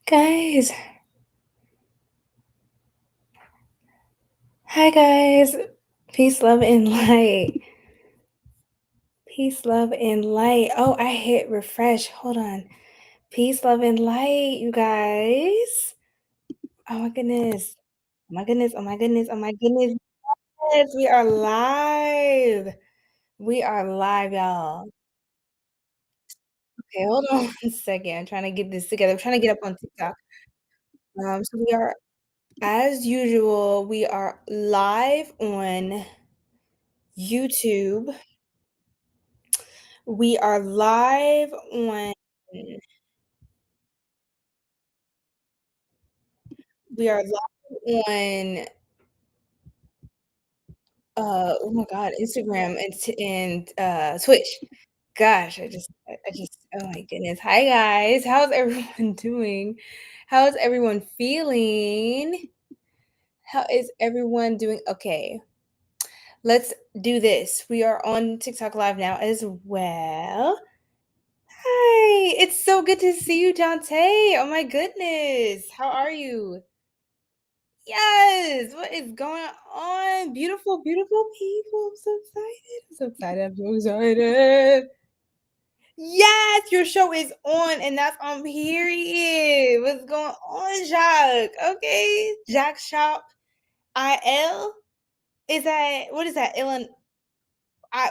Guys, hi guys. Peace, love, and light. Peace, love, and light. Oh, I hit refresh. Hold on. Peace, love, and light, you guys. Oh my goodness. Oh my goodness. Oh my goodness. Oh my goodness. Yes, we are live. We are live, y'all. Okay, hold on 1 second. I'm trying to get this together. I'm trying to get up on TikTok. So we are, as usual, we are live on YouTube. We are live on we are live on, oh my god, Instagram and Twitch. Gosh, I just oh my goodness. Hi, guys. How's everyone doing? How's everyone feeling? How is everyone doing? Okay, let's do this. We are on TikTok Live now as well. Hi, it's so good to see you, Dante. Oh my goodness. How are you? Yes, what is going on? Beautiful, beautiful people. I'm so excited. I'm so excited. I'm so excited. Yes, your show is on, and that's on period. What's going on, Jacques? Okay. Jacques Shop IL. Is that what is that? What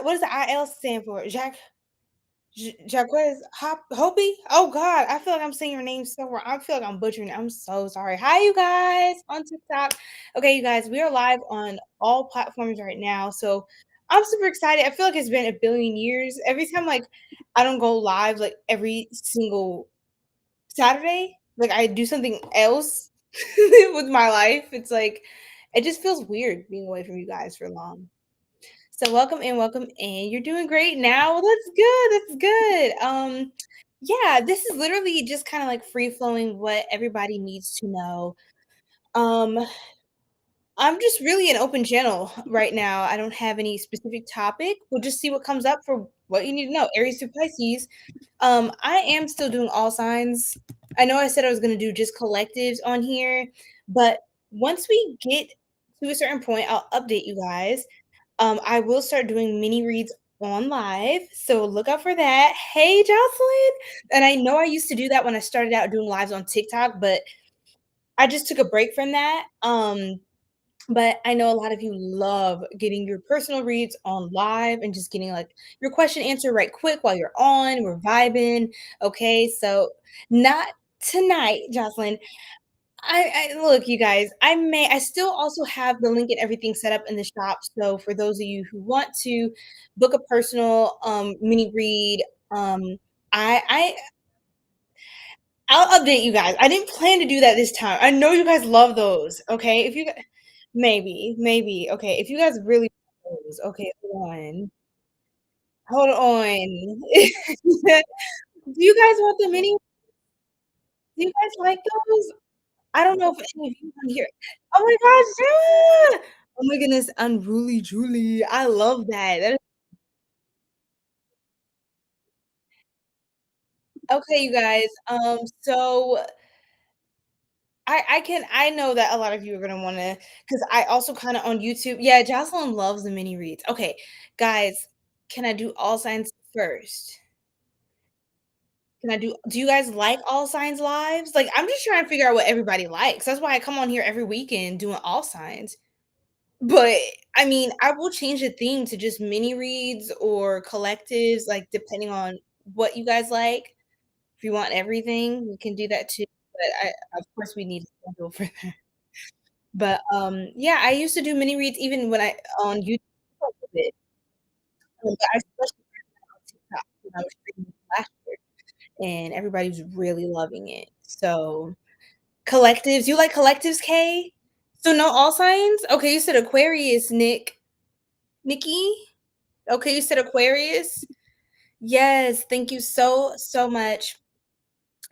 does the IL stand for? Jacques Jaquez Hopi? Oh God, I feel like I'm saying your name so wrong. I feel like I'm butchering it. I'm so sorry. Hi, you guys on TikTok. Okay, you guys, we are live on all platforms right now. So I'm super excited. I feel like it's been a billion years. Every time, like, I don't go live like every single Saturday, like I do something else with my life. It's like it just feels weird being away from you guys for long. So welcome in, welcome in. You're doing great now. Well, that's good. That's good. Yeah, this is literally just kind of like free flowing what everybody needs to know. Um, I'm just really an open channel right now. I don't have any specific topic. We'll just see what comes up for what you need to know. Aries to Pisces. I am still doing all signs. I know I said I was gonna do just collectives on here, but once we get to a certain point, I'll update you guys. I will start doing mini reads on live, so look out for that. Hey, Jocelyn. And I know I used to do that when I started out doing lives on TikTok, but I just took a break from that. But I know a lot of you love getting your personal reads on live and just getting like your question answered right quick while you're on. We're vibing. Okay, so not tonight, Jocelyn. I look, you guys, I still also have the link and everything set up in the shop. So for those of you who want to book a personal mini read, I I'll update you guys. I didn't plan to do that this time. I know you guys love those. Okay. If you maybe. Okay. If you guys really love those, okay, hold on. Hold on. Do you guys want the mini? Do you guys like those? I don't know if any of you want to hear. Oh my gosh, yeah! Oh my goodness, Unruly Julie. I love that. That is okay, you guys. So I know that a lot of you are gonna wanna because I also kinda on YouTube. Yeah, Jocelyn loves the mini reads. Okay, guys, can I do all signs first? Can I do you guys like all signs lives? Like, I'm just trying to figure out what everybody likes. That's why I come on here every weekend doing all signs. But, I mean, I will change the theme to just mini reads or collectives, like, depending on what you guys like. If you want everything, we can do that too, but of course, we need a schedule for that. But, yeah, I used to do mini reads even when I on YouTube a little bit, but I especially started on TikTok when I was streaming last year, and everybody was really loving it. So, collectives, you like collectives, Kay? So, no all signs? Okay, you said Aquarius, Nikki? Okay, you said Aquarius? Yes, thank you so, so much.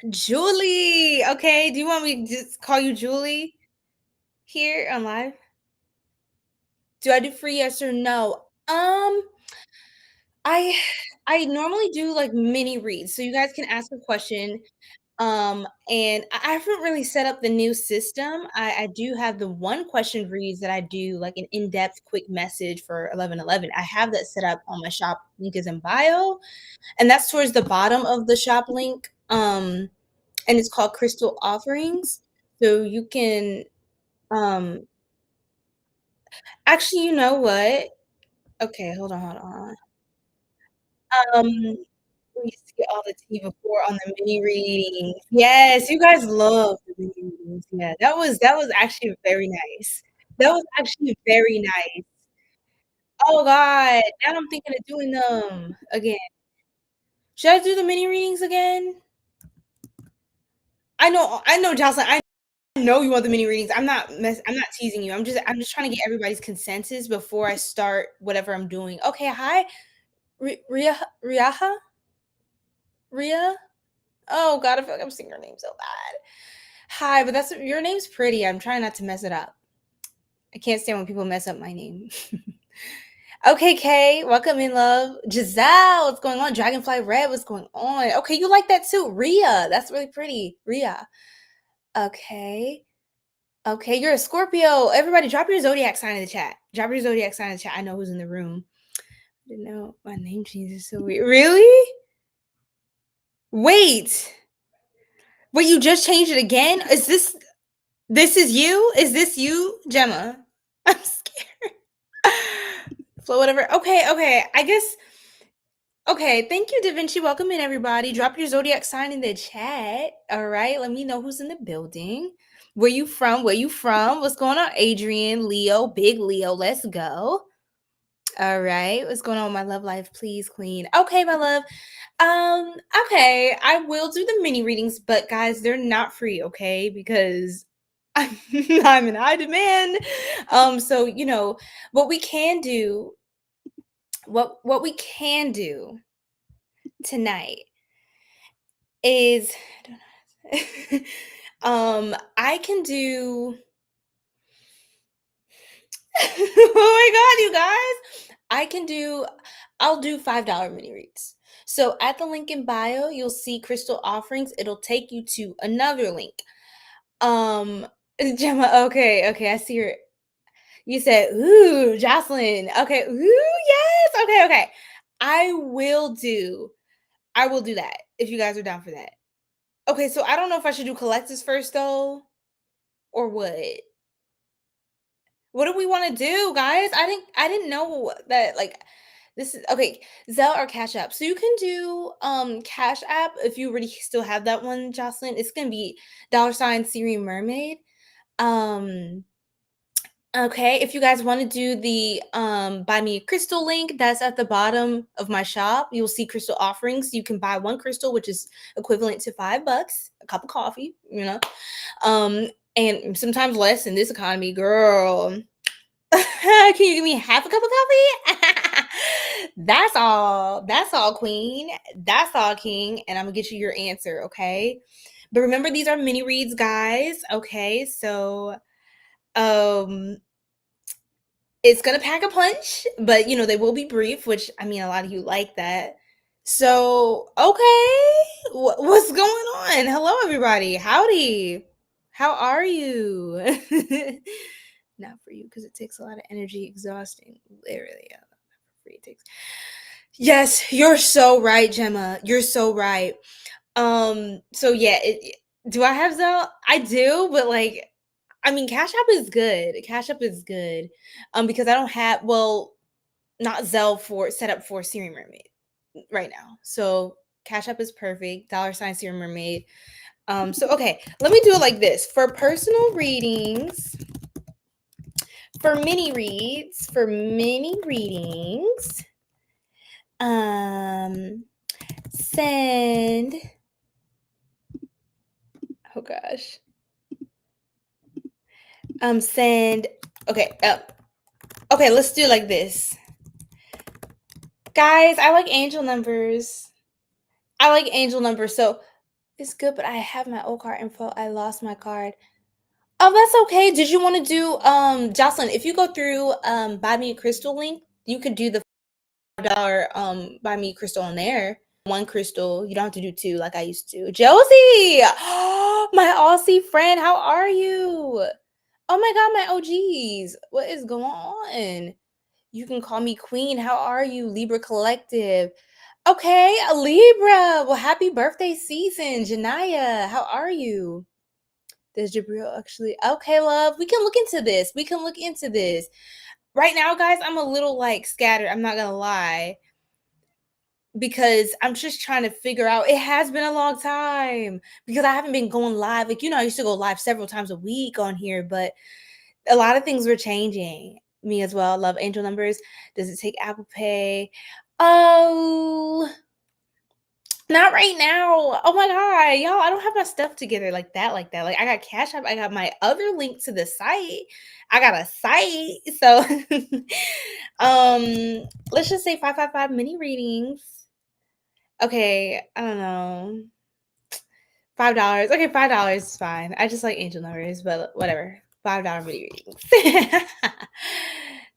Julie, okay, do you want me to just call you Julie here on live? Do I do free yes or no? I I normally do like mini reads, so you guys can ask a question. And I haven't really set up the new system. I do have the one question reads that I do like an in-depth quick message for 1111. I have that set up on my shop. Link is in bio, and that's towards the bottom of the shop link. And it's called Crystal Offerings. So you can actually, you know what? Okay, hold on. We used to get all the tea before on the mini readings. Yes, you guys love the mini readings. Yeah, that was actually very nice. That was actually very nice. Oh god, now I'm thinking of doing them again. Should I do the mini readings again? I know, Jocelyn, I know you want the mini readings. I'm not teasing you. I'm just trying to get everybody's consensus before I start whatever I'm doing. Okay, hi, Riaha? Ria? Oh god, I feel like I'm saying your name so bad. Hi, but that's your name's pretty. I'm trying not to mess it up. I can't stand when people mess up my name. Okay, Kay, welcome in, love. Giselle, what's going on? Dragonfly Red, what's going on? Okay, you like that too. Ria, that's really pretty. Ria. Okay. Okay, you're a Scorpio. Everybody, drop your zodiac sign in the chat. Drop your zodiac sign in the chat. I know who's in the room. I didn't know my name changes so weird. Really? Wait. Wait, you just changed it again? Is this is you? Is this you, Gemma? I'm scared. Flow, whatever. Okay. I guess. Okay, thank you, Da Vinci. Welcome in, everybody. Drop your zodiac sign in the chat. All right, let me know who's in the building. Where you from? Where you from? What's going on, Adrian, Leo, big Leo? Let's go. All right, what's going on with my love life? Please, queen. Okay, my love. Okay, I will do the mini readings, but guys, they're not free, okay? Because I'm in high demand. So you know what we can do. What we can do tonight is I can do oh my god, you guys. I'll do $5 mini reads. So at the link in bio, you'll see crystal offerings. It'll take you to another link. Gemma, okay, I see your you said, ooh, Jocelyn. Okay, ooh, yes. Okay. I will do that if you guys are down for that. Okay, so I don't know if I should do collectives first though, or what. What do we want to do, guys? I didn't know that like this is okay, Zelle or Cash App. So you can do Cash App if you already still have that one, Jocelyn. It's gonna be $Siri Mermaid. Um Okay, if you guys want to do the buy me a crystal link, that's at the bottom of my shop. You'll see crystal offerings. You can buy one crystal, which is equivalent to $5, a cup of coffee, you know. And sometimes less in this economy, girl. Can you give me half a cup of coffee? That's all. That's all, queen. That's all, king. And I'm gonna get you your answer, okay? But remember, these are mini reads, guys. Okay, so um it's gonna pack a punch, but you know, they will be brief, which I mean a lot of you like that. So okay, what's going on? Hello everybody, howdy. How are you? Not for you, because it takes a lot of energy, exhausting. Literally, yeah, for you it takes. Yes, you're so right, Gemma. You're so right. So yeah, do I have Zelle? I do, but like I mean, Cash App is good. Cash App is good. Because I don't have not Zelle for set up for Siri Mermaid right now. So Cash App is perfect. $Siri Mermaid. So okay, let me do it like this. For personal readings, for mini readings, send oh gosh. Send okay, okay, let's do it like this. Guys, I like angel numbers. So it's good, but I have my old card info. I lost my card. Oh, that's okay. Did you want to do Jocelyn, if you go through buy me a crystal link, you could do the $5 buy me crystal on there. one crystal. You don't have to do two like I used to. Josie, my Aussie friend, how are you? Oh my God, my OGs, what is going on? You can call me Queen. How are you, Libra Collective? Okay, a Libra. Well, happy birthday season, Janaya. How are you? Does Jabril actually? Okay, love. We can look into this. We can look into this. Right now, guys, I'm a little like scattered. I'm not gonna lie, because I'm just trying to figure out. It has been a long time because I haven't been going live. Like, I used to go live several times a week on here, but a lot of things were changing. Me as well. I love angel numbers. Does it take Apple Pay? Oh, not right now. Oh my God, y'all, I don't have my stuff together like that. Like, I got Cash App. I got my other link to the site. I got a site. So, let's just say 555 mini readings. Okay, I don't know. $5. Okay, $5 is fine. I just like angel numbers, but whatever. $5 mini readings.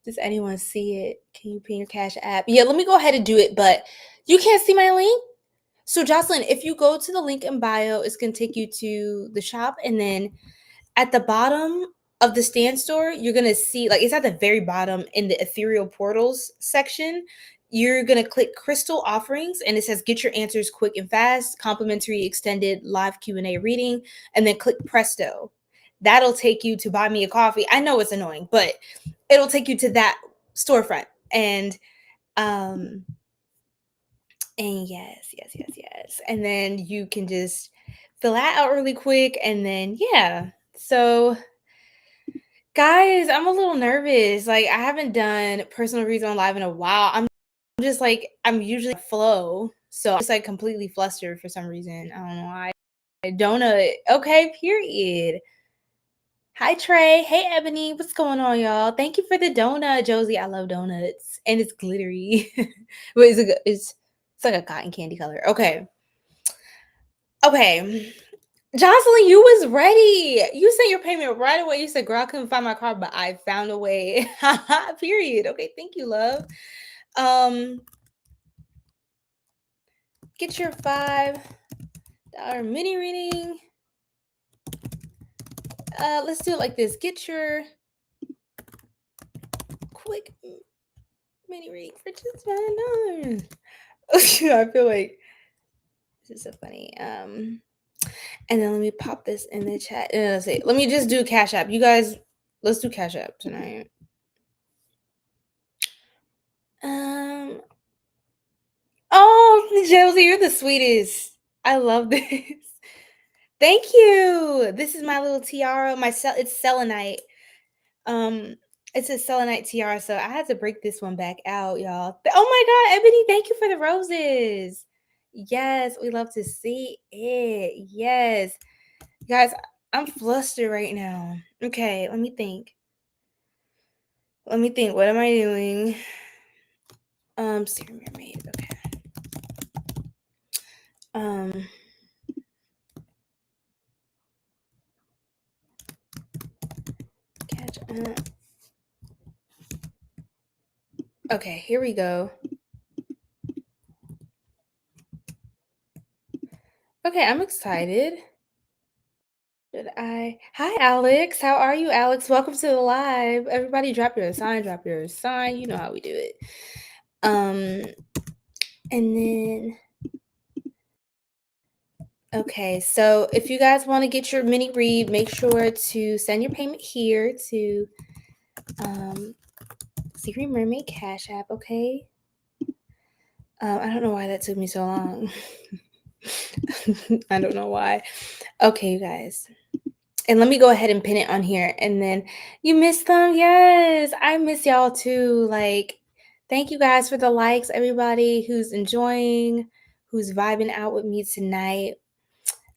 Does anyone see it? Can you pin your Cash App? Yeah, let me go ahead and do it, but you can't see my link? So Jocelyn, if you go to the link in bio, it's going to take you to the shop. And then at the bottom of the stand store, you're going to see, like, it's at the very bottom in the ethereal portals section. You're going to click crystal offerings, and it says get your answers quick and fast, complimentary extended live Q&A reading, and then click presto. That'll take you to buy me a coffee. I know it's annoying, but it'll take you to that storefront. And yes. And then you can just fill that out really quick. And then, yeah. So, guys, I'm a little nervous. Like, I haven't done personal reads on live in a while. I'm just like, I'm usually flow. So I'm just like completely flustered for some reason. I don't know why. Donut. Okay, period. Hi, Trey. Hey, Ebony. What's going on, y'all? Thank you for the donut, Josie. I love donuts. And it's glittery. But it's like a cotton candy color. Okay. Jocelyn, you was ready. You sent your payment right away. You said, girl, I couldn't find my card, but I found a way. Period. Okay, thank you, love. Get your $5 mini reading. Let's do it like this. Get your quick mini reading for just $5. I feel like this is so funny. And then let me pop this in the chat. Let's see. Let me just do Cash App. You guys, let's do Cash App tonight. Oh, Josie, you're the sweetest. I love this. Thank you. This is my little tiara. It's selenite. It's a selenite tiara, so I had to break this one back out, y'all. Oh my God, Ebony, thank you for the roses. Yes, we love to see it. Yes. Guys, I'm flustered right now. Okay, let me think. What am I doing? Secret Mermaid. Okay. Catch up. Okay, here we go. Okay, I'm excited. Hi, Alex. How are you, Alex? Welcome to the live. Everybody drop your sign. You know how we do it. And then, okay, so if you guys want to get your mini read, make sure to send your payment here to Secret Mermaid Cash App, okay? I don't know why that took me so long. I don't know why. Okay, you guys. And let me go ahead and pin it on here. And then you missed them? Yes, I miss y'all too. Like, thank you guys for the likes, everybody who's enjoying, who's vibing out with me tonight.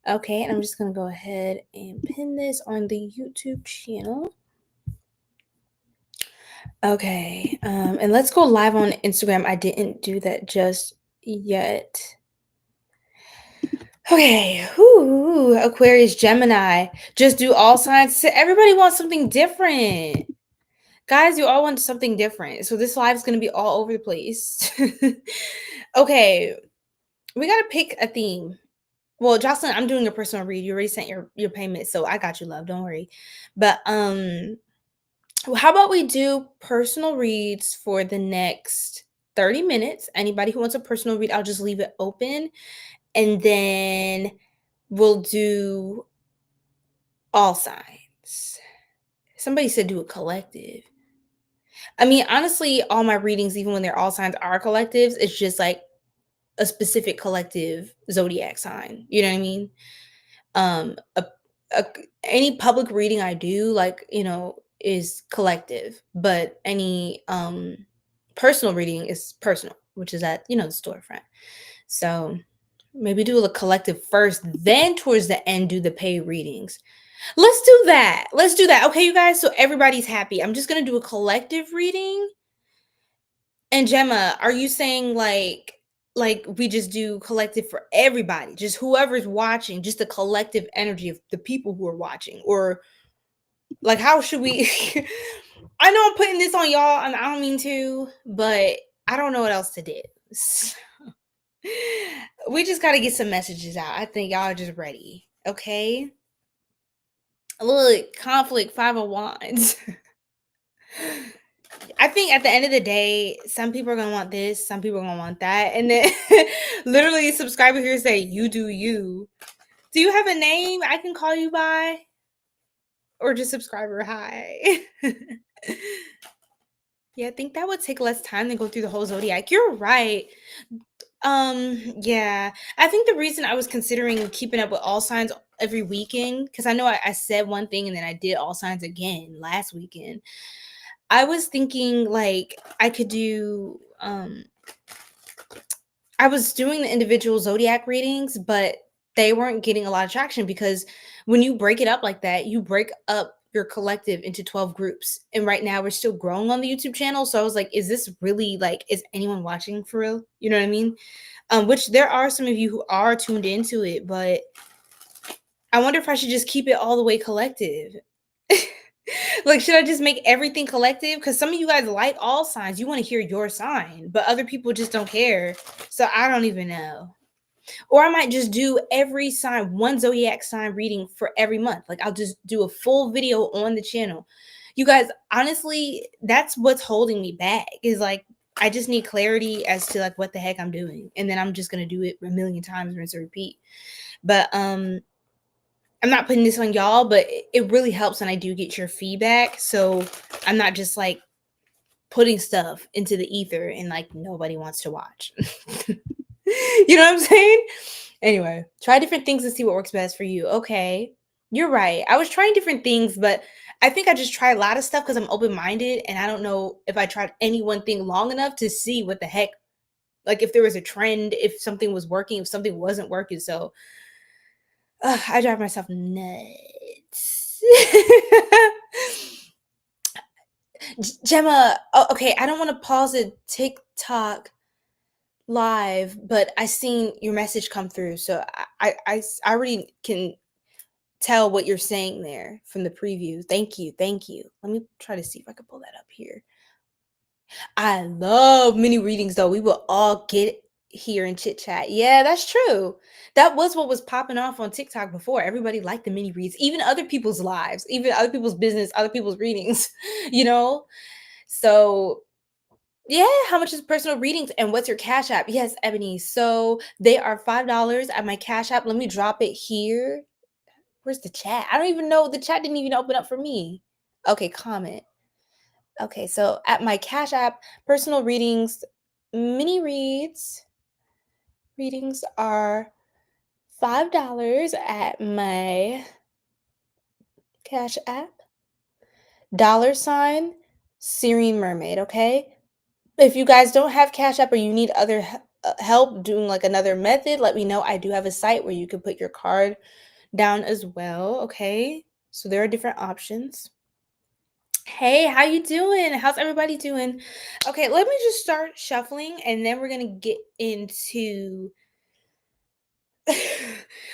Okay, and I'm just going to go ahead and pin this on the YouTube channel. Okay, and let's go live on Instagram. I didn't do that just yet. Okay, Aquarius, Gemini. Just do all signs. Everybody wants something different. Guys, you all want something different. So this live is going to be all over the place. Okay. We gotta pick a theme. Well, Jocelyn, I'm doing a personal read. You already sent your payment, so I got you, love. Don't worry. But well, how about we do personal reads for the next 30 minutes? Anybody who wants a personal read, I'll just leave it open. And then we'll do all signs. Somebody said do a collective. I mean, honestly, all my readings, even when they're all signs, are collectives. It's just like a specific collective zodiac sign. You know what I mean? Um, a, a any public reading I do, like, is collective, but any personal reading is personal, which is at, the storefront. So maybe do a collective first, then towards the end do the paid readings. Let's do that. Let's do that. Okay, you guys. So everybody's happy. I'm just gonna do a collective reading. And Gemma, are you saying like we just do collective for everybody, just whoever's watching, just the collective energy of the people who are watching, or like how should we? I know I'm putting this on y'all, and I don't mean to, but I don't know what else to do. So, we just got to get some messages out. I think y'all are just ready. Okay. A little conflict, 5 of Wands. I think at the end of the day, some people are gonna want this, some people are gonna want that, and then literally a subscriber here say, "You do you." Do you have a name I can call you by, or just subscriber hi? Yeah, I think that would take less time than go through the whole zodiac. You're right. Yeah, I think the reason I was considering keeping up with all signs every weekend, because I know I said one thing and then I did all signs again last weekend. I was thinking like I could do I was doing the individual zodiac readings, but they weren't getting a lot of traction because when you break it up like that, you break up your collective into 12 groups. And right now we're still growing on the YouTube channel. So I was like, is this really like, is anyone watching for real? You know what I mean? Which there are some of you who are tuned into it, but I wonder if I should just keep it all the way collective. Like, should I just make everything collective? Because some of you guys like all signs. You want to hear your sign, but other people just don't care. So I don't even know. Or I might just do every sign, one zodiac sign reading for every month. Like, I'll just do a full video on the channel. You guys, honestly, that's what's holding me back is like, I just need clarity as to like what the heck I'm doing. And then I'm just going to do it a million times, rinse and repeat. But I'm not putting this on y'all, but it really helps when I do get your feedback. So I'm not just like putting stuff into the ether and like nobody wants to watch. You know what I'm saying? Anyway, try different things and see what works best for you. Okay. You're right. I was trying different things, but I think I just try a lot of stuff because I'm open-minded and I don't know if I tried any one thing long enough to see what the heck, like if there was a trend, if something was working, if something wasn't working. So I drive myself nuts. Gemma, okay, I don't want to pause a TikTok live, but I seen your message come through, so I already can tell what you're saying there from the preview. Thank you, thank you. Let me try to see if I can pull that up here. I love mini readings though. We will all get here and chit chat. Yeah, that's true. That was what was popping off on TikTok before. Everybody liked the mini reads, even other people's lives, even other people's business, other people's readings, you know? So, yeah, how much is personal readings and what's your Cash App? Yes, Ebony. So they are $5 at my Cash App. Let me drop it here. Where's the chat? I don't even know. The chat didn't even open up for me. Okay, comment. Okay, so at my Cash App, personal readings, mini readings are $5 at my Cash App. $ Serene Mermaid, okay? If you guys don't have Cash App or you need other help doing like another method, let me know. I do have a site where you can put your card down as well, okay? So there are different options. Hey, how you doing? How's everybody doing? Okay, let me just start shuffling and then we're going to get into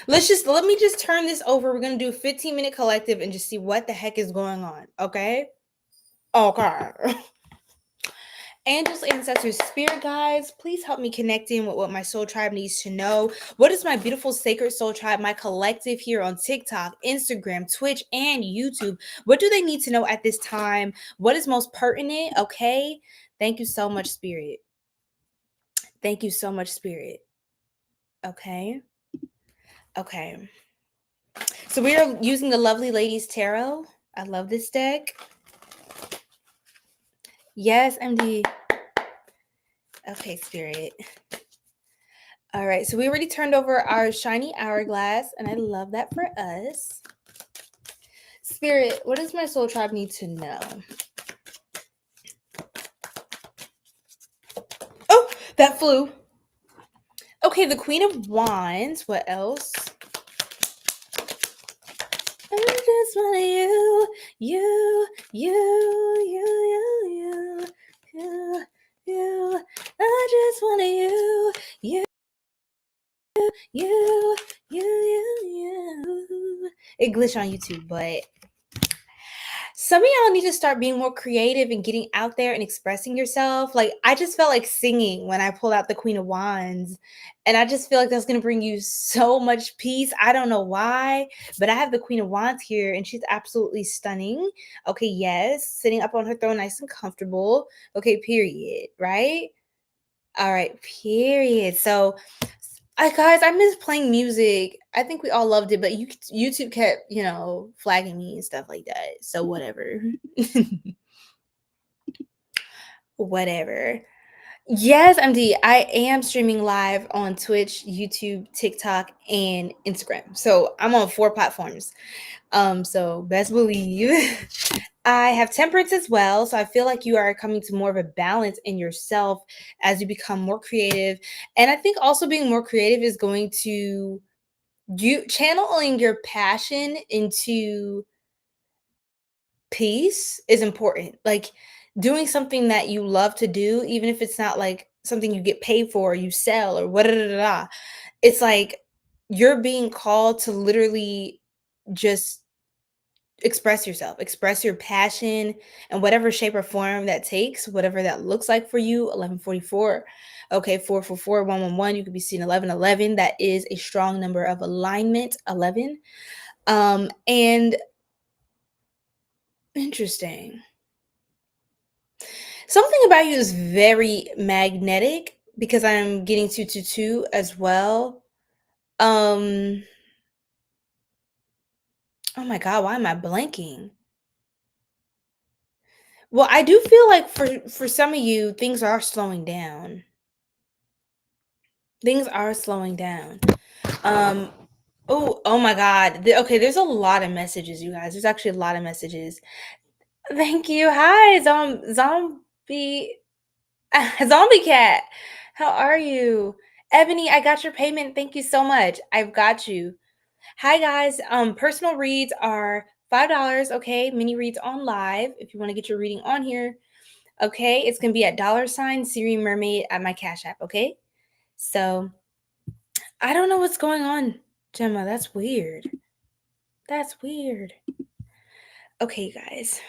let me just turn this over. We're going to do a 15-minute collective and just see what the heck is going on, okay? Okay. Angels, ancestors, spirit guides, please help me connect in with what my soul tribe needs to know. What is my beautiful sacred soul tribe, my collective here on TikTok, Instagram, Twitch, and YouTube? What do they need to know at this time? What is most pertinent? Okay. Thank you so much, spirit. Thank you so much, spirit. Okay. Okay. So we are using the Lovely Ladies Tarot. I love this deck. Yes, MD. Okay, spirit. All right, so we already turned over our shiny hourglass, and I love that for us. Spirit, what does my soul tribe need to know? Oh, that flew. Okay, the Queen of Wands. What else? I just want you, you, you, you, you, you, you, you. I just want you, you, you, you, you. It glitched on YouTube, but some of y'all need to start being more creative and getting out there and expressing yourself. Like, I just felt like singing when I pulled out the Queen of Wands. And I just feel like that's going to bring you so much peace. I don't know why, but I have the Queen of Wands here and she's absolutely stunning. Okay, yes. Sitting up on her throne, nice and comfortable. Okay, period. Right? All right, period. So, guys, I miss playing music. I think we all loved it, but YouTube kept, flagging me and stuff like that. So whatever. Whatever. Yes, MD. I am streaming live on Twitch, YouTube, TikTok, and Instagram. So I'm on 4 platforms. So best believe. I have temperance as well. So I feel like you are coming to more of a balance in yourself as you become more creative. And I think also being more creative is going to you channeling your passion into peace is important. Like doing something that you love to do, even if it's not like something you get paid for, or you sell, or what. It's like you're being called to literally just express yourself, express your passion in whatever shape or form that takes, whatever that looks like for you. 1144. Okay, 444, 111. You could be seeing 1111. That is a strong number of alignment. 11. And interesting. Something about you is very magnetic because I'm getting 222 as well. Oh my God, why am I blanking? Well, I do feel like for some of you, things are slowing down. Things are slowing down. Oh my God. Okay, there's a lot of messages, you guys. There's actually a lot of messages. Thank you. Hi, zombie zombie cat. How are you? Ebony, I got your payment. Thank you so much. I've got you. Hi guys. Personal reads are $5. Okay, mini reads on live. If you want to get your reading on here, okay, it's gonna be at $Siri Mermaid at my Cash App. Okay, so I don't know what's going on, Gemma. That's weird. That's weird. Okay, guys.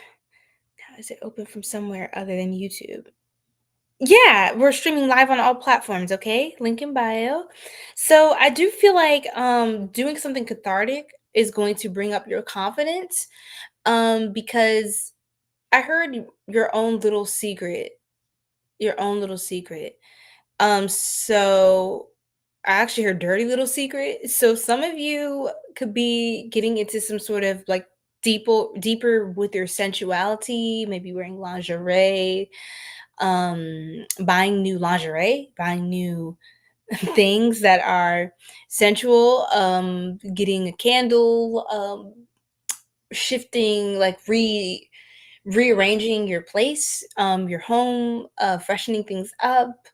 How is it open from somewhere other than YouTube? Yeah, we're streaming live on all platforms, okay? Link in bio. So I do feel like doing something cathartic is going to bring up your confidence. Because I heard your own little secret. Your own little secret. So I actually heard dirty little secret. So some of you could be getting into some sort of like deeper with your sensuality, maybe wearing lingerie, buying new lingerie, buying new things that are sensual, getting a candle, shifting, like rearranging your place, your home, freshening things up.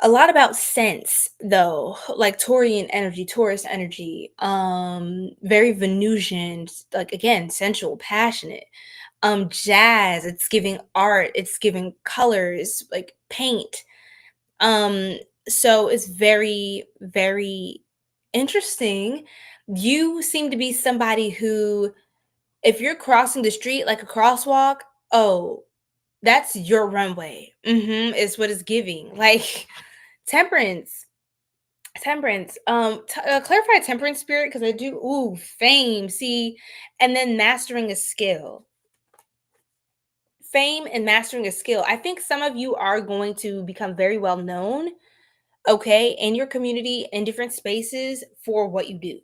A lot about sense though, like Taurus energy, very Venusian, like again, sensual, passionate. Jazz, it's giving art, it's giving colors, like paint. Um, so it's very, very interesting. You seem to be somebody who, if you're crossing the street like a crosswalk, oh, That's your runway. Is what it's giving. Like temperance. Clarify temperance spirit, because I do fame, see, and then mastering a skill. Fame and mastering a skill. I think some of you are going to become very well known, okay, in your community, in different spaces, for what you do.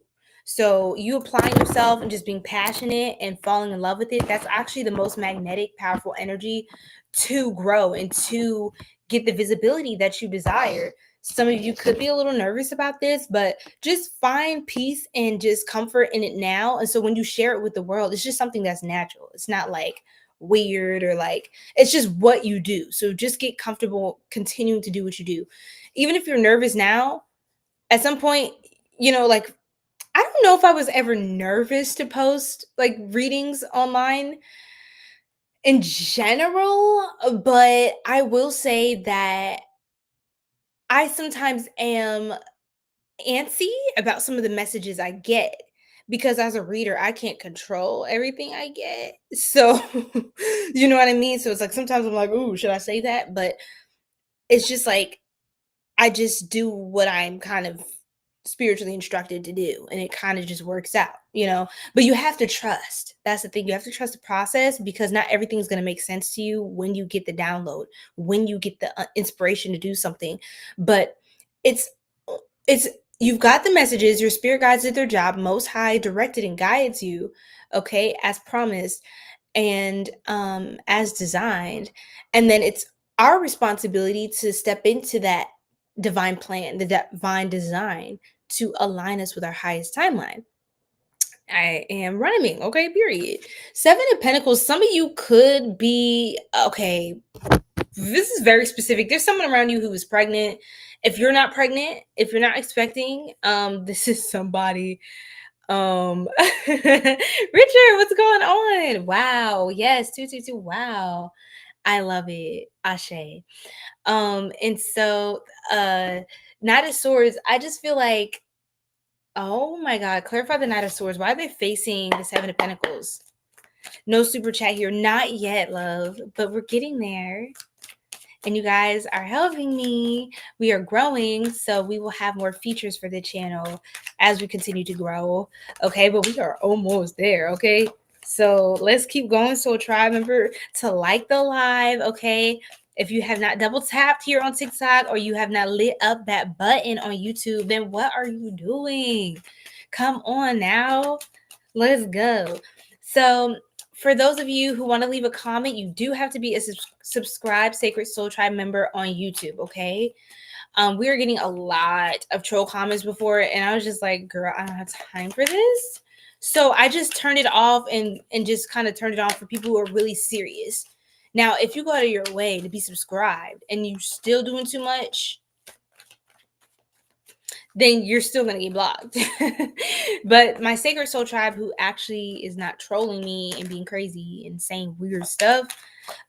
So you applying yourself and just being passionate and falling in love with it, that's actually the most magnetic, powerful energy to grow and to get the visibility that you desire. Some of you could be a little nervous about this, but just find peace and just comfort in it now. And so when you share it with the world, it's just something that's natural. It's not like weird or like, it's just what you do. So just get comfortable continuing to do what you do. Even if you're nervous now, at some point, like, I don't know if I was ever nervous to post like readings online in general, but I will say that I sometimes am antsy about some of the messages I get, because as a reader, I can't control everything I get. So, you know what I mean? So it's like sometimes I'm like, "Ooh, should I say that?" But it's just like I just do what I'm kind of spiritually instructed to do, and it kind of just works out. But you have to trust. That's the thing. You have to trust the process, because not everything's going to make sense to you when you get the download, when you get the inspiration to do something. But it's it's you've got the messages, your spirit guides did their job, most high directed and guides you, okay, as promised and as designed. And then it's our responsibility to step into that divine plan, the divine design, to align us with our highest timeline. I am rhyming, okay, period. Seven of Pentacles, some of you could be, okay, this is very specific. There's someone around you who is pregnant. If you're not pregnant, if you're not expecting, this is somebody. Richard, what's going on? Wow, yes, 222. Wow, I love it. Ashe. And so Knight of Swords, I just feel like, oh my God, clarify the Knight of Swords. Why are they facing the Seven of Pentacles? No super chat here. Not yet, love, but we're getting there. And you guys are helping me. We are growing, so we will have more features for the channel as we continue to grow. Okay, but we are almost there. Okay, so let's keep going. So try, remember to like the live. Okay, if you have not double tapped here on TikTok, or you have not lit up that button on YouTube, then what are you doing? Come on now, let's go. So for those of you who want to leave a comment, you do have to be a subscribed Sacred Soul Tribe member on YouTube, okay? We were getting a lot of troll comments before, and I was just like, girl, I don't have time for this. So I just turned it off and just kind of turned it on for people who are really serious. Now, if you go out of your way to be subscribed and you're still doing too much, then you're still going to get blocked. But my Sacred Soul Tribe, who actually is not trolling me and being crazy and saying weird stuff,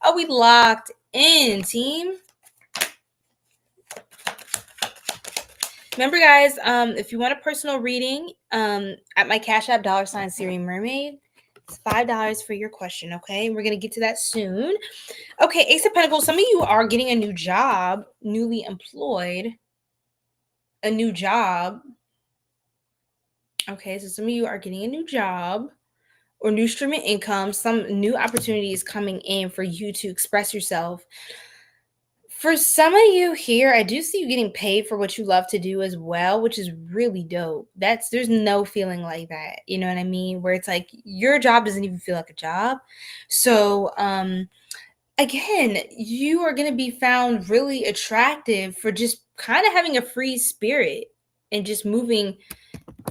are we locked in, team? Remember, guys, if you want a personal reading, at my Cash App, $Siri Mermaid, it's $5 for your question, okay? We're going to get to that soon. Okay, Ace of Pentacles, some of you are getting a new job, newly employed, a new job. Okay, so some of you are getting a new job or new stream of income, some new opportunities coming in for you to express yourself. For some of you here, I do see you getting paid for what you love to do as well, which is really dope. There's no feeling like that. You know what I mean? Where it's like your job doesn't even feel like a job. So, again, you are going to be found really attractive for just kind of having a free spirit and just moving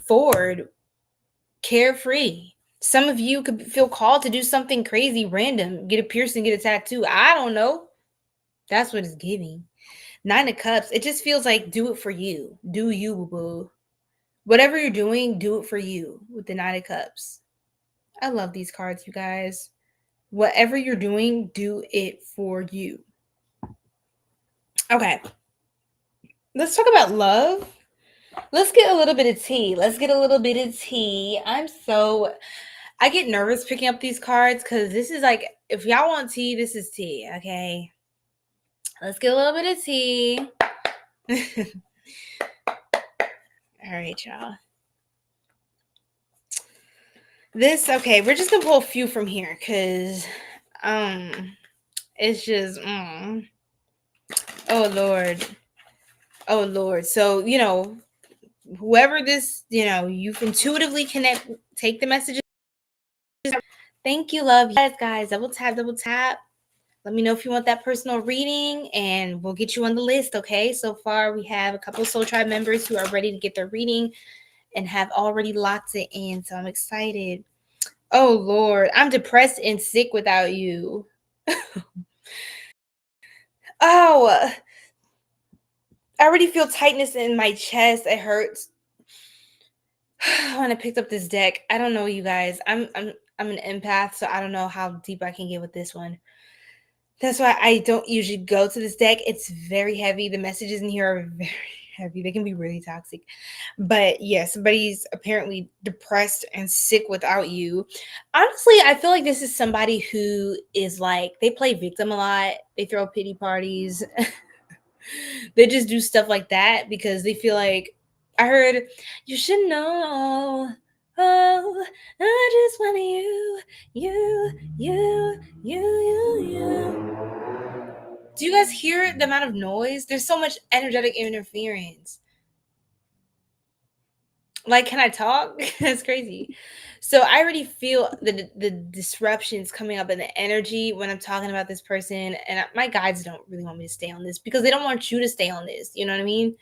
forward carefree. Some of you could feel called to do something crazy, random, get a piercing, get a tattoo. I don't know. That's what it's giving. Nine of Cups, it just feels like do it for you. Do you, boo. Whatever you're doing, do it for you with the Nine of Cups. I love these cards, you guys. Whatever you're doing, do it for you. Okay. Let's talk about love. Let's get a little bit of tea. I'm so I get nervous picking up these cards because this is like, if y'all want tea, this is tea, okay? Let's get a little bit of tea. All right, y'all. This, okay, we're just gonna pull a few from here because it's just oh Lord. Oh Lord. So, whoever this, you've intuitively take the messages. Thank you, love. Yes, guys, double tap, double tap. Let me know if you want that personal reading and we'll get you on the list, okay? So far, we have a couple of Soul Tribe members who are ready to get their reading and have already locked it in. So I'm excited. Oh, Lord. I'm depressed and sick without you. Oh, I already feel tightness in my chest. It hurts. When I picked up this deck, I don't know, you guys. I'm an empath, so I don't know how deep I can get with this one. That's why I don't usually go to this deck. It's very heavy. The messages in here are very heavy. They can be really toxic. But yeah, somebody's apparently depressed and sick without you. Honestly, I feel like this is somebody who is like, they play victim a lot. They throw pity parties. They just do stuff like that because they feel like, I heard, you should know. Oh, I just want you. Do you guys hear the amount of noise? There's so much energetic interference. Like, can I talk? That's crazy. So I already feel the disruptions coming up in the energy when I'm talking about this person. And my guides don't really want me to stay on this because they don't want you to stay on this. You know what I mean?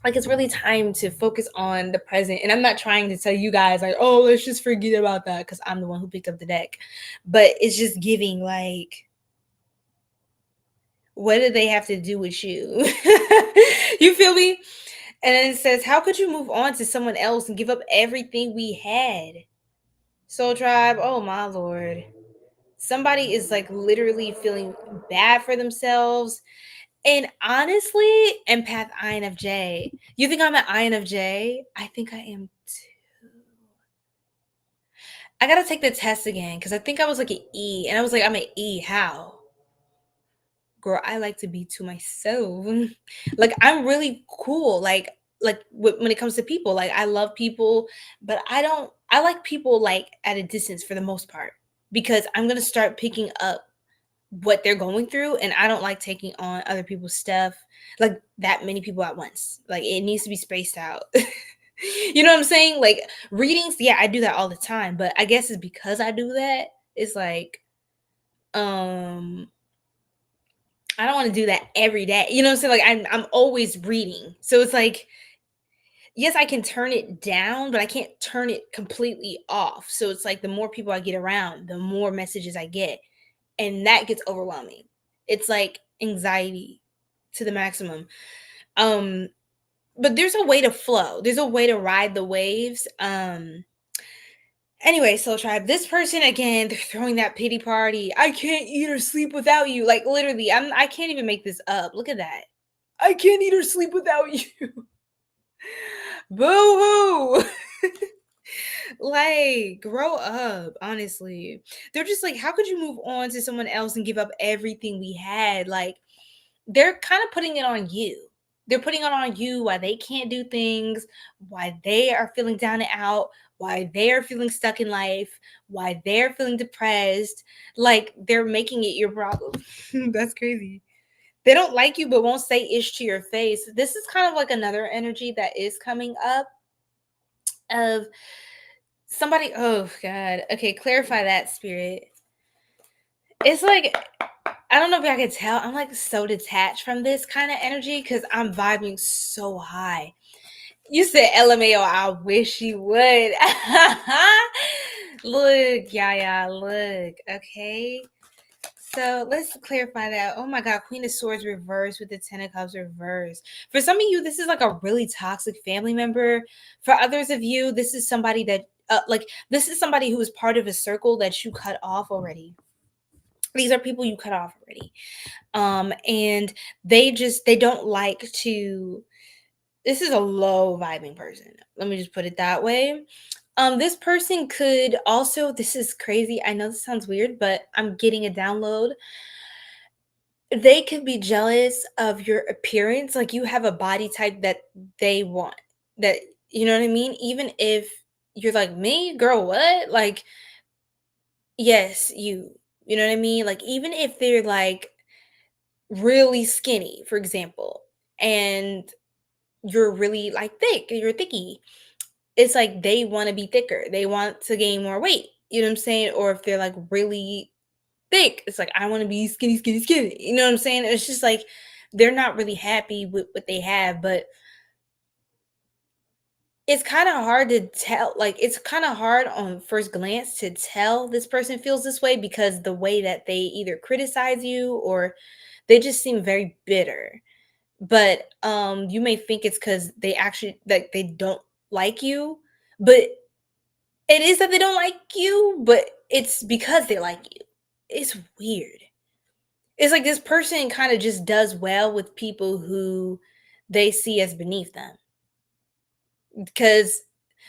Like, it's really time to focus on the present. And I'm not trying to tell you guys like, oh, let's just forget about that because I'm the one who picked up the deck. But it's just giving like, what do they have to do with you? You feel me? And then it says, how could you move on to someone else and give up everything we had? Soul Tribe, oh my Lord. Somebody is like literally feeling bad for themselves. And honestly, empath 𝐼NFJ. You think I'm an 𝐼NFJ? I think I am too. I gotta take the test again because I think I was like an E. And I was like, I'm an E. How? Girl, I like to be to myself. Like, I'm really cool. Like when it comes to people, like I love people, but I like people like at a distance for the most part because I'm going to start picking up what they're going through and I don't like taking on other people's stuff, like that many people at once. Like, it needs to be spaced out. You know what I'm saying? Like, readings, yeah, I do that all the time, but I guess it's because I do that. It's like, I don't want to do that every day. You know what I'm saying? Like, I'm always reading. So it's like, yes, I can turn it down, but I can't turn it completely off. So it's like the more people I get around, the more messages I get. And that gets overwhelming. It's like anxiety to the maximum. But there's a way to flow. There's a way to ride the waves. Anyway, Soul Tribe, this person again, they're throwing that pity party. I can't eat or sleep without you. Like, literally, I can't even make this up. Look at that. I can't eat or sleep without you. Boo hoo. Like, grow up, honestly. They're just like, how could you move on to someone else and give up everything we had? Like, they're kind of putting it on you. They're putting it on you why they can't do things, why they are feeling down and out, why they're feeling stuck in life, why they're feeling depressed. Like, they're making it your problem. That's crazy. They don't like you, but won't say ish to your face. This is kind of like another energy that is coming up of somebody. Oh, God. Okay, clarify that, spirit. It's like, I don't know if y'all can tell. I'm like so detached from this kind of energy because I'm vibing so high. You said LMAO, I wish you would. Look, yeah, look. Okay. So let's clarify that. Oh my God, Queen of Swords reversed with the Ten of Cups reversed. For some of you, this is like a really toxic family member. For others of you, this is somebody that, this is somebody who is part of a circle that you cut off already. These are people you cut off already. And they don't like to, this is a low vibing person. Let me just put it that way. This person could also, this is crazy. I know this sounds weird, but I'm getting a download. They could be jealous of your appearance. Like you have a body type that they want. That you know what I mean? Even if you're like, me, girl, what? Like, yes, you know what I mean? Like, even if they're like really skinny, for example, and you're really like thick, you're thicky. It's like they want to be thicker. They want to gain more weight. You know what I'm saying? Or if they're like really thick, it's like I want to be skinny, skinny, skinny. You know what I'm saying? It's just like they're not really happy with what they have, but it's kind of hard to tell. Like it's kind of hard on first glance to tell this person feels this way because the way that they either criticize you or they just seem very bitter. But you may think it's because they actually like they don't like you, but it is that they don't like you, but it's because they like you. It's weird. It's like this person kind of just does well with people who they see as beneath them. Because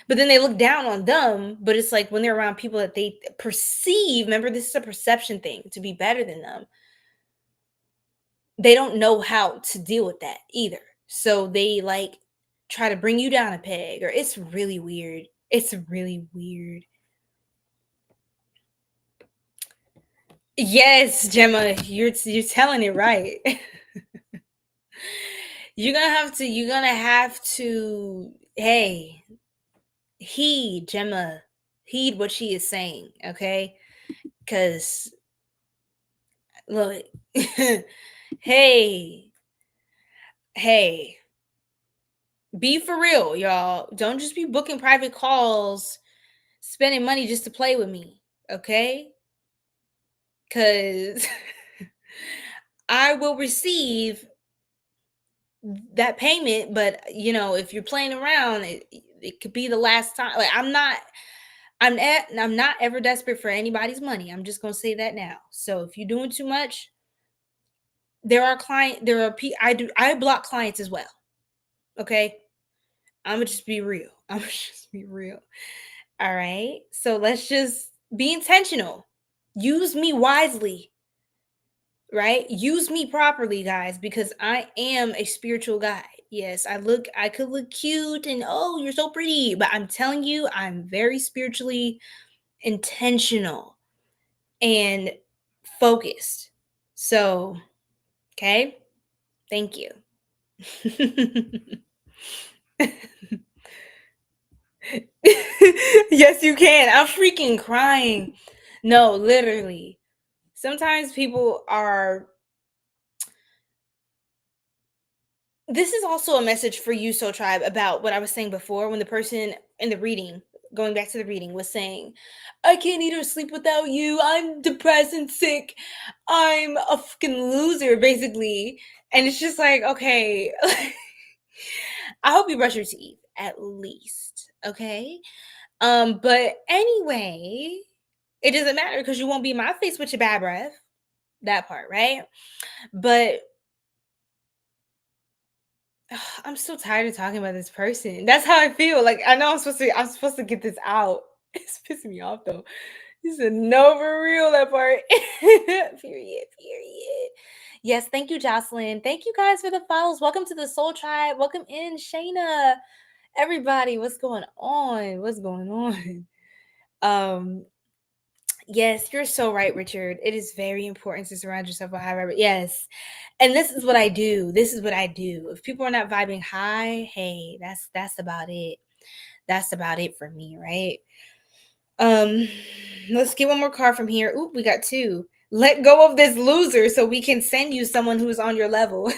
but then they look down on them, but it's like when they're around people that they perceive, remember this is a perception thing, to be better than them, they don't know how to deal with that either. So they like try to bring you down a peg or it's really weird. It's really weird. Yes, Gemma, you're telling it right. You're gonna have to hey, heed Gemma, heed what she is saying, okay? Because look, hey, hey, be for real, y'all. Don't just be booking private calls, spending money just to play with me, okay? Because I will receive that payment, but you know, if you're playing around, it could be the last time. Like I'm not ever desperate for anybody's money. I'm just gonna say that now. So if you're doing too much, I block clients as well. Okay, I'm gonna just be real. I'm gonna just be real. All right. So let's just be intentional. Use me wisely, right? Use me properly, guys, because I am a spiritual guide. Yes, I could look cute and oh, you're so pretty, but I'm telling you, I'm very spiritually intentional and focused. So, okay, thank you. Yes, you can. I'm freaking crying. No, literally. Sometimes people are. This is also a message for you, Soul Tribe, about what I was saying before when the person in the reading, going back to the reading, was saying, I can't eat or sleep without you. I'm depressed and sick. I'm a fucking loser, basically. And it's just like, okay, I hope you brush your teeth at least. Okay. But anyway, it doesn't matter because you won't be in my face with your bad breath. That part, right? But I'm so tired of talking about this person. That's how I feel. Like I know I'm supposed to get this out. It's pissing me off though. He said no for real that part. Period. Period. Yes, thank you, Jocelyn. Thank you guys for the follows. Welcome to the Soul Tribe. Welcome in, Shayna. Everybody, what's going on? What's going on? Um, yes, you're so right, Richard. It is very important to surround yourself with high vibration. Yes. And this is what I do. This is what I do. If people are not vibing high, hey, that's about it. That's about it for me, right? Um, let's get one more card from here. Oop, we got two. Let go of this loser so we can send you someone who's on your level.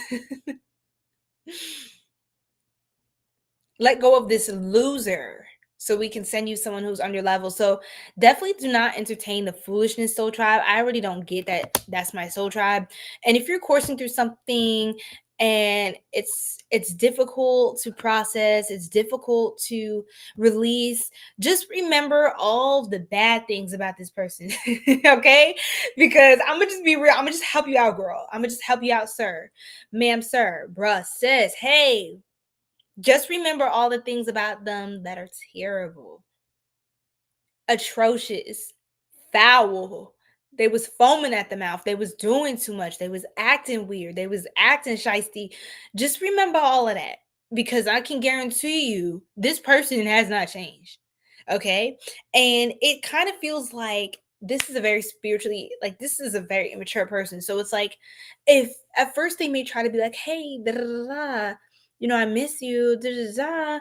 Let go of this loser so we can send you someone who's on your level. So definitely do not entertain the foolishness, Soul Tribe. I already don't get that. That's my Soul Tribe. And if you're coursing through something and it's difficult to process, it's difficult to release, just remember all the bad things about this person. Okay, because I'm gonna just be real. I'm gonna just help you out, girl. I'm gonna just help you out, sir, ma'am, sir, bruh, sis. Hey, just remember all the things about them that are terrible. atrocious, foul. They was foaming at the mouth. They was doing too much. They was acting weird. They was acting shisty. Just remember all of that because I can guarantee you this person has not changed. Okay? And it kind of feels like this is a very spiritually like this is a very immature person. So it's like if at first they may try to be like, "Hey, da, da, da, da, I miss you." Da, da, da,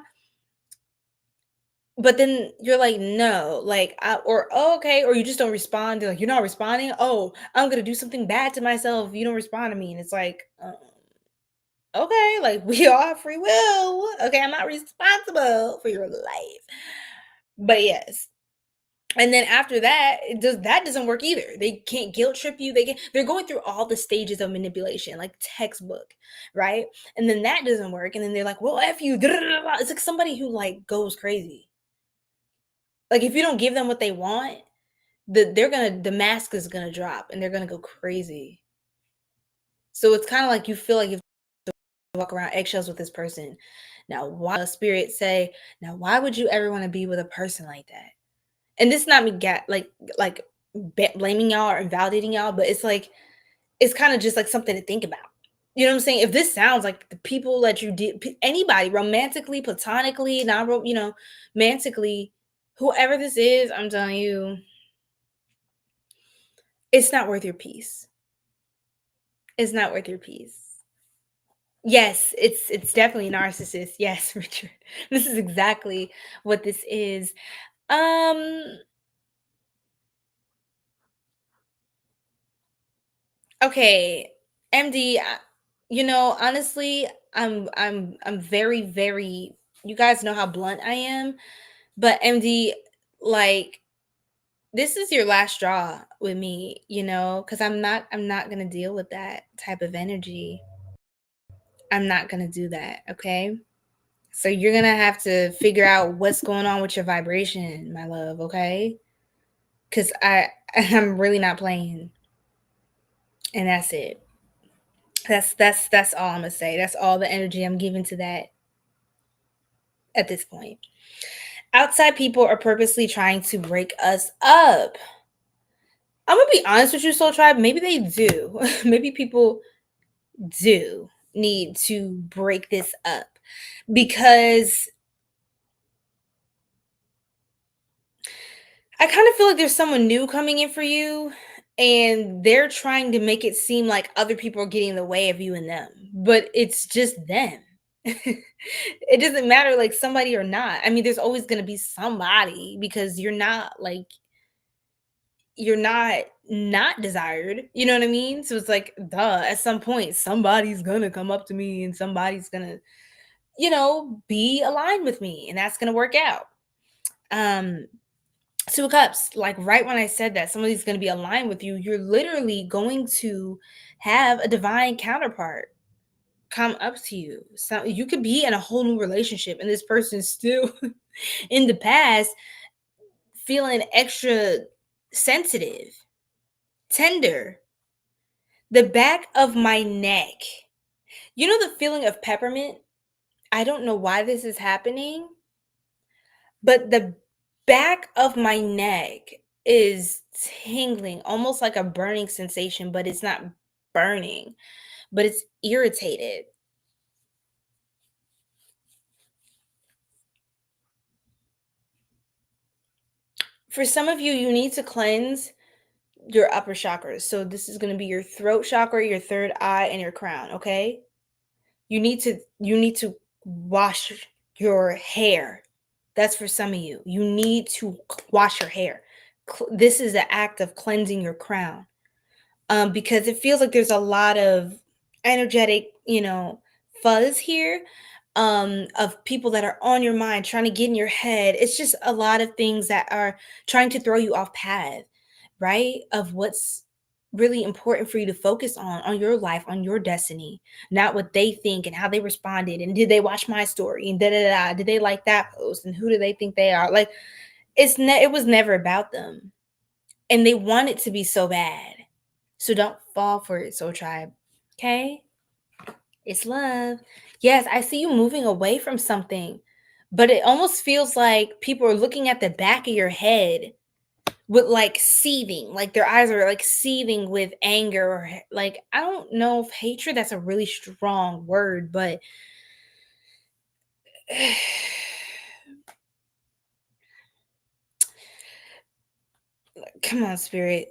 but then you're like, "No," like, or, "Oh, okay," or you just don't respond. They're like, "You're not responding? Oh, I'm gonna do something bad to myself if you don't respond to me." And it's like, okay, like, we all have free will. Okay, I'm not responsible for your life. But yes. And then after that, that doesn't work either. They can't guilt trip you. They're going through all the stages of manipulation, like textbook, right? And then that doesn't work. And then they're like, "Well, F you." It's like somebody who like goes crazy. Like if you don't give them what they want, the mask is gonna drop and they're gonna go crazy. So it's kind of like you feel like you have to walk around eggshells with this person. Now, why spirit say, now why would you ever want to be with a person like that? And this is not me blaming y'all or invalidating y'all, but it's like it's kind of just like something to think about. You know what I'm saying? If this sounds like the people that you did, anybody romantically, platonically, not romantically, whoever this is, I'm telling you, it's not worth your peace. It's not worth your peace. Yes, it's definitely a narcissist. Yes, Richard. This is exactly what this is. Um, okay, MD, honestly, I'm very, very you guys know how blunt I am, but MD, like this is your last straw with me, because I'm not gonna deal with that type of energy. I'm not gonna do that, okay? So you're gonna have to figure out what's going on with your vibration, my love, okay? Cause I'm really not playing. And that's it. That's all I'm gonna say. That's all the energy I'm giving to that at this point. Outside people are purposely trying to break us up. I'm gonna be honest with you, Soul Tribe. Maybe they do. Maybe people do need to break this up because I kind of feel like there's someone new coming in for you, and they're trying to make it seem like other people are getting in the way of you and them, but it's just them. It doesn't matter like somebody or not. I mean, there's always going to be somebody because you're not desired. You know what I mean? So it's like, duh, at some point, somebody's going to come up to me and somebody's going to, be aligned with me, and that's going to work out. Um, Two of Cups, like right when I said that somebody's going to be aligned with you, you're literally going to have a divine counterpart come up to you. So you could be in a whole new relationship, and this person's still in the past feeling extra sensitive, tender. The back of my neck. You know the feeling of peppermint? I don't know why this is happening, but the back of my neck is tingling, almost like a burning sensation, but it's not burning, but it's irritated. For some of you, you need to cleanse your upper chakras. So this is going to be your throat chakra, your third eye, and your crown, okay? You need to wash your hair. That's for some of you. You need to wash your hair. This is an act of cleansing your crown. Because it feels like there's a lot of energetic, fuzz here, of people that are on your mind, trying to get in your head. It's just a lot of things that are trying to throw you off path, right? Of what's really important for you to focus on your life, on your destiny, not what they think and how they responded. And did they watch my story? And da da da. Did they like that post? And who do they think they are? Like, it was never about them. And they want it to be so bad. So don't fall for it, Soul Tribe. Okay? It's love. Yes, I see you moving away from something, but it almost feels like people are looking at the back of your head with like seething, like their eyes are like seething with anger or like I don't know if hatred that's a really strong word, but come on, spirit.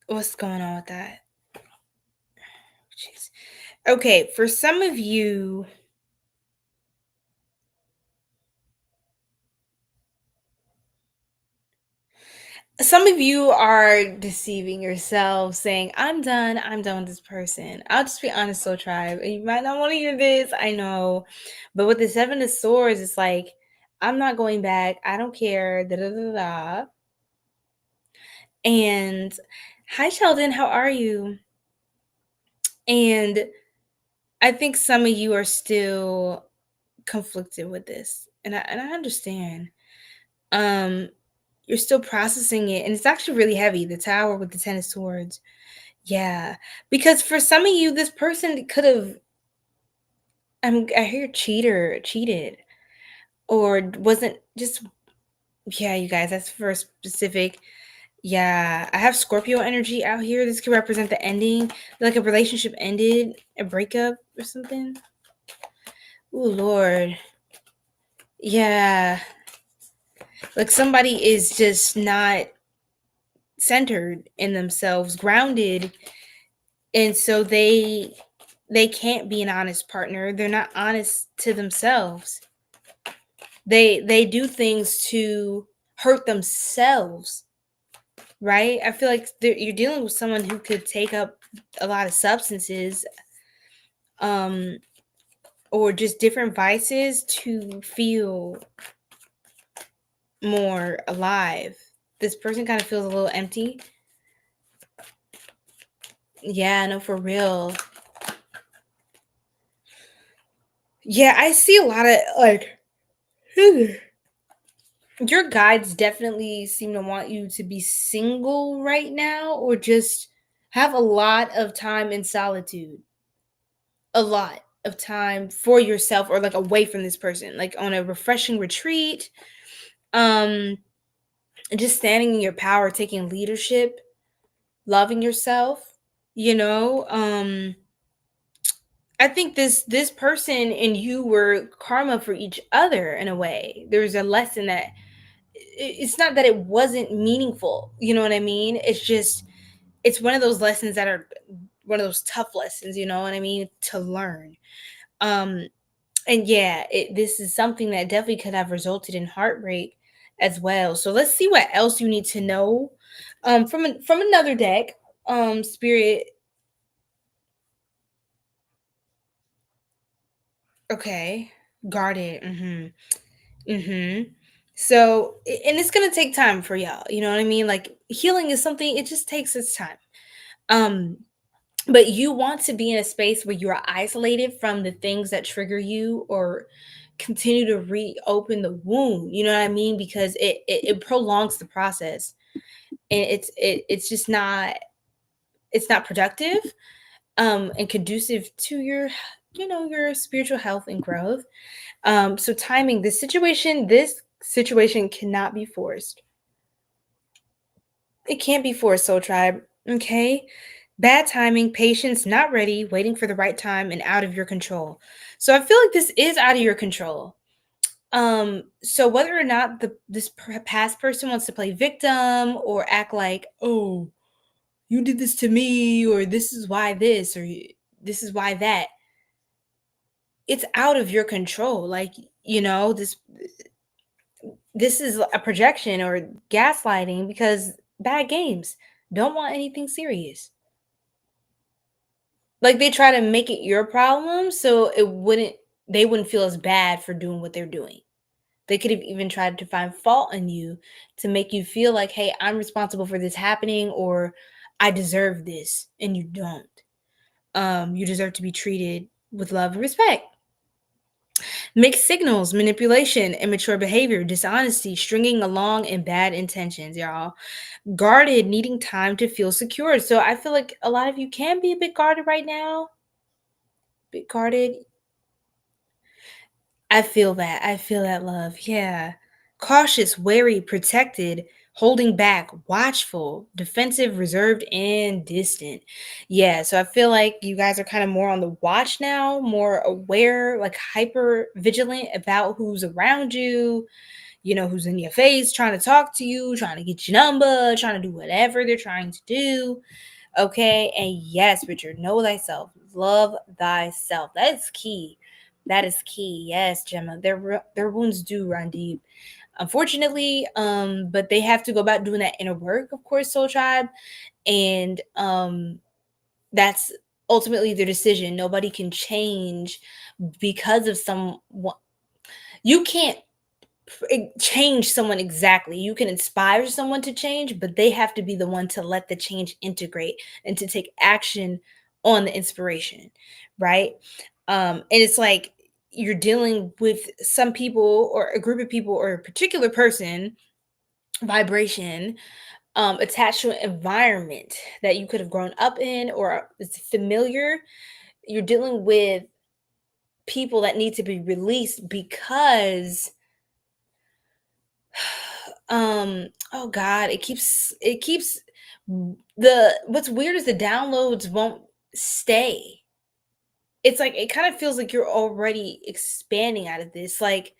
What's going on with that? Jeez. Okay, for some of you are deceiving yourself saying, I'm done with this person. I'll just be honest, Soul Tribe. You might not want to hear this, I know. But with the Seven of Swords, it's like, I'm not going back. I don't care. Da da da da. And hi, Sheldon, how are you? And I think some of you are still conflicted with this. And I understand. Um, you're still processing it, and it's actually really heavy. The Tower with the Ten of Swords. Yeah, because for some of you, this person could have. I hear cheated, or wasn't just. Yeah, you guys, that's for specific. Yeah, I have Scorpio energy out here. This could represent the ending, like a relationship ended, a breakup or something. Oh Lord, yeah, like somebody is just not centered in themselves, grounded, and so they can't be an honest partner. They're not honest to themselves. They do things to hurt themselves, right? I feel like you're dealing with someone who could take up a lot of substances, um or just different vices to feel more alive. This person kind of feels a little empty. Yeah, no, for real. Yeah, I see a lot of like your guides definitely seem to want you to be single right now, or just have a lot of time in solitude, a lot of time for yourself, or like away from this person, like on a refreshing retreat, um just standing in your power, taking leadership, loving yourself, you know. I think this person and you were karma for each other in a way. There's a lesson that it's not that it wasn't meaningful, you know what I mean? It's just it's one of those lessons that are one of those tough lessons, you know what I mean, to learn. Um and yeah, this is something that definitely could have resulted in heartbreak as well. So let's see what else you need to know from another deck. Spirit. Okay. Guarded. So, and it's gonna take time for y'all. You know what I mean? Like healing is something. It just takes its time. Um, but you want to be in a space where you are isolated from the things that trigger you or continue to reopen the wound. You know what I mean? Because it prolongs the process, and it's just not productive and conducive to your your spiritual health and growth. So timing, this situation cannot be forced. It can't be forced, Soul Tribe. Okay. Bad timing, patience, not ready, waiting for the right time, and out of your control. So I feel like this is out of your control. So whether or not this past person wants to play victim or act like, oh, you did this to me, or this is why this, or this is why that, it's out of your control. Like, this is a projection or gaslighting because bad games don't want anything serious. Like they try to make it your problem so they wouldn't feel as bad for doing what they're doing. They could have even tried to find fault in you to make you feel like, hey, I'm responsible for this happening, or I deserve this, and you don't. You deserve to be treated with love and respect. Mixed signals, manipulation, immature behavior, dishonesty, stringing along, and bad intentions, y'all. Guarded, needing time to feel secure. So I feel like a lot of you can be a bit guarded right now. Bit guarded. I feel that. I feel that love. Yeah. Cautious, wary, protected, holding back, watchful, defensive, reserved, and distant. Yeah. So I feel like you guys are kind of more on the watch now, more aware, like hyper vigilant about who's around you, who's in your face, trying to talk to you, trying to get your number, trying to do whatever they're trying to do. Okay. And yes, Richard, know thyself, love thyself. That is key. That is key. Yes, Gemma. Their wounds do run deep. Unfortunately, but they have to go about doing that inner work, of course, Soul Tribe. And that's ultimately their decision. Nobody can change because of someone. You can't change someone exactly. You can inspire someone to change, but they have to be the one to let the change integrate and to take action on the inspiration, right? And it's like you're dealing with some people or a group of people or a particular person vibration attached to an environment that you could have grown up in or it's familiar. You're dealing with people that need to be released because oh god, it keeps the what's weird is the downloads won't stay. It's like it kind of feels like you're already expanding out of this. Like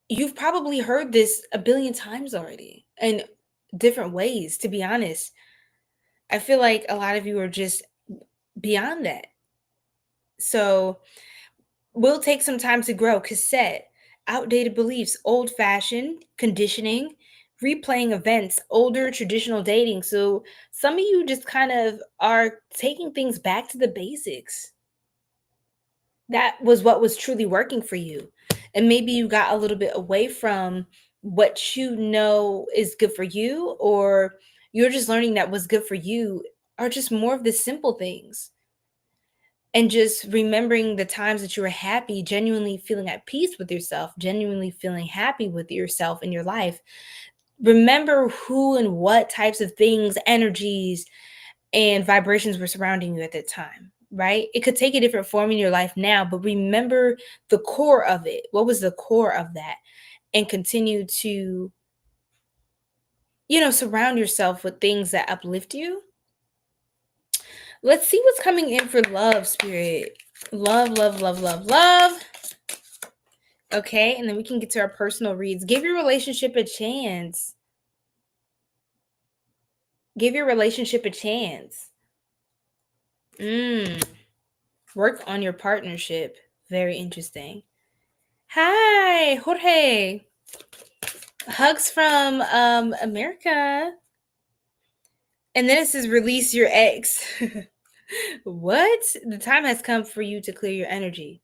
you've probably heard this a billion times already in different ways, to be honest. I feel like a lot of you are just beyond that. So will take some time to grow. Cassette, outdated beliefs, old fashioned conditioning, replaying events, older traditional dating. So some of you just kind of are taking things back to the basics. That was what was truly working for you. And maybe you got a little bit away from what you know is good for you, or you're just learning that what's good for you are just more of the simple things and just remembering the times that you were happy, genuinely feeling at peace with yourself, genuinely feeling happy with yourself in your life. Remember who and what types of things, energies, and vibrations were surrounding you at that time, right? It could take a different form in your life now, but remember the core of it. What was the core of that? And continue to, surround yourself with things that uplift you. Let's see what's coming in for love, spirit. Love, love, love, love, love. Okay, and then we can get to our personal reads. Give your relationship a chance. Give your relationship a chance. Work on your partnership. Very interesting. Hi, Jorge. Hugs from America. And then it says release your ex. What? The time has come for you to clear your energy.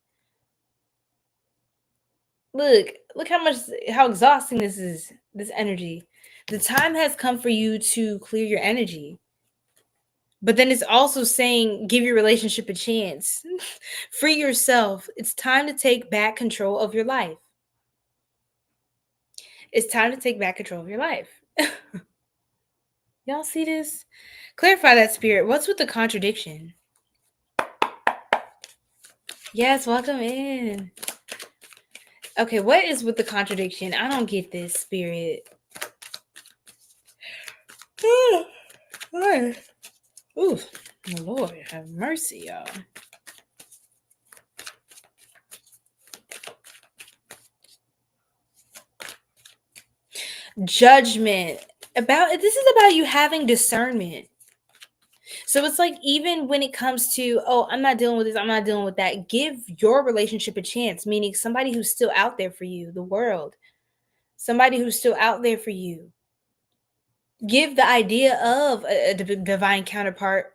Look how exhausting this is, this energy. The time has come for you to clear your energy. But then it's also saying give your relationship a chance. Free yourself. It's time to take back control of your life. It's time to take back control of your life. Y'all see this? Clarify that, spirit. What's with the contradiction? Yes, welcome in. Okay, what is with the contradiction? I don't get this, spirit. Ooh, my Lord, have mercy, y'all. Judgment. This is about you having discernment. So it's like even when it comes to, oh, I'm not dealing with this, I'm not dealing with that, give your relationship a chance, meaning somebody who's still out there for you, the world, somebody who's still out there for you. Give the idea of a divine counterpart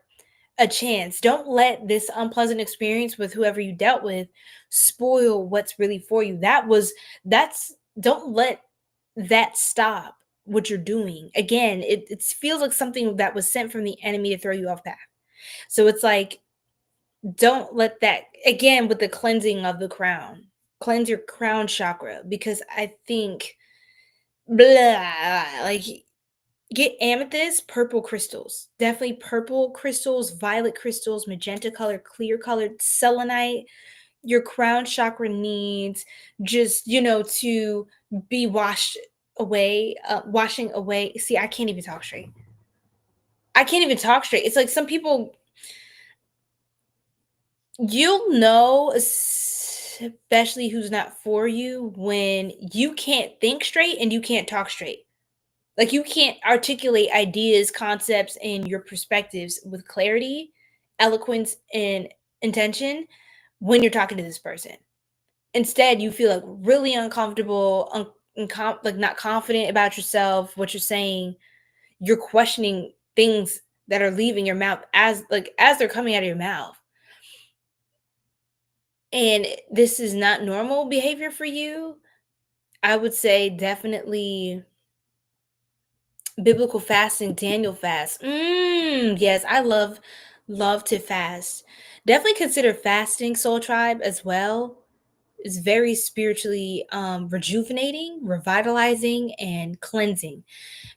a chance. Don't let this unpleasant experience with whoever you dealt with spoil what's really for you. Don't let that stop what you're doing. Again, it feels like something that was sent from the enemy to throw you off path. So it's like, don't let that, again, with the cleansing of the crown, cleanse your crown chakra, because I think, like, get amethyst, purple crystals, definitely purple crystals, violet crystals, magenta color, clear colored selenite. your crown chakra needs just, to be washing away. See, I can't even talk straight. It's like some people, you'll know, especially who's not for you, when you can't think straight and you can't talk straight. Like you can't articulate ideas, concepts, and your perspectives with clarity, eloquence, and intention when you're talking to this person. Instead, you feel like really uncomfortable, like not confident about yourself, what you're saying. You're questioning things that are leaving your mouth as they're coming out of your mouth. And this is not normal behavior for you. I would say definitely biblical fasting, Daniel fast. Yes, I love to fast. Definitely consider fasting, Soul Tribe, as well. It's very spiritually rejuvenating, revitalizing, and cleansing.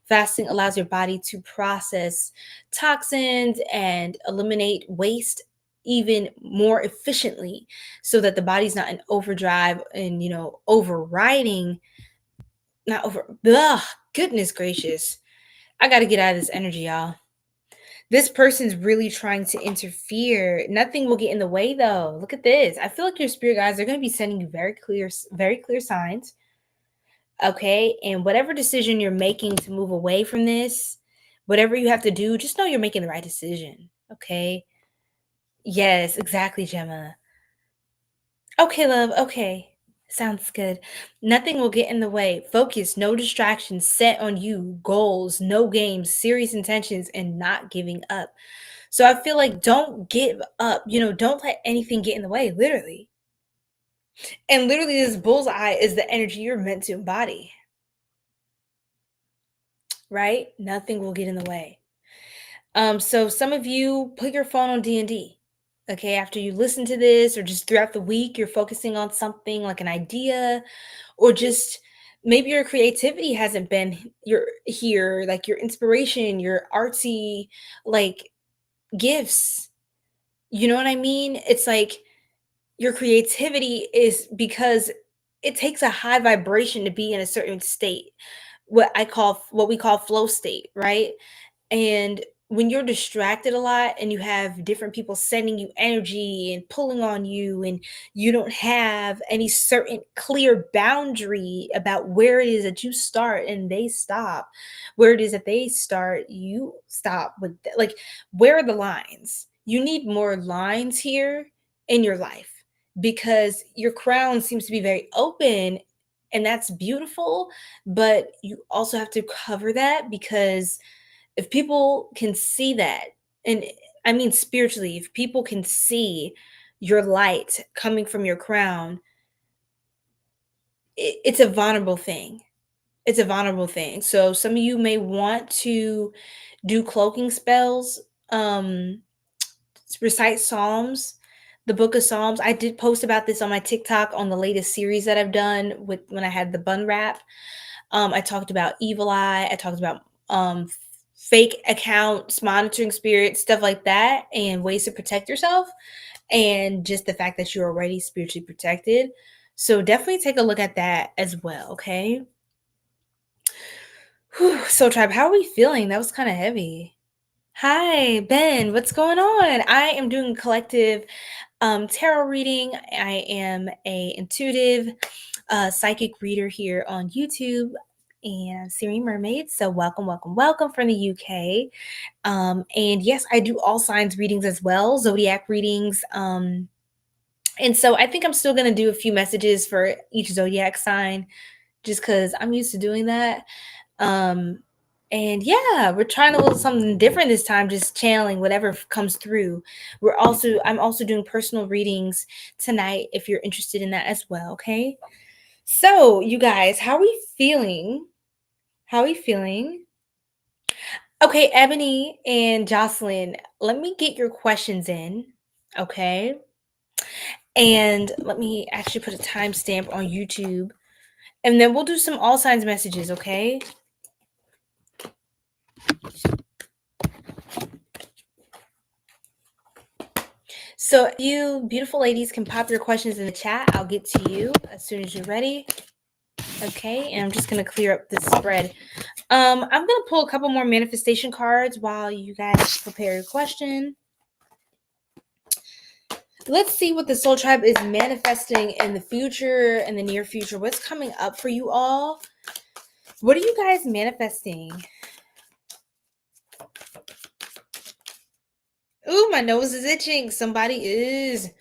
Fasting allows your body to process toxins and eliminate waste even more efficiently, so that the body's not in overdrive and, overriding, not over. Ugh, goodness gracious. I got to get out of this energy, y'all. This person's really trying to interfere. Nothing will get in the way, though. Look at this. I feel like your spirit guides are going to be sending you very clear signs. Okay. And whatever decision you're making to move away from this, whatever you have to do, just know you're making the right decision. Okay. Yes, exactly, Gemma. Okay, love. Okay. Sounds good. Nothing will get in the way. Focus, no distractions, set on you, goals, no games, serious intentions, and not giving up. So I feel like don't give up, don't let anything get in the way, literally. And literally, this bullseye is the energy you're meant to embody, right? Nothing will get in the way. So some of you put your phone on D&D. Okay, after you listen to this, or just throughout the week, you're focusing on something like an idea, or just maybe your creativity hasn't been here, like your inspiration, your artsy like gifts. You know what I mean? It's like your creativity is because it takes a high vibration to be in a certain state, what we call flow state, right? And when you're distracted a lot and you have different people sending you energy and pulling on you, and you don't have any certain clear boundary about where it is that you start and they stop, where it is that they start, you stop like, where are the lines? You need more lines here in your life, because your crown seems to be very open, and that's beautiful, but you also have to cover that, because if people can see that, and I mean spiritually, if people can see your light coming from your crown, it's a vulnerable thing. It's a vulnerable thing. So some of you may want to do cloaking spells, um, recite Psalms, the book of Psalms. I did post about this on my TikTok on the latest series that I've done with when I had the bun wrap. I talked about evil eye. I talked about fake accounts, monitoring spirits, stuff like that, and ways to protect yourself, and just the fact that you're already spiritually protected. So definitely take a look at that as well. Okay. Whew. So tribe, how are we feeling? That was kind of heavy. Hi, Ben. What's going on? I am doing collective tarot reading. I am a intuitive psychic reader here on YouTube and Siri Mermaid. So welcome from the UK. And yes, I do all signs readings as well, zodiac readings. And so I think I'm still gonna do a few messages for each zodiac sign, just because I'm used to doing that. Um, and yeah, we're trying a little something different this time, just channeling whatever comes through. I'm also doing personal readings tonight if you're interested in that as well. Okay. So you guys, how are we feeling? How are we feeling? Okay, Ebony and Jocelyn, let me get your questions in. Okay. And let me actually put a timestamp on YouTube. And then we'll do some all signs messages, okay? So you beautiful ladies can pop your questions in the chat. I'll get to you as soon as you're ready. Okay, and I'm just going to clear up this spread. I'm going to pull a couple more manifestation cards while you guys prepare your question. Let's see what the soul tribe is manifesting in the future, in the near future. What's coming up for you all? What are you guys manifesting? Ooh, my nose is itching. Somebody is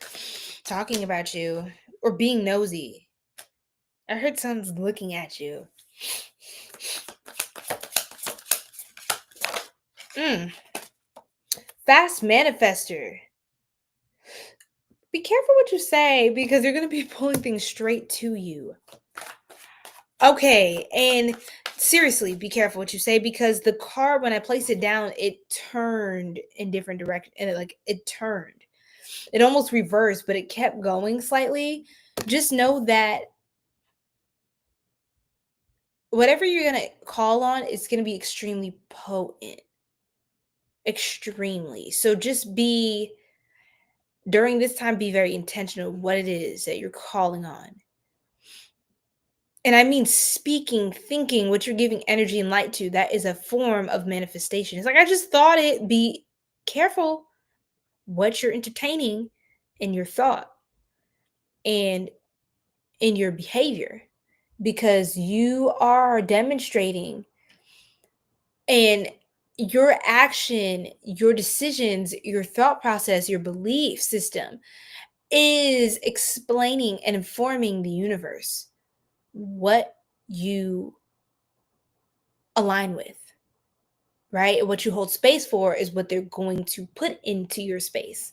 talking about you or being nosy. I heard someone's looking at you. Fast manifester. Be careful what you say because you're going to be pulling things straight to you. Okay, and seriously, be careful what you say because the card, when I placed it down, it turned in different direction and it turned. It almost reversed, but it kept going slightly. Just know that whatever you're going to call on is going to be extremely potent. Extremely. So just be, during this time, be very intentional what it is that you're calling on. And I mean speaking, thinking, what you're giving energy and light to, that is a form of manifestation. It's like, I just thought it. Be careful what you're entertaining in your thought and in your behavior, because you are demonstrating, and your action, your decisions, your thought process, your belief system is explaining and informing the universe what you align with, right? And what you hold space for is what they're going to put into your space,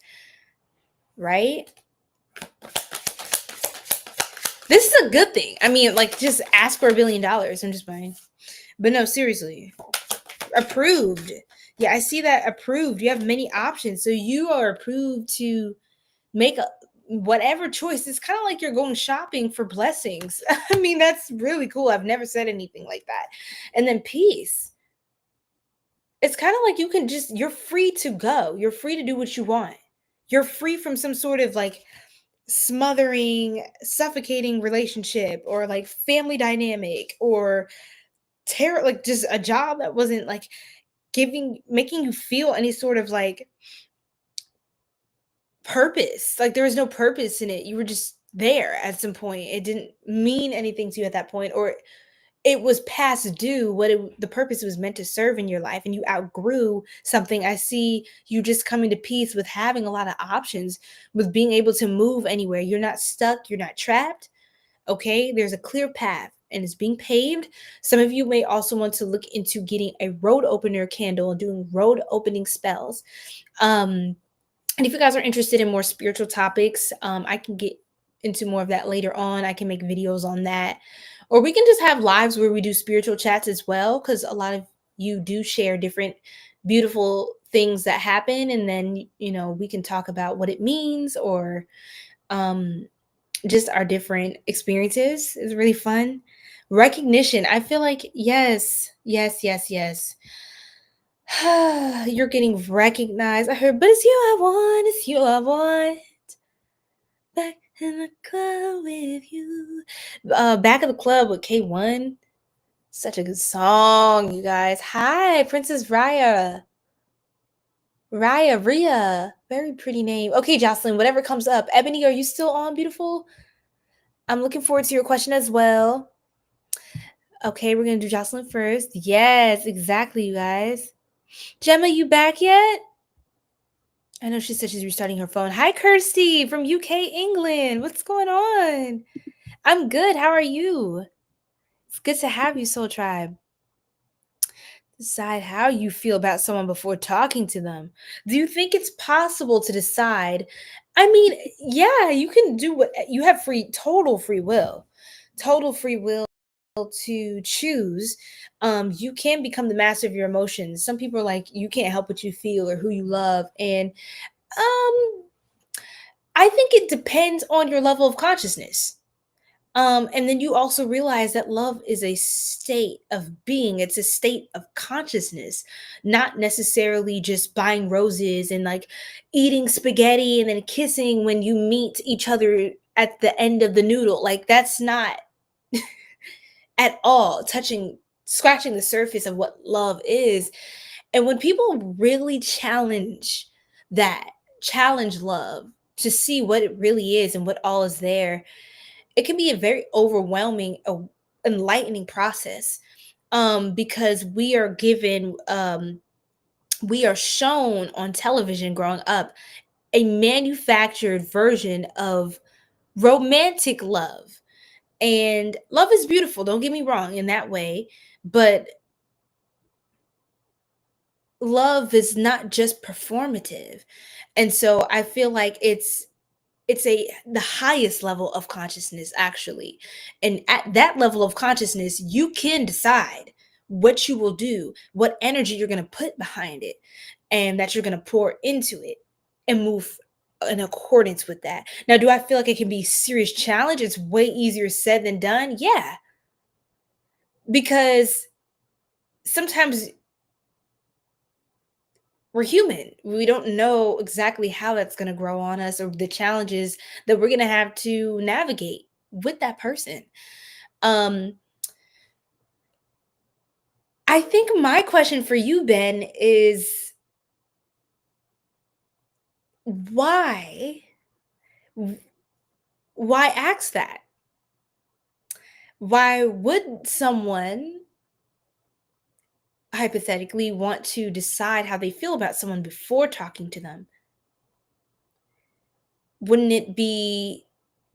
right? This is a good thing. I mean, like, just ask for $1 billion. I'm just buying. But no, seriously. Approved. Yeah, I see that. Approved. You have many options. So you are approved to make whatever choice. It's kind of like you're going shopping for blessings. I mean, that's really cool. I've never said anything like that. And then peace. It's kind of like you can just, you're free to go. You're free to do what you want. You're free from some sort of like smothering, suffocating relationship or like family dynamic or terror, like just a job that wasn't like making you feel any sort of like purpose. Like there was no purpose in it. You were just there at some point. It didn't mean anything to you at that point, or it was past due what the purpose was meant to serve in your life, and you outgrew something. I see you just coming to peace with having a lot of options, with being able to move anywhere. You're not stuck. You're not trapped. Okay, there's a clear path and it's being paved. Some of you may also want to look into getting a road opener candle and doing road opening spells. And if you guys are interested in more spiritual topics, I can get into more of that later on. I can make videos on that. Or we can just have lives where we do spiritual chats as well, because a lot of you do share different beautiful things that happen. And then, you know, we can talk about what it means, or just our different experiences. It's really fun. Recognition. I feel like, yes, yes, yes, yes. You're getting recognized. I heard, but it's you I want, it's you I want. Back in the club with you. Back of the club with K1. Such a good song, you guys. Hi, Princess Raya. Ria. Very pretty name. Okay, Jocelyn, whatever comes up. Ebony, are you still on, beautiful? I'm looking forward to your question as well. Okay, we're going to do Jocelyn first. Yes, exactly, you guys. Gemma, you back yet? I know she said she's restarting her phone. Hi, Kirsty from UK, England. What's going on? I'm good. How are you? It's good to have you, Soul Tribe. Decide how you feel about someone before talking to them. Do you think it's possible to decide? I mean, yeah, you can do what you have total free will. Total free will to choose. You can become the master of your emotions. Some people are like, you can't help what you feel or who you love. And I think it depends on your level of consciousness. And then you also realize that love is a state of being. It's a state of consciousness, not necessarily just buying roses and like eating spaghetti and then kissing when you meet each other at the end of the noodle. Like that's not at all scratching the surface of what love is. And when people really that, challenge love to see what it really is and what all is there, it can be a very overwhelming, enlightening process. Because we are shown on television growing up a manufactured version of romantic love. And love is beautiful, don't get me wrong in that way, but love is not just performative. And so I feel like it's the highest level of consciousness actually. And at that level of consciousness, you can decide what you will do, what energy you're going to put behind it, and that you're going to pour into it and move in accordance with that. Now, do I feel like it can be a serious challenge? It's way easier said than done. Yeah, because sometimes we're human. We don't know exactly how that's going to grow on us or the challenges that we're going to have to navigate with that person. Um, I think my question for you, Ben, is why? Why ask that? Why would someone hypothetically want to decide how they feel about someone before talking to them? Wouldn't it be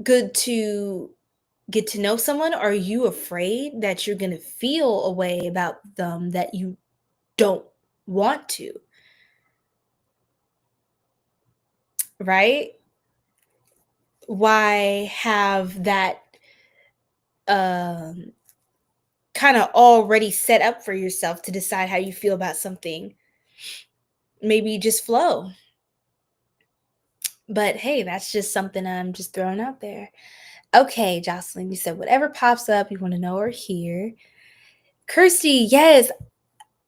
good to get to know someone? Are you afraid that you're going to feel a way about them that you don't want to? Right? Why have that um kind of already set up for yourself to decide how you feel about something? Maybe just flow. But hey, that's just something I'm just throwing out there. Okay, Jocelyn, you said whatever pops up you want to know or hear. Kirsty, yes.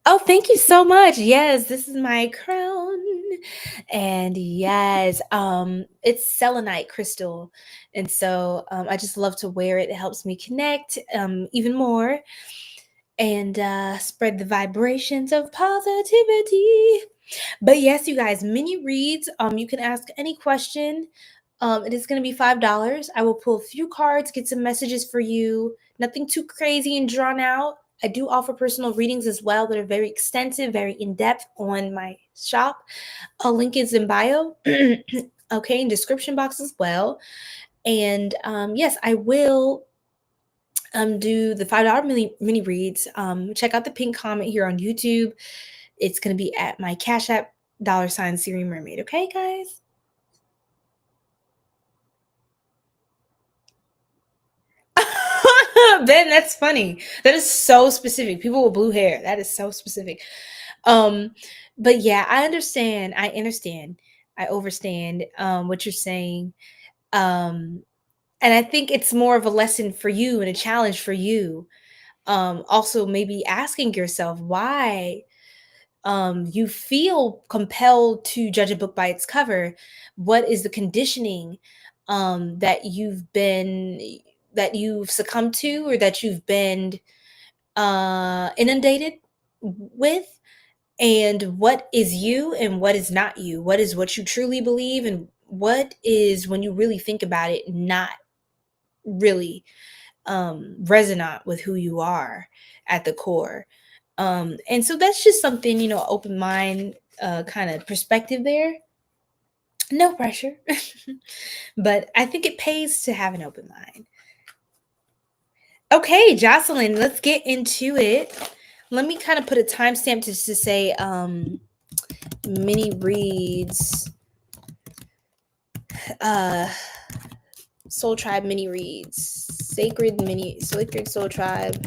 Oh, thank you so much. Yes, this is my crown. And yes, it's selenite crystal. And so I just love to wear it. It helps me connect even more and spread the vibrations of positivity. But yes, you guys, mini reads. You can ask any question. It is going to be $5. I will pull a few cards, get some messages for you. Nothing too crazy and drawn out. I do offer personal readings as well that are very extensive, very in depth on my shop. A link is in bio. Okay, in description box as well. And yes, I will do the $5 mini reads. Check out the pink comment here on YouTube. It's going to be at my Cash App $ Siri Mermaid. Okay, guys? Ben, that's funny. That is so specific. People with blue hair. That is so specific. Um, but yeah, I understand. I understand. I overstand what you're saying. And I think it's more of a lesson for you and a challenge for you. Also, maybe asking yourself why you feel compelled to judge a book by its cover. What is the conditioning that you've succumbed to, or that you've been inundated with? And what is you and what is not you? What is what you truly believe, and what is, when you really think about it, not really resonant with who you are at the core? And so that's just something, open mind kind of perspective there. No pressure. But I think it pays to have an open mind. Okay, Jocelyn, let's get into it. Let me kind of put a timestamp to say mini reads, Soul Tribe mini reads, Sacred Soul Tribe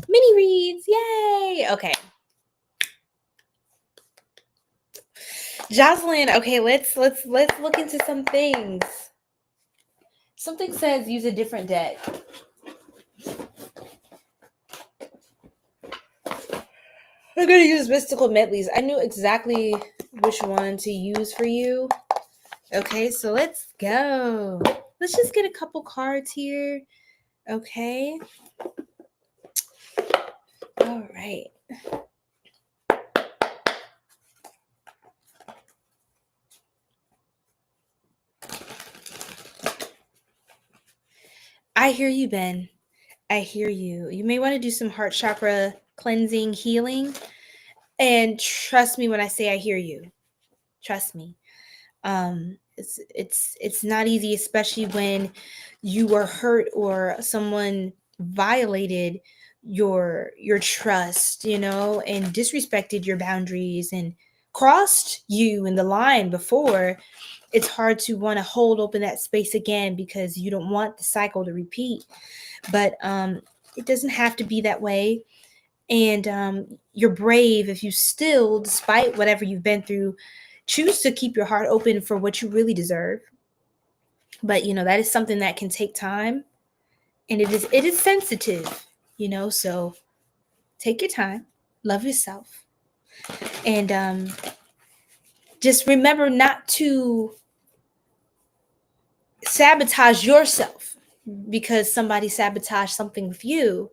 mini reads. Yay! Okay. Jocelyn, okay, let's look into some things. Something says use a different deck. We're going to use mystical medleys. I knew exactly which one to use for you. Okay, so let's go. Let's just get a couple cards here. Okay. All right. I hear you, Ben. I hear you. You may want to do some heart chakra cleansing, healing. And trust me when I say I hear you. Trust me. It's not easy, especially when you were hurt or someone violated your trust, you know, and disrespected your boundaries and crossed you in the line before. It's hard to want to hold open that space again because you don't want the cycle to repeat. But it doesn't have to be that way. And you're brave if you still, despite whatever you've been through, choose to keep your heart open for what you really deserve. But you know, that is something that can take time, and it is sensitive, you know, so take your time, love yourself, and just remember not to sabotage yourself because somebody sabotaged something with you.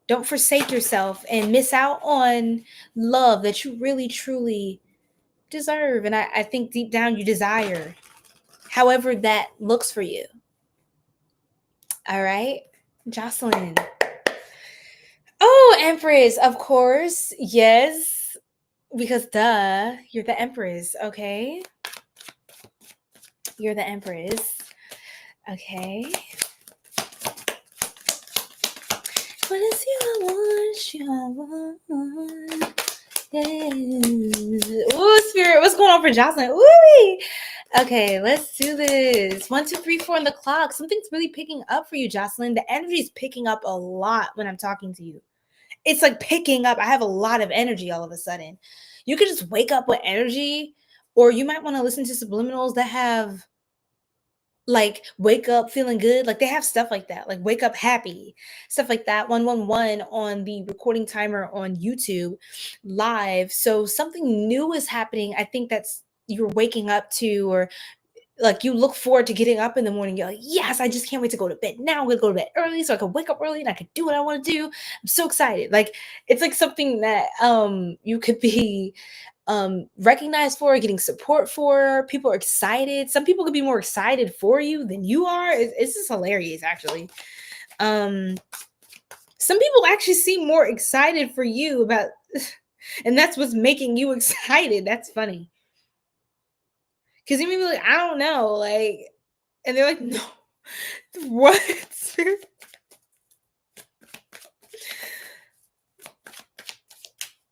Don't forsake yourself and miss out on love that you really truly deserve, and I think deep down you desire, however that looks for you. All right, Jocelyn. Oh, Empress, of course. Yes, because duh, you're the Empress, okay? You're the Empress. Okay. What is you I want? Yeah. Ooh, Spirit, what's going on for Jocelyn? Ooh. Okay, let's do this. 1, 2, 3, 4 on the clock. Something's really picking up for you, Jocelyn. The energy is picking up a lot when I'm talking to you. It's like picking up. I have a lot of energy all of a sudden. You could just wake up with energy, or you might want to listen to subliminals that have like wake up feeling good. Like they have stuff like that, like wake up happy, stuff like that. 111 on the recording timer on YouTube live. So something new is happening. I think that's you're waking up to, or like you look forward to getting up in the morning. You're like, yes, I just can't wait to go to bed. Now I'm gonna go to bed early so I can wake up early and I can do what I want to do. I'm so excited. Like it's like something that you could be recognized for, getting support for. People are excited. Some people could be more excited for you than you are. It's just hilarious, actually. Some people actually seem more excited for you about, and that's what's making you excited. That's funny. Because you may be like, I don't know, like, and they're like, no, what?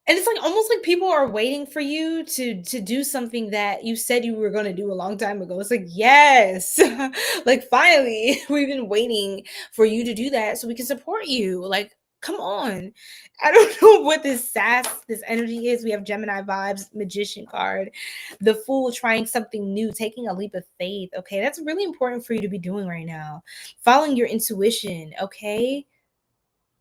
And it's like almost like people are waiting for you to do something that you said you were going to do a long time ago. It's like, yes, like finally, we've been waiting for you to do that so we can support you. Like, come on. I don't know what this this energy is. We have Gemini vibes, Magician card, the Fool, trying something new, taking a leap of faith. Okay, that's really important for you to be doing right now. Following your intuition. Okay.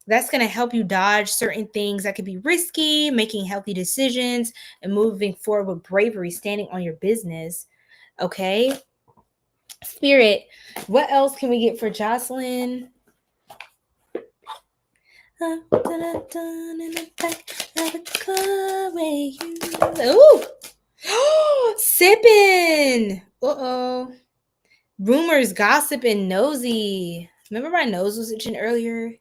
That's going to help you dodge certain things that could be risky, making healthy decisions, and moving forward with bravery, standing on your business. Okay. Spirit, what else can we get for Jocelyn? Ooh. Sipping. Uh-oh. Rumors, gossip, and nosy. Remember my nose was itching earlier?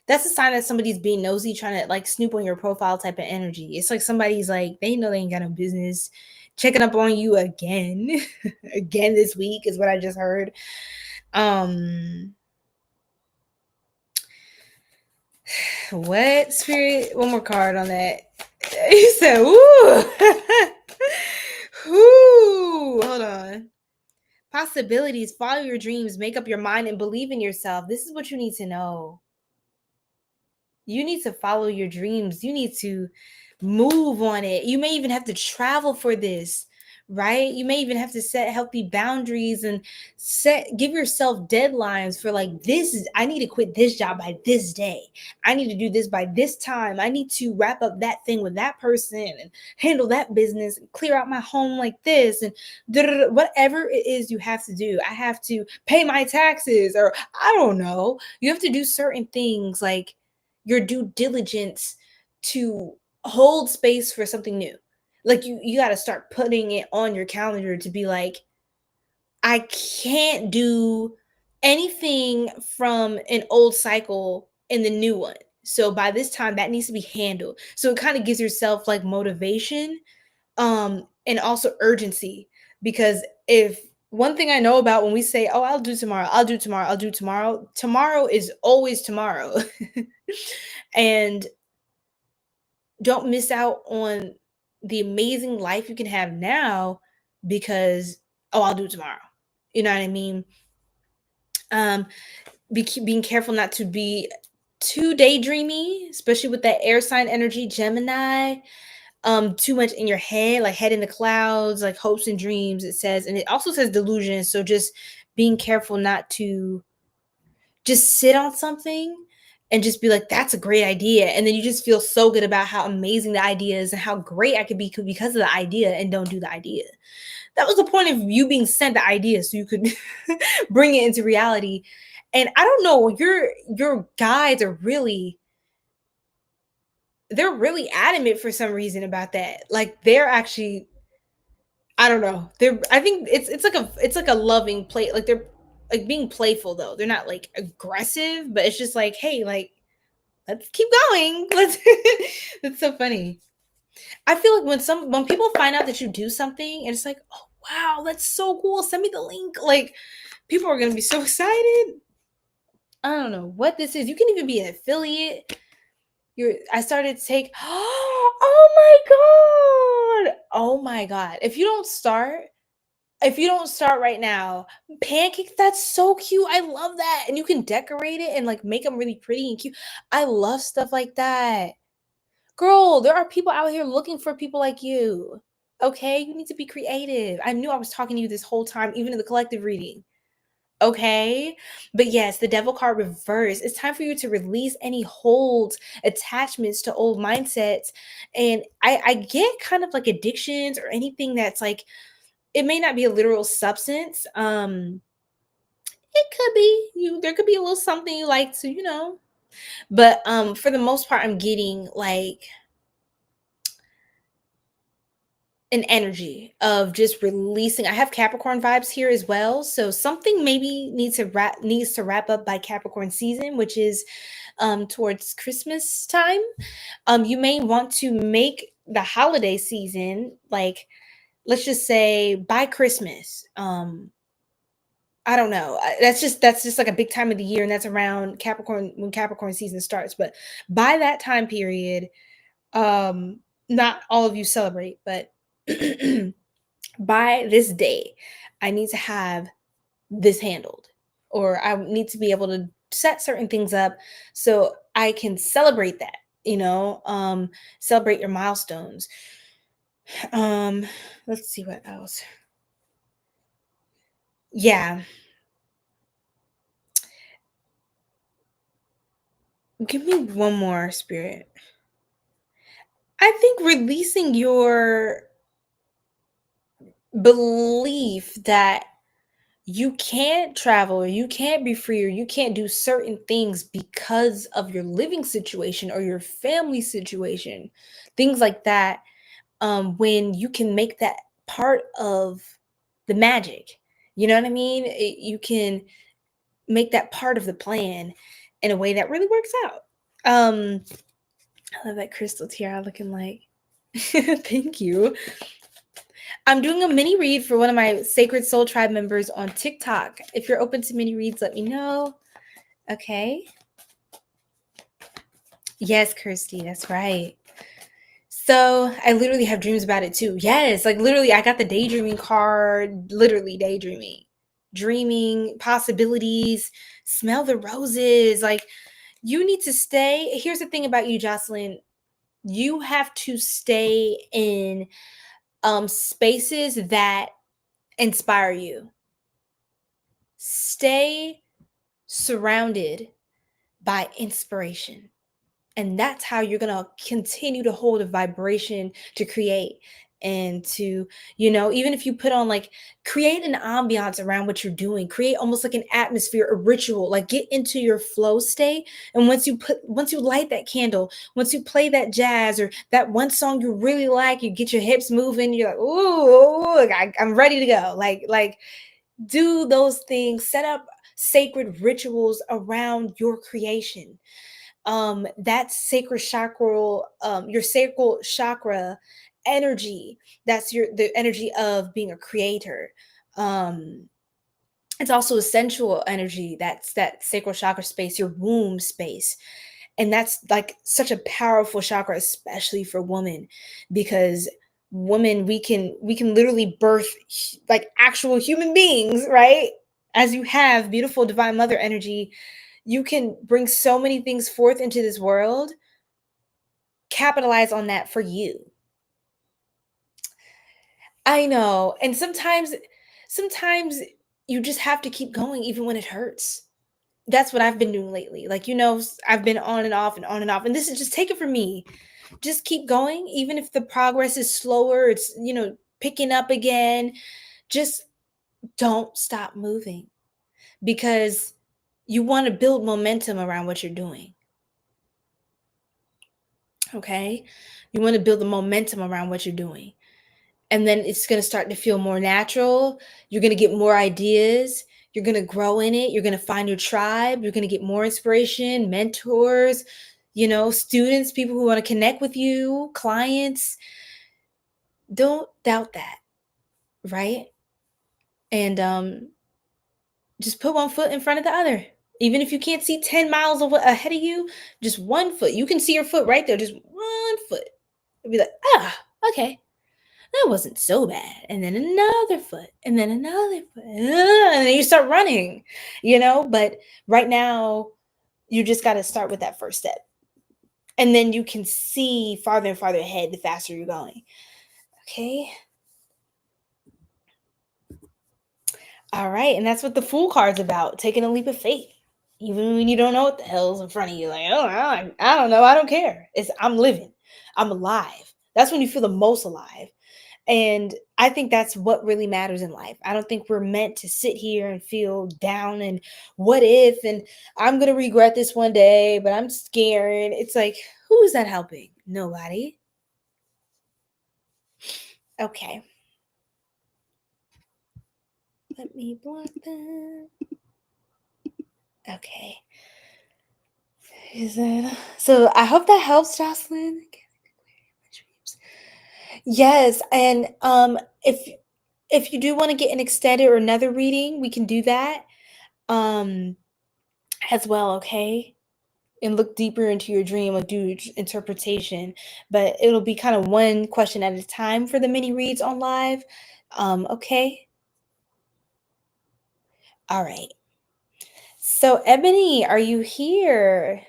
That's a sign that somebody's being nosy, trying to like snoop on your profile type of energy. It's like somebody's like, they know they ain't got no business checking up on you again. Again this week is what I just heard. What, Spirit? One more card on that. You said, ooh. Ooh, hold on. Possibilities, follow your dreams, make up your mind, and believe in yourself. This is what you need to know. You need to follow your dreams. You need to move on it. You may even have to travel for this. right? You may even have to set healthy boundaries and give yourself deadlines for like, I need to quit this job by this day. I need to do this by this time. I need to wrap up that thing with that person and handle that business and clear out my home like this and whatever it is you have to do. I have to pay my taxes, or I don't know. You have to do certain things like your due diligence to hold space for something new. Like you got to start putting it on your calendar to be like, I can't do anything from an old cycle in the new one. So by this time that needs to be handled. So it kind of gives yourself like motivation, and also urgency, because if one thing I know about when we say, "Oh, I'll do tomorrow. I'll do tomorrow. I'll do tomorrow." Tomorrow is always tomorrow. And don't miss out on the amazing life you can have now because, oh, I'll do it tomorrow. You know what I mean? Um, being careful not to be too daydreamy, especially with that air sign energy, Gemini. Too much in your head, like head in the clouds, like hopes and dreams, it says. And it also says delusion. So just being careful not to just sit on something and just be like, that's a great idea. And then you just feel so good about how amazing the idea is and how great I could be because of the idea, and don't do the idea. That was the point of you being sent the idea, so you could bring it into reality. And I don't know, your guides are they're really adamant for some reason about that. Like they're actually, I don't know. I think it's like a loving play. Like they're like being playful though. They're not like aggressive, but it's just like, hey, like let's keep going. Let's It's so funny. I feel like when people find out that you do something and it's like, oh wow, that's so cool. Send me the link. Like people are gonna be so excited. I don't know what this is. You can even be an affiliate. I started to take oh my god. Oh my god. If you don't start right now, pancakes, that's so cute. I love that. And you can decorate it and like make them really pretty and cute. I love stuff like that. Girl, there are people out here looking for people like you. Okay, you need to be creative. I knew I was talking to you this whole time, even in the collective reading. Okay. But yes, the devil card reverse. It's time for you to release any holds, attachments to old mindsets. And I get kind of like addictions or anything that's like, it may not be a literal substance. It could be there could be a little something you like to, but for the most part, I'm getting like an energy of just releasing. I have Capricorn vibes here as well. So something maybe needs to wrap up by Capricorn season, which is towards Christmas time. You may want to make the holiday season like, let's just say by Christmas. I don't know. That's just like a big time of the year, and that's around Capricorn when Capricorn season starts. But by that time period, not all of you celebrate, but by this day, I need to have this handled, or I need to be able to set certain things up so I can celebrate that, celebrate your milestones. Um, let's see what else. Yeah. Give me one more, spirit. I think releasing your belief that you can't travel, or you can't be free, or you can't do certain things because of your living situation or your family situation, things like that. When you can make that part of the magic, you know what I mean? You can make that part of the plan in a way that really works out. I love that crystal tiara looking like. Thank you. I'm doing a mini read for one of my Sacred Soul Tribe members on TikTok. If you're open to mini reads, let me know. Okay. Yes, Kirsty, that's right. So I literally have dreams about it too. Yes, like literally, I got the daydreaming card, literally daydreaming, dreaming, possibilities, smell the roses. Like you need to stay. Here's the thing about you, Jocelyn. You have to stay in spaces that inspire you. Stay surrounded by inspiration. And that's how you're going to continue to hold a vibration to create and to, even if you put on like, create an ambiance around what you're doing, create almost like an atmosphere, a ritual, like get into your flow state. And once you light that candle, once you play that jazz or that one song you really like, you get your hips moving, you're like, ooh, I'm ready to go. Like do those things, set up sacred rituals around your creation. That sacred chakra, your sacral chakra energy, that's the energy of being a creator. It's also a sensual energy, that's that sacral chakra space, your womb space. And that's like such a powerful chakra, especially for women, because women, we can literally birth like actual human beings, right? As you have beautiful divine mother energy, you can bring so many things forth into this world. Capitalize on that for you. I know. And sometimes you just have to keep going even when it hurts. That's what I've been doing lately. Like, I've been on and off and on and off. And this is, just take it from me. Just keep going even if the progress is slower, it's, picking up again. Just don't stop moving, because you want to build momentum around what you're doing. Okay? You want to build the momentum around what you're doing. And then it's going to start to feel more natural. You're going to get more ideas. You're going to grow in it. You're going to find your tribe. You're going to get more inspiration, mentors, students, people who want to connect with you, clients. Don't doubt that, right? And just put one foot in front of the other. Even if you can't see 10 miles ahead of you, just 1 foot. You can see your foot right there, just 1 foot. It'll be like, okay, that wasn't so bad. And then another foot, and then another foot, and then you start running, But right now, you just got to start with that first step. And then you can see farther and farther ahead the faster you're going. Okay. All right. And that's what the Fool card's about, taking a leap of faith. Even when you don't know what the hell's in front of you. Like, oh, I don't know. I don't care. I'm living. I'm alive. That's when you feel the most alive. And I think that's what really matters in life. I don't think we're meant to sit here and feel down and what if, and I'm going to regret this one day, but I'm scared. It's like, who's that helping? Nobody. Okay. Let me block that. Okay. So I hope that helps, Jocelyn. Yes, and if you do want to get an extended or another reading, we can do that as well, okay? And look deeper into your dream, like do interpretation, but it'll be kind of one question at a time for the mini reads on live. Okay. All right. So Ebony, are you here?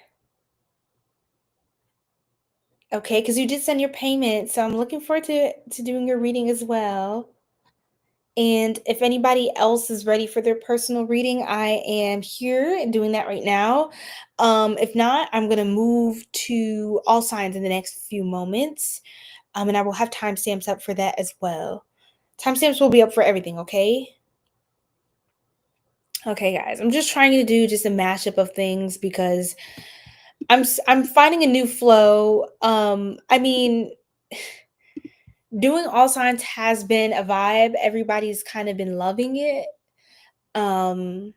Okay, because you did send your payment, so I'm looking forward to doing your reading as well. And if anybody else is ready for their personal reading, I am here and doing that right now. If not, I'm going to move to all signs in the next few moments. And I will have timestamps up for that as well. Timestamps will be up for everything, okay? Okay, guys. I'm just trying to do just a mashup of things because I'm finding a new flow. I mean, doing all signs has been a vibe. Everybody's kind of been loving it. And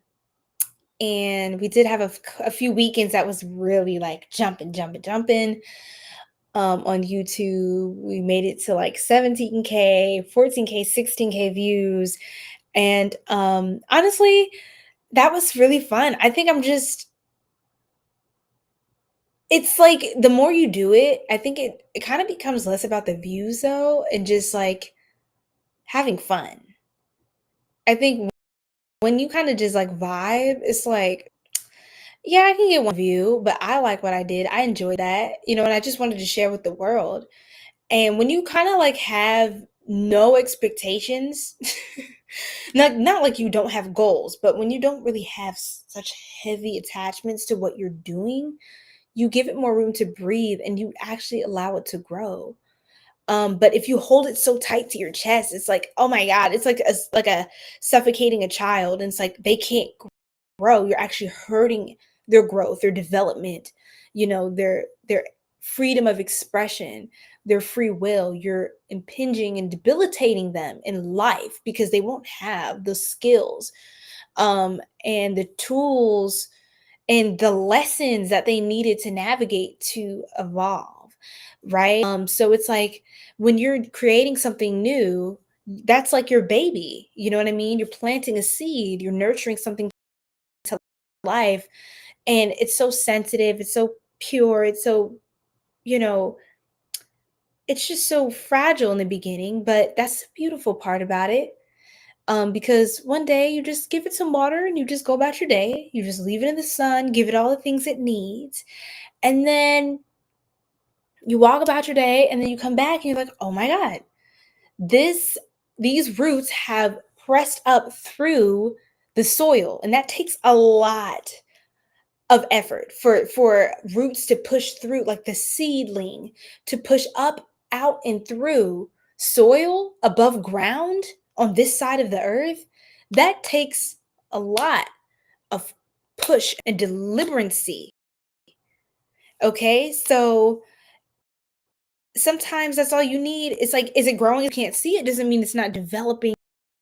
we did have a few weekends that was really like jumping on YouTube. We made it to like 17K, 14K, 16K views. And honestly, that was really fun. I think it's like the more you do it, I think it kind of becomes less about the views though, and just like having fun. I think when you kind of just like vibe, it's like, yeah, I can get one view, but I like what I did. I enjoyed that, and I just wanted to share with the world. And when you kind of like have no expectations. Not like you don't have goals, but when you don't really have such heavy attachments to what you're doing, you give it more room to breathe and you actually allow it to grow. But if you hold it so tight to your chest, it's like, oh my God, it's like a suffocating a child. And it's like they can't grow. You're actually hurting their growth, their development, their freedom of expression, their free will. You're impinging and debilitating them in life because they won't have the skills and the tools and the lessons that they needed to navigate to evolve, right? So it's like when you're creating something new, that's like your baby. You know what I mean? You're planting a seed, you're nurturing something to life, and it's so sensitive, it's so pure, it's so, you know, it's just so fragile in the beginning, but that's the beautiful part about it. Because one day you just give it some water and you just go about your day. You just leave it in the sun, give it all the things it needs. And then you walk about your day and then you come back and you're like, oh my God, this these roots have pressed up through the soil. And that takes a lot of effort for roots to push through, like the seedling to push up, out, and through soil above ground on this side of the earth. That takes a lot of push and deliberancy. Okay, so sometimes that's all you need. It's like, is it growing? You can't see it, doesn't mean it's not developing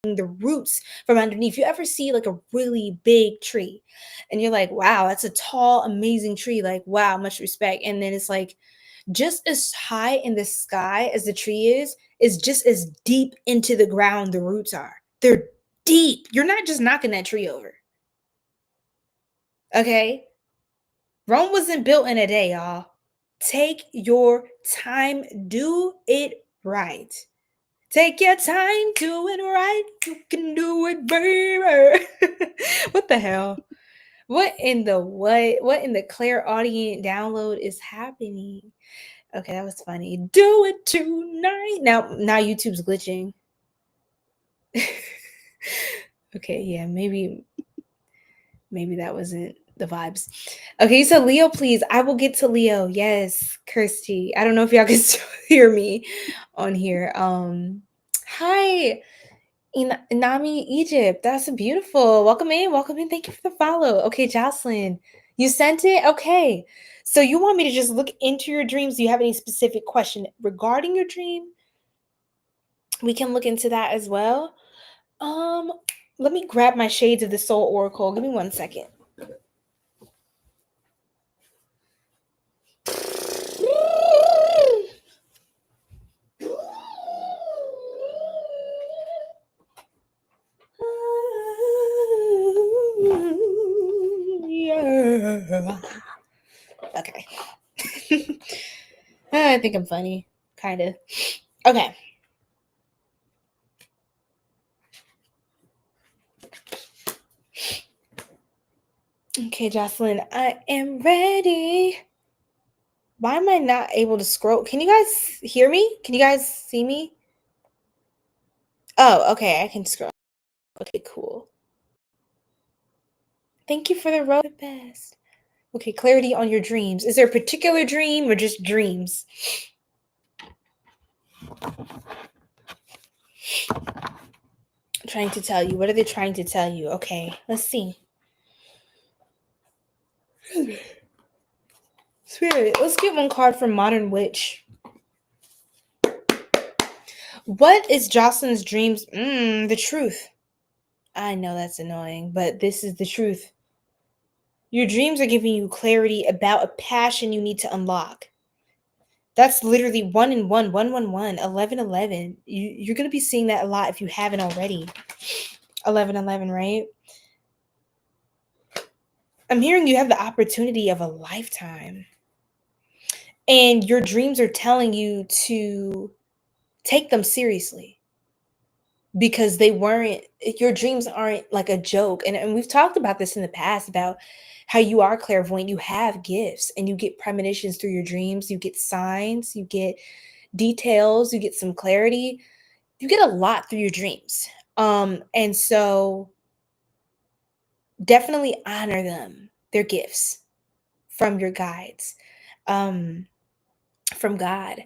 the roots from underneath. You ever see like a really big tree and you're like, wow, that's a tall, amazing tree. Like, wow, much respect. And then it's like just as high in the sky as the tree is just as deep into the ground the roots are. They're deep. You're not just knocking that tree over. Okay. Rome wasn't built in a day, y'all. Take your time, do it right. Take your time, do it right. You can do it, baby. What the hell? What in the what? What in the clairaudient download is happening? Okay, that was funny. Do it tonight. Now YouTube's glitching. Okay, yeah, maybe that wasn't the vibes. Okay, so Leo, please. I will get to Leo. Yes, Kirsty. I don't know if y'all can still hear me on here. Hi. Inami Egypt. That's beautiful. Welcome in. Welcome in. Thank you for the follow. Okay, Jocelyn, you sent it? Okay. So you want me to just look into your dreams? Do you have any specific question regarding your dream? We can look into that as well. Um, Let me grab my Shades of the Soul Oracle. Give me 1 second. Yeah. Okay. I think I'm funny. Kind of. Okay. Okay, Jocelyn, I am ready. Why am I not able to scroll? Can you guys hear me? Can you guys see me? Oh, okay. I can scroll. Okay, cool. Thank you for the road best. Okay, clarity on your dreams. Is there a particular dream or just dreams? Trying to tell you. What are they trying to tell you? Okay, let's see. Spirit, let's get one card from Modern Witch. What is Jocelyn's dreams? The truth. I know that's annoying, but this is the truth. Your dreams are giving you clarity about a passion you need to unlock. That's literally 1 and 1, 1, 1, 1, 11, 11. You're going to be seeing that a lot if you haven't already. 11, 11, right? I'm hearing you have the opportunity of a lifetime. And your dreams are telling you to take them seriously because your dreams aren't like a joke. And we've talked about this in the past about how you are clairvoyant. You have gifts and you get premonitions through your dreams. You get signs, you get details, you get some clarity. you get a lot through your dreams. And so definitely honor them. They're gifts from your guides, um, from God.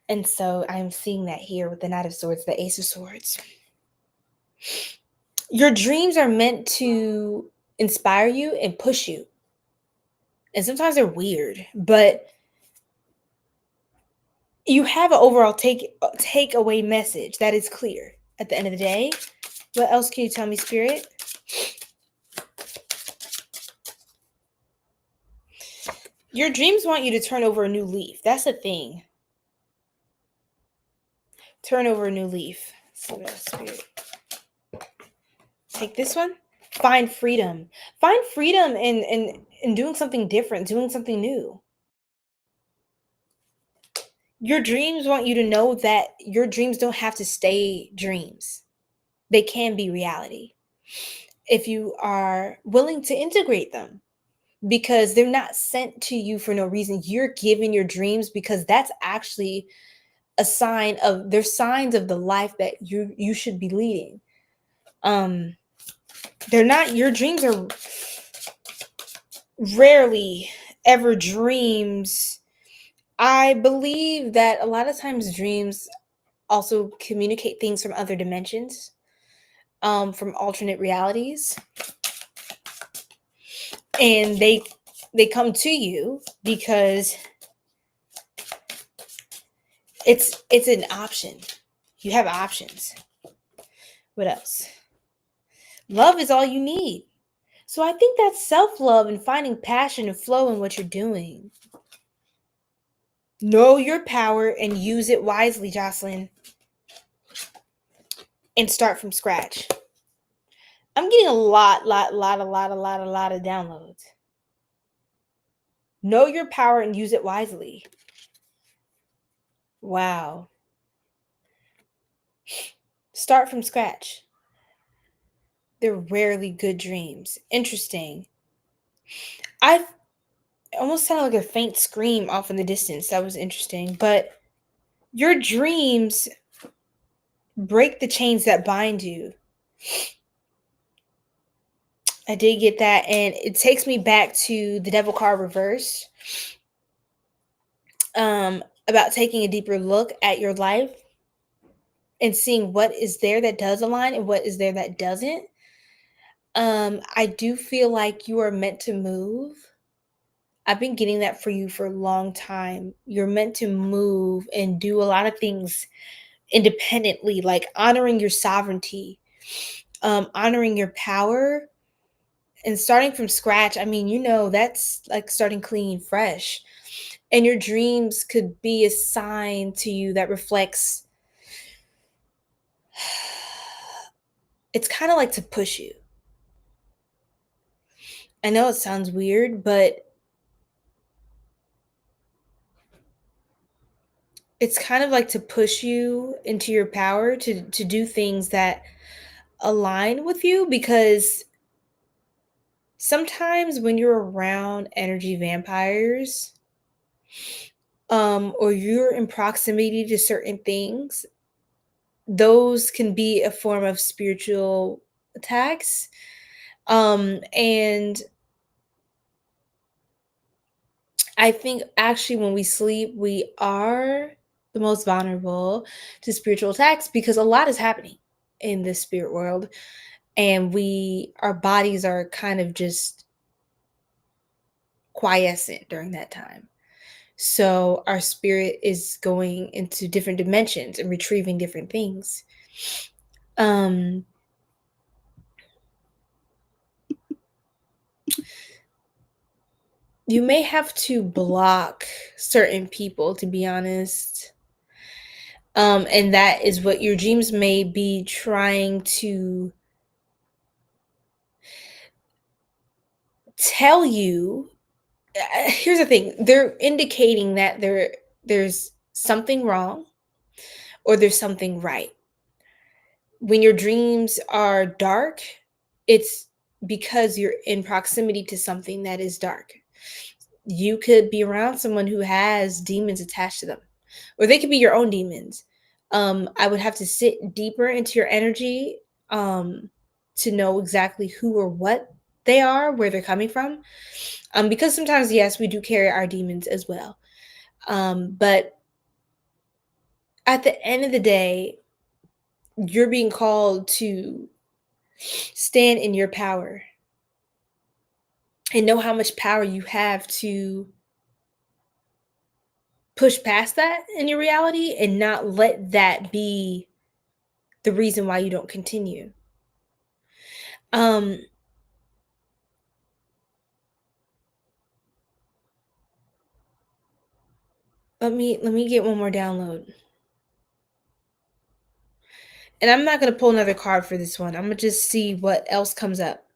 And so I'm seeing that here with the Knight of Swords, the Ace of Swords. Your dreams are meant to inspire you and push you. And sometimes they're weird, but you have an overall takeaway message that is clear at the end of the day. What else can you tell me, Spirit? Your dreams want you to turn over a new leaf. That's the thing. Turn over a new leaf. Spirit. Take this one. Find freedom. Find freedom in doing something different, doing something new. Your dreams want you to know that your dreams don't have to stay dreams. They can be reality if you are willing to integrate them, because they're not sent to you for no reason. You're given your dreams because that's actually a sign of, they're signs of the life that you should be leading. They're not, your dreams are rarely ever dreams. I believe that a lot of times dreams also communicate things from other dimensions, from alternate realities, and they come to you because it's an option. You have options. What else? Love is all you need. So I think that's self-love and finding passion and flow in what you're doing. Know your power and use it wisely, Jocelyn. And start from scratch. I'm getting a lot of downloads. Know your power and use it wisely. Wow. Start from scratch. They're rarely good dreams. Interesting. I almost sounded like a faint scream off in the distance. That was interesting. But your dreams break the chains that bind you. I did get that. And it takes me back to the Devil card reverse. About taking a deeper look at your life and seeing what is there that does align and what is there that doesn't. I do feel like you are meant to move. I've been getting that for you for a long time. You're meant to move and do a lot of things independently, like honoring your sovereignty, honoring your power, and starting from scratch. I mean, that's like starting clean, fresh. And your dreams could be a sign to you that reflects, it's kind of like to push you. I know it sounds weird, but it's kind of like to push you into your power to do things that align with you, because sometimes when you're around energy vampires, or you're in proximity to certain things, those can be a form of spiritual attacks. And I think actually when we sleep, we are the most vulnerable to spiritual attacks because a lot is happening in this spirit world, and our bodies are kind of just quiescent during that time. So our spirit is going into different dimensions and retrieving different things. You may have to block certain people, to be honest. And that is what your dreams may be trying to tell you. Here's the thing. They're indicating that there's something wrong or there's something right. When your dreams are dark, it's because you're in proximity to something that is dark. You could be around someone who has demons attached to them, or they could be your own demons. I would have to sit deeper into your energy to know exactly who or what they are, where they're coming from. Because sometimes, yes, we do carry our demons as well. But at the end of the day, you're being called to stand in your power and know how much power you have to push past that in your reality and not let that be the reason why you don't continue. Um let me get one more download. And I'm not going to pull another card for this one. I'm going to just see what else comes up.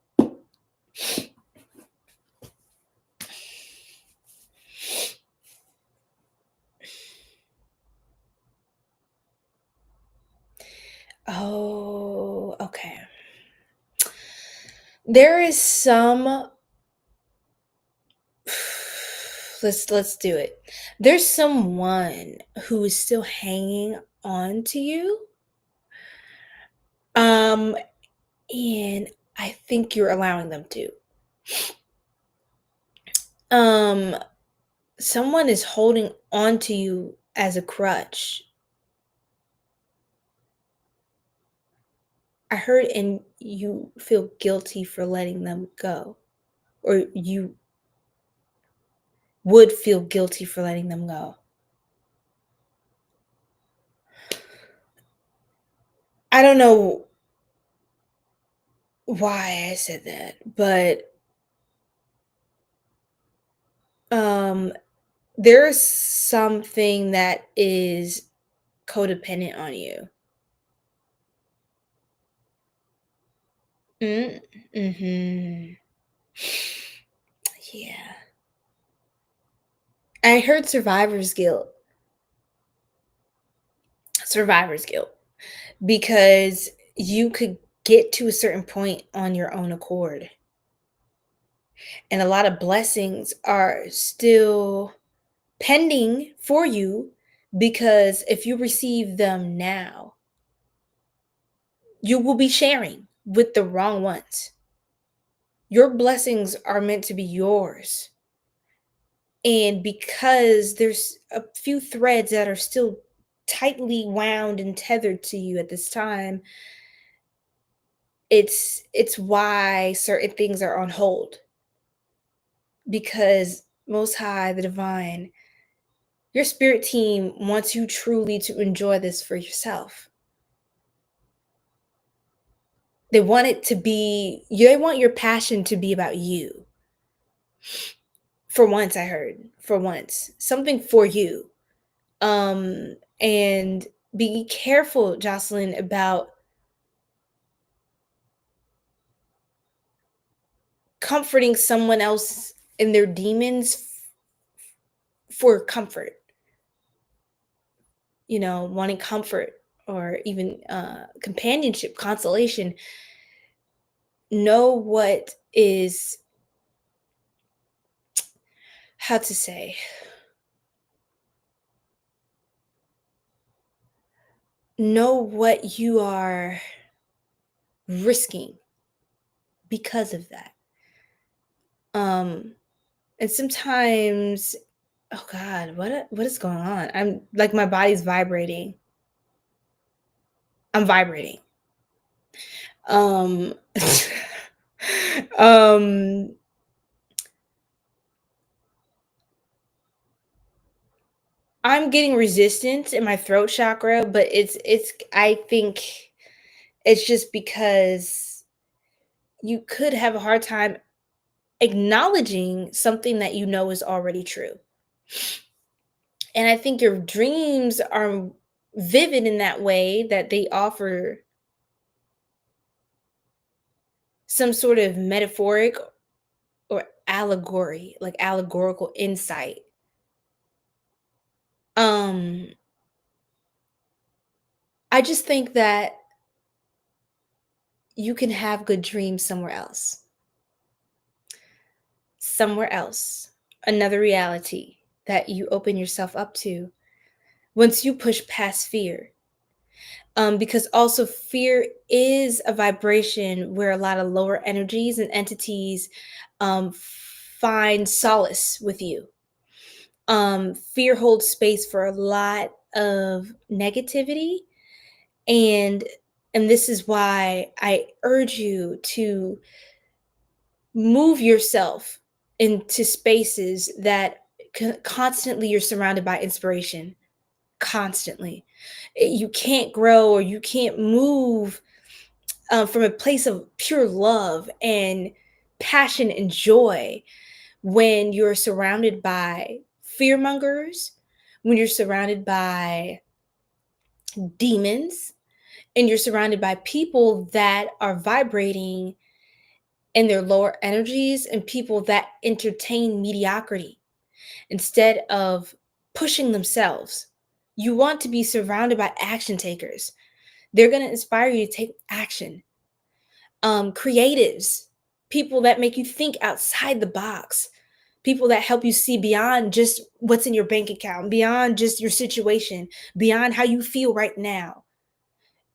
Oh, okay. There is some let's do it. There's someone who is still hanging on to you. Um and I think you're allowing them to. Um Someone is holding on to you as a crutch. I heard, and you feel guilty for letting them go, or you would feel guilty for letting them go. I don't know why I said that, but um there's something that is codependent on you. Mm, mhm. Yeah. I heard survivor's guilt. Survivor's guilt. Because you could get to a certain point on your own accord. And a lot of blessings are still pending for you because if you receive them now, you will be sharing with the wrong ones. Your blessings are meant to be yours. And because there's a few threads that are still tightly wound and tethered to you at this time, it's why certain things are on hold. Because Most High, the Divine, your spirit team wants you truly to enjoy this for yourself. They want it to be, they want your passion to be about you. For once, I heard, for once, something for you. And be careful, Jocelyn, about comforting someone else in their demons for comfort. Wanting comfort or even companionship, consolation. Know what is, how to say, know what you are risking because of that. And sometimes, oh God, what is going on? I'm like, my body's vibrating. I'm vibrating. Um, um, I'm getting resistance in my throat chakra, but I think it's just because you could have a hard time acknowledging something that you know is already true. And I think your dreams are vivid in that way that they offer some sort of metaphoric or allegory, like allegorical insight. Um, I just think that you can have good dreams somewhere else. Somewhere else. Another reality that you open yourself up to once you push past fear. Because also fear is a vibration where a lot of lower energies and entities find solace with you. Fear holds space for a lot of negativity, and this is why I urge you to move yourself into spaces that constantly you're surrounded by inspiration. Constantly, you can't grow or you can't move from a place of pure love and passion and joy when you're surrounded by fear mongers, when you're surrounded by demons, and you're surrounded by people that are vibrating in their lower energies and people that entertain mediocrity instead of pushing themselves. You want to be surrounded by action takers. They're going to inspire you to take action. Creatives, people that make you think outside the box, people that help you see beyond just what's in your bank account, beyond just your situation, beyond how you feel right now,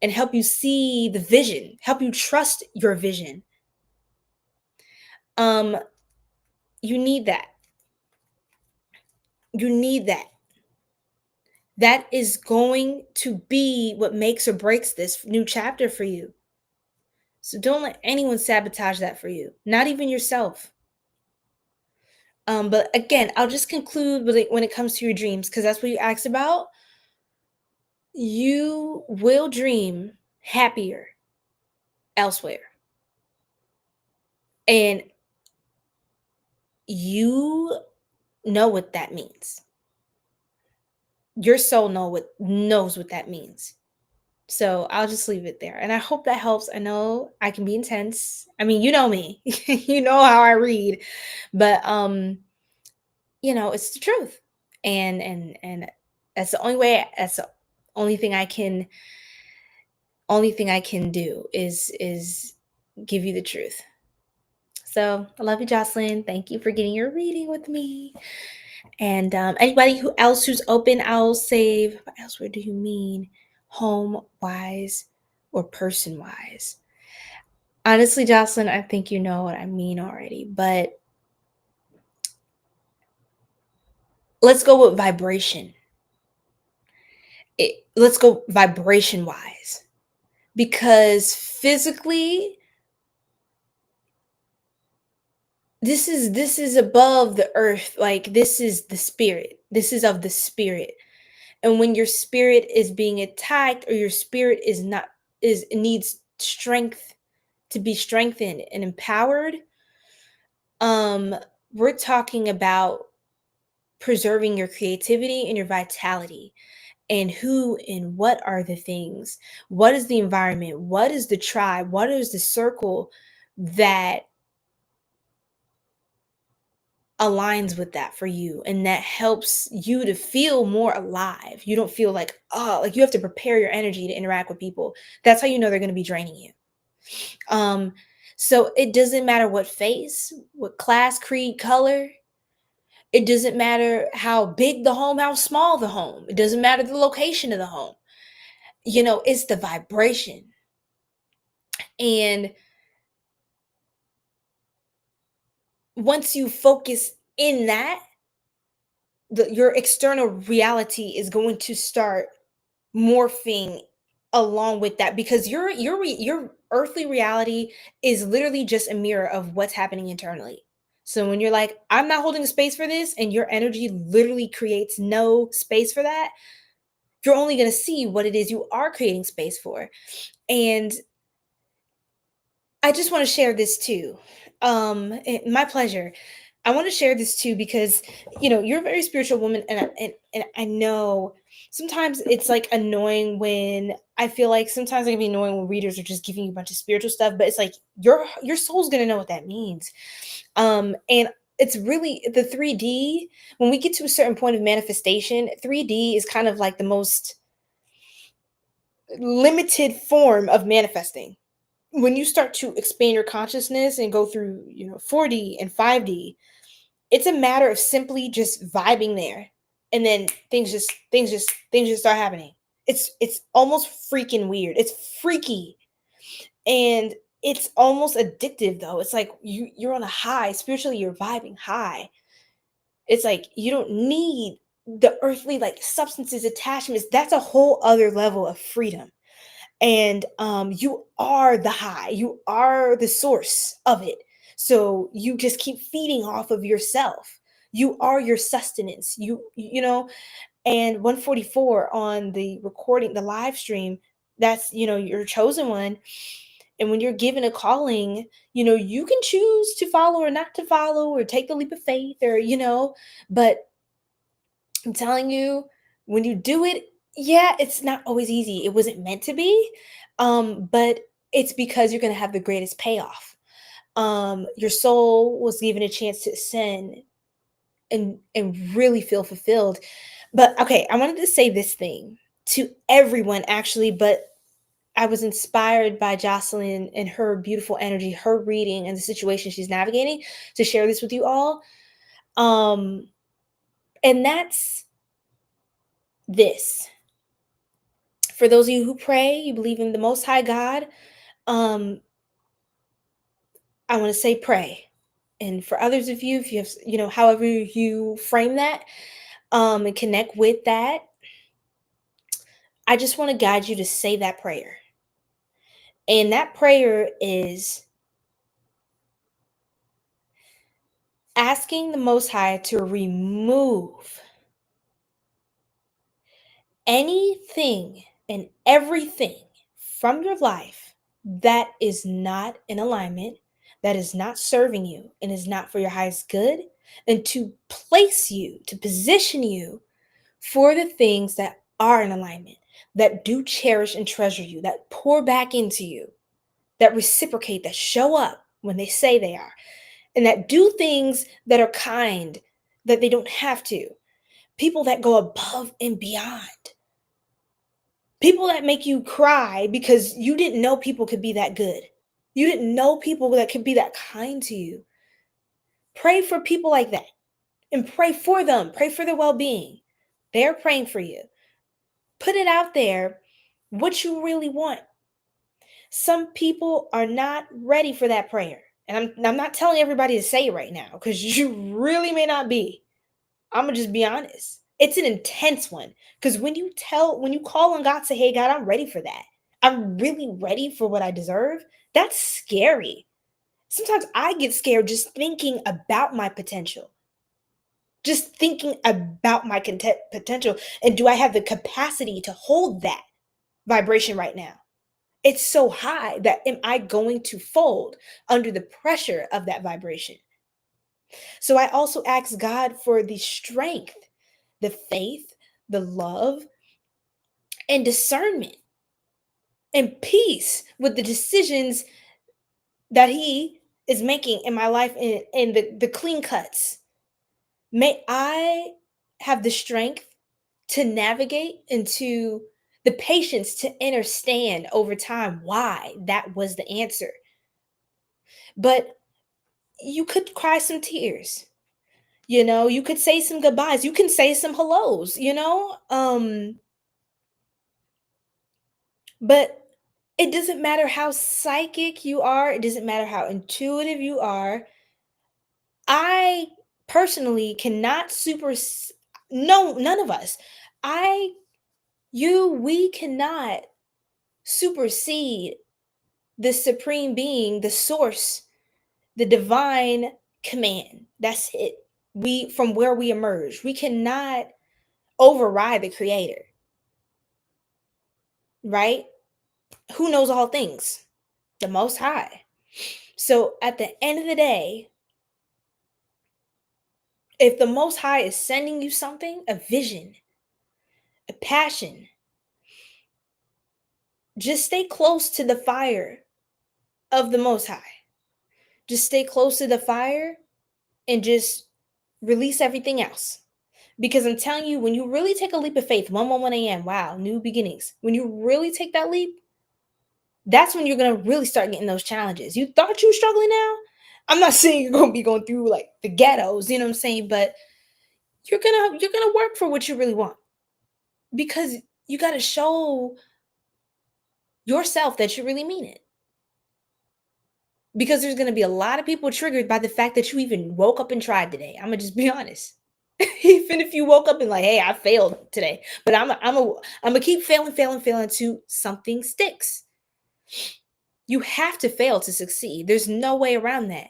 and help you see the vision, help you trust your vision. Um, you need that. You need that. That is going to be what makes or breaks this new chapter for you. So don't let anyone sabotage that for you, not even yourself. But again, I'll just conclude with it when it comes to your dreams, because that's what you asked about. You will dream happier elsewhere. And you know what that means. Your soul knows what that means. So I'll just leave it there. And I hope that helps. I know I can be intense. I mean, you know me. You know how I read. But it's the truth. And that's the only way, that's the only thing I can do is give you the truth. So I love you, Jocelyn. Thank you for getting your reading with me. And anybody who's open, I'll save. What else? Where do you mean? Home wise or person wise? Honestly, Jocelyn, I think you know what I mean already. But let's go with vibration. Let's go vibration wise. Because physically, this is above the earth. Like, this is the spirit. This is of the spirit. And when your spirit is being attacked, or your spirit needs strength to be strengthened and empowered, we're talking about preserving your creativity and your vitality. And who and what are the things? What is the environment? What is the tribe? What is the circle that aligns with that for you, and that helps you to feel more alive? You don't feel like, oh, like you have to prepare your energy to interact with people. That's how you know they're going to be draining you. So it doesn't matter what face, what class, creed, color. It doesn't matter how big the home, how small the home. It doesn't matter the location of the home. It's the vibration. And once you focus in that, your external reality is going to start morphing along with that, because your earthly reality is literally just a mirror of what's happening internally. So when you're like, I'm not holding space for this, and your energy literally creates no space for that, you're only going to see what it is you are creating space for. And I just want to share this too. My pleasure. I want to share this too, because you're a very spiritual woman, and I know sometimes it's like annoying when I feel like sometimes it can be annoying when readers are just giving you a bunch of spiritual stuff, but it's like your soul's gonna know what that means. And it's really the 3D. When we get to a certain point of manifestation, 3D is kind of like the most limited form of manifesting. When you start to expand your consciousness and go through 4D and 5D, it's a matter of simply just vibing there, and then things just start happening. It's almost freaking weird. It's freaky. And it's almost addictive though. It's like you're on a high, spiritually you're vibing high. It's like you don't need the earthly like substances, attachments. That's a whole other level of freedom. And you are the high. You are the source of it. So you just keep feeding off of yourself. You are your sustenance. You know, and 144 on the recording, the live stream, that's, your chosen one. And when you're given a calling, you can choose to follow or not to follow or take the leap of faith or, but I'm telling you, when you do it, yeah, it's not always easy. It wasn't meant to be. But it's because you're going to have the greatest payoff. Your soul was given a chance to ascend and really feel fulfilled. But okay, I wanted to say this thing to everyone actually, but I was inspired by Jocelyn and her beautiful energy, her reading and the situation she's navigating to share this with you all. And that's this. For those of you who pray, you believe in the Most High God, um, I want to say pray. And for others of you, if you have, however you frame that, and connect with that, I just want to guide you to say that prayer. And that prayer is asking the Most High to remove anything and everything from your life that is not in alignment, that is not serving you, and is not for your highest good, and to place you, to position you for the things that are in alignment, that do cherish and treasure you, that pour back into you, that reciprocate, that show up when they say they are, and that do things that are kind, that they don't have to. People that go above and beyond. People that make you cry because you didn't know people could be that good. You didn't know people that could be that kind to you. Pray for people like that and pray for them. Pray for their well-being. They're praying for you. Put it out there what you really want. Some people are not ready for that prayer. And I'm not telling everybody to say it right now because you really may not be. I'm going to just be honest. It's an intense one because when you call on God, say, hey, God, I'm ready for that. I'm really ready for what I deserve. That's scary. Sometimes I get scared just thinking about my potential, just thinking about my potential. And do I have the capacity to hold that vibration right now? It's so high that am I going to fold under the pressure of that vibration? So I also ask God for the strength, the faith, the love, and discernment and peace with the decisions that He is making in my life and the clean cuts. May I have the strength to navigate into the patience to understand over time why that was the answer. But you could cry some tears. You could say some goodbyes. You can say some hellos. But it doesn't matter how psychic you are. It doesn't matter how intuitive you are. I personally cannot no, none of us. We cannot supersede the supreme being, the source, the divine command. That's it. From where we emerge, we cannot override the creator, right? Who knows all things? The Most High. So at the end of the day, if the Most High is sending you something, a vision, a passion, just stay close to the fire of the Most High. Just stay close to the fire and just release everything else. Because I'm telling you, when you really take a leap of faith, 1:11 a.m., wow, new beginnings. When you really take that leap, that's when you're going to really start getting those challenges. You thought you were struggling now? I'm not saying you're going to be going through like the ghettos, you know what I'm saying? But you're going to work for what you really want because you got to show yourself that you really mean it. Because there's going to be a lot of people triggered by the fact that you even woke up and tried today. I'm going to just be honest. Even if you woke up and like, hey, I failed today, but I'm gonna keep failing till something sticks. You have to fail to succeed. There's no way around that.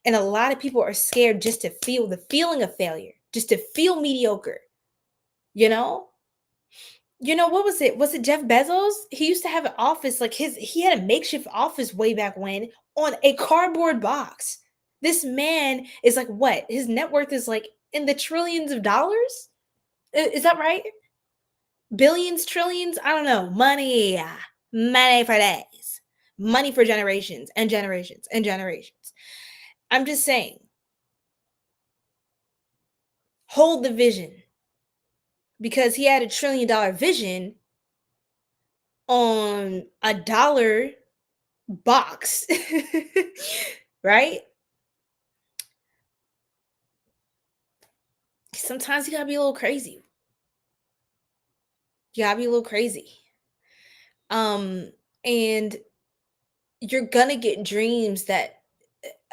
And a lot of people are scared just to feel the feeling of failure, just to feel mediocre. You know? What was it? Was it Jeff Bezos? He used to have an office like he had a makeshift office way back when on a cardboard box. This man is like what? His net worth is like in the trillions of dollars? Is that right? Billions, trillions? I don't know. Money. Money for days. Money for generations and generations and generations. I'm just saying, hold the vision. Because he had $1 trillion vision on a dollar box. Right? Sometimes you gotta be a little crazy. You gotta be a little crazy. And you're gonna get dreams that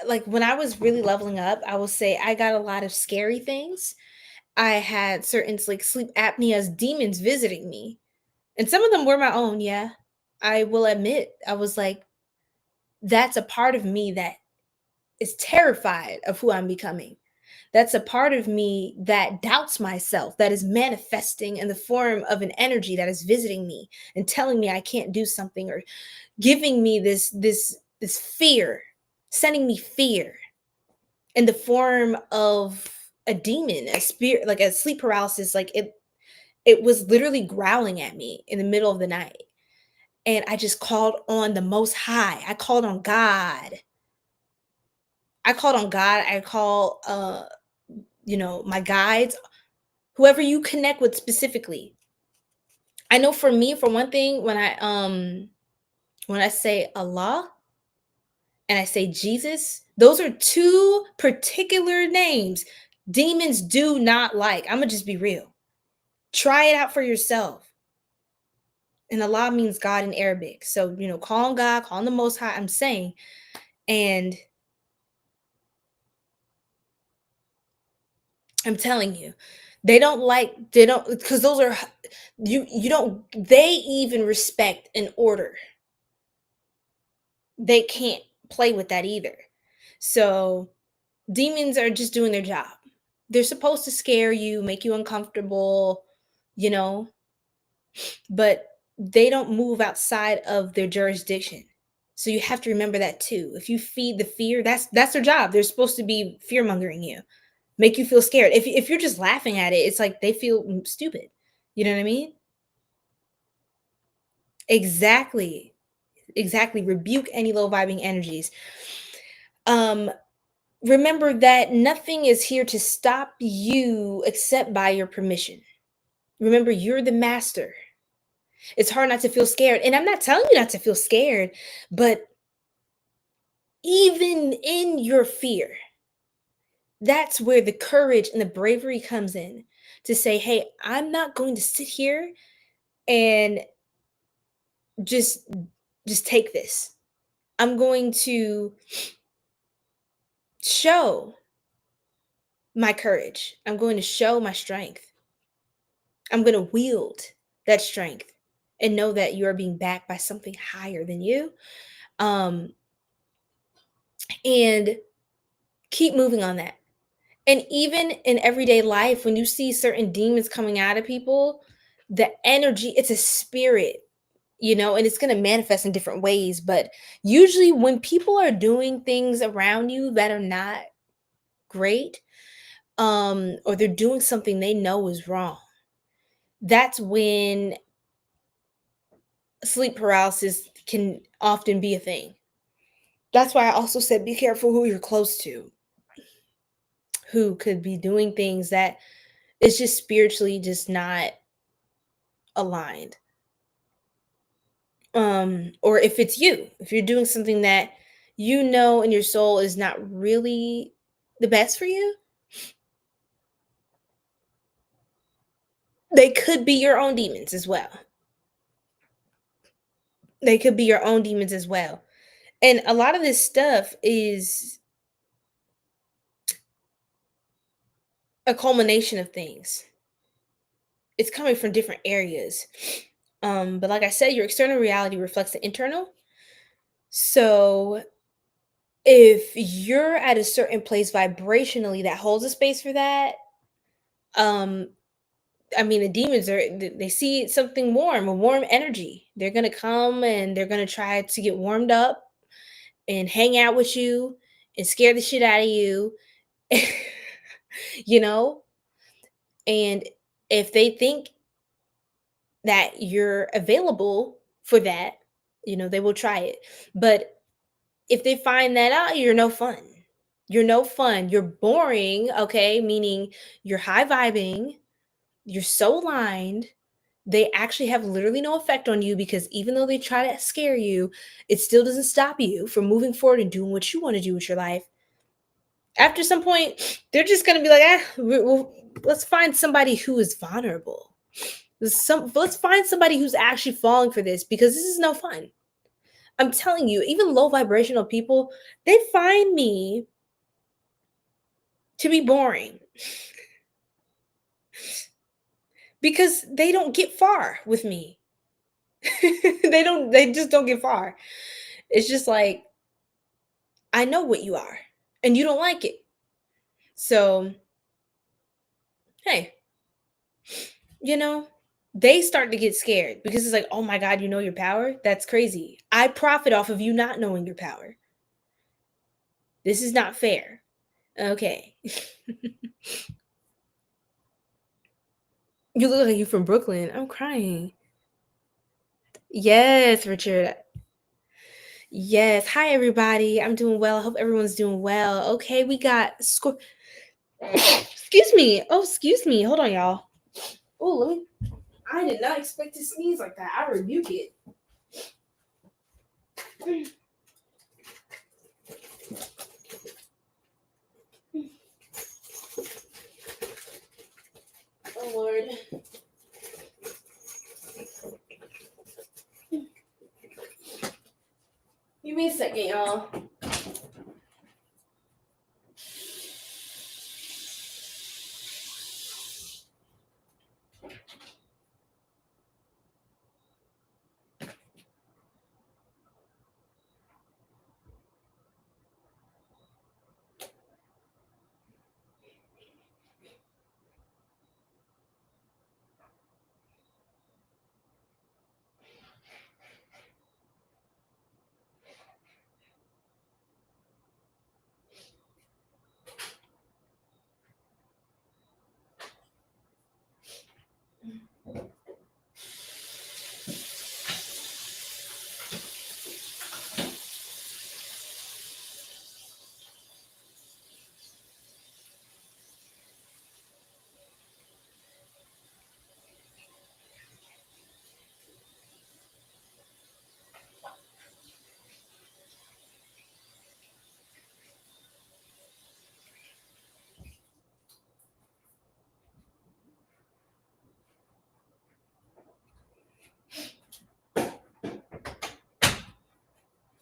like when I was really leveling up, I will say I got a lot of scary things. I had certain like sleep apnea's demons visiting me. And some of them were my own, yeah. I will admit, I was like, that's a part of me that is terrified of who I'm becoming. That's a part of me that doubts myself, that is manifesting in the form of an energy that is visiting me and telling me I can't do something or giving me this fear, sending me fear in the form of a demon, a spirit, like a sleep paralysis. Like it was literally growling at me in the middle of the night. And I just called on the Most High. I called on God. I called on God. I call my guides, whoever you connect with specifically. I know for me, for one thing, when I say Allah and I say Jesus, those are two particular names demons do not like. I'm gonna just be real. Try it out for yourself. And Allah means God in Arabic. So, call on God, call on the Most High, I'm saying. And I'm telling you, they don't, because those are, you don't, they even respect an order. They can't play with that either. So demons are just doing their job. They're supposed to scare you, make you uncomfortable, you know, but they don't move outside of their jurisdiction. So you have to remember that too. If you feed the fear, that's their job. They're supposed to be fear mongering you, make you feel scared. If you're just laughing at it, it's like they feel stupid. You know what I mean? Exactly. Exactly. Rebuke any low vibing energies. Remember that nothing is here to stop you except by your permission. Remember, you're the master. It's hard not to feel scared. And I'm not telling you not to feel scared, but even in your fear, that's where the courage and the bravery comes in to say, hey, I'm not going to sit here and just take this. I'm going to show my courage. I'm going to show my strength. I'm going to wield that strength and know that you are being backed by something higher than you. And keep moving on that. And even in everyday life, when you see certain demons coming out of people, the energy, it's a spirit, and it's going to manifest in different ways. But usually when people are doing things around you that are not great, or they're doing something they know is wrong, that's when sleep paralysis can often be a thing. That's why I also said be careful who you're close to, who could be doing things that is just spiritually just not aligned. Or if it's you, if you're doing something that in your soul is not really the best for you, they could be your own demons as well. They could be your own demons as well. And a lot of this stuff is a culmination of things. It's coming from different areas. But like I said, your external reality reflects the internal. So if you're at a certain place vibrationally that holds a space for that, um, I mean, the demons they see something warm, a warm energy. They're gonna come and they're gonna try to get warmed up and hang out with you and scare the shit out of you, you know? And if they think that you're available for that, they will try it. But if they find that out, you're no fun. You're no fun. You're boring, okay? Meaning you're high vibing, you're so aligned. They actually have literally no effect on you because even though they try to scare you, it still doesn't stop you from moving forward and doing what you want to do with your life. After some point, they're just going to be like, let's find somebody who is vulnerable. Let's find somebody who's actually falling for this because this is no fun. I'm telling you, even low vibrational people, they find me to be boring because they don't get far with me. They just don't get far. It's just like, I know what you are and you don't like it. So, hey, they start to get scared because it's like, oh my God, you know your power? That's crazy. I profit off of you not knowing your power. This is not fair. Okay. You look like you're from Brooklyn. I'm crying. Yes, Richard. Yes. Hi, everybody. I'm doing well. I hope everyone's doing well. Okay, we got excuse me. Oh, excuse me. Hold on, y'all. Oh, let me. I did not expect to sneeze like that. I rebuke it. Oh, Lord. Give me a second, y'all.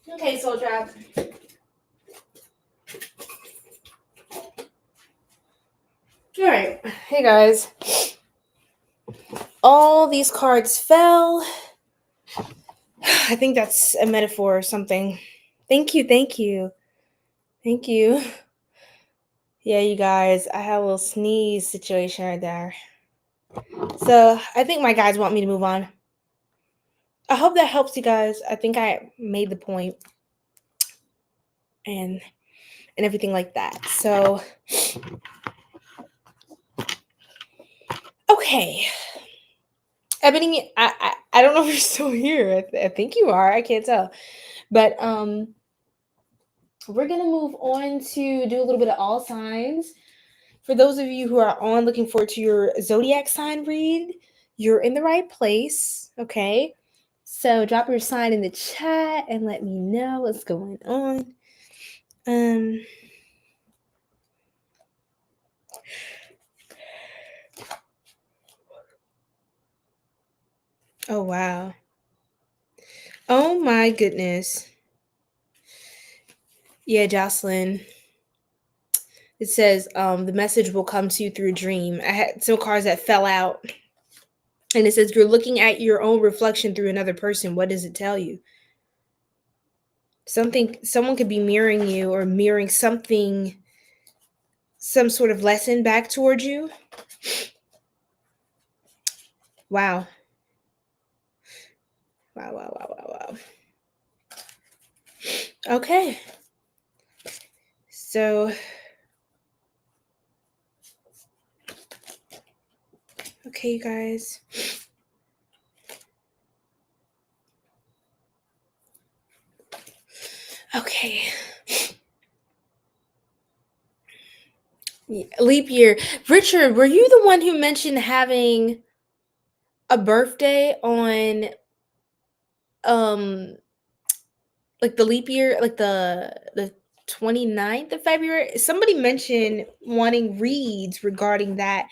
Okay, Soul Trap. All right. Hey, guys. All these cards fell. I think that's a metaphor or something. Thank you. Thank you. Thank you. Yeah, you guys, I had a little sneeze situation right there. So I think my guys want me to move on. I hope that helps you guys. I think I made the point and everything like that. So okay. Ebony, I don't know if you're still here. I think you are. I can't tell. But we're gonna move on to do a little bit of all signs. For those of you who are on looking forward to your zodiac sign read, you're in the right place. Okay. So drop your sign in the chat and let me know what's going on. Oh wow. Oh my goodness. Yeah, Jocelyn. It says the message will come to you through a dream. I had some cards that fell out. And it says you're looking at your own reflection through another person. What does it tell you? Someone could be mirroring you or mirroring something, some sort of lesson back towards you. Wow. Wow, wow, wow, wow, wow. Okay. So, okay, you guys. Okay. Leap year. Richard, were you the one who mentioned having a birthday on um like the leap year, like the 29th of February? Somebody mentioned wanting reads regarding that.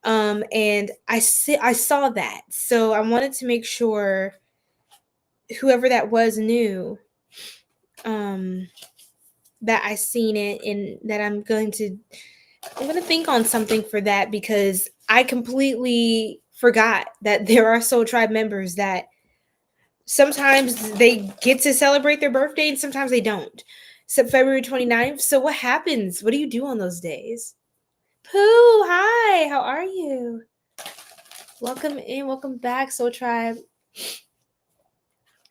And I saw that. So I wanted to make sure whoever that was knew that I seen it and that I'm going to think on something for that because I completely forgot that there are Soul Tribe members that sometimes they get to celebrate their birthday and sometimes they don't. So February 29th. So what happens? What do you do on those days? Pooh, hi, how are you? Welcome in, welcome back, Soul Tribe.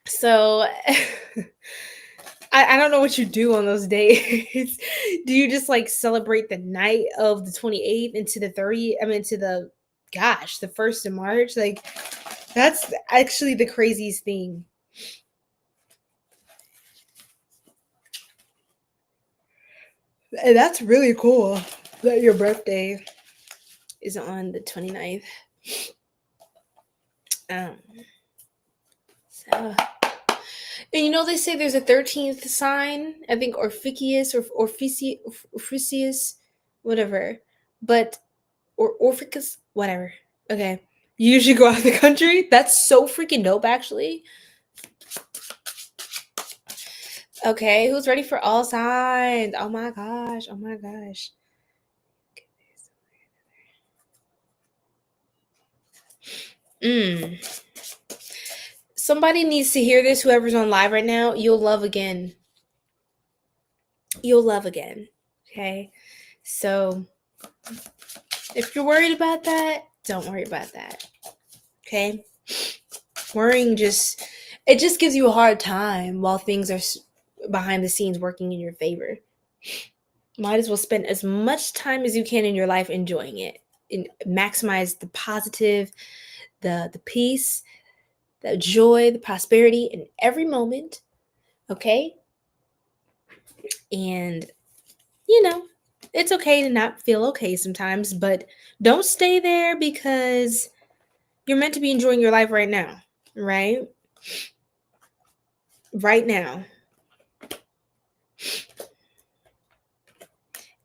So I don't know what you do on those days. Do you just like celebrate the night of the 28th into the 30th? I mean, to the the 1st of March? Like, that's actually the craziest thing. And that's really cool that your birthday is on the 29th. Um, so, and you know, they say there's a 13th sign, I think Orpheus or Orpheus, whatever. But or Orpheus, whatever. Okay. You usually go out of the country? That's so freaking dope, actually. Okay, who's ready for all signs? Oh my gosh. Oh my gosh. Somebody needs to hear this, whoever's on live right now. You'll love again. You'll love again. Okay. So if you're worried about that, don't worry about that. Okay. Worrying just gives you a hard time while things are behind the scenes working in your favor. Might as well spend as much time as you can in your life enjoying it and maximize the positive, the peace, the joy, the prosperity in every moment. Okay. And it's okay to not feel okay sometimes, but don't stay there because you're meant to be enjoying your life right now, right? Right now.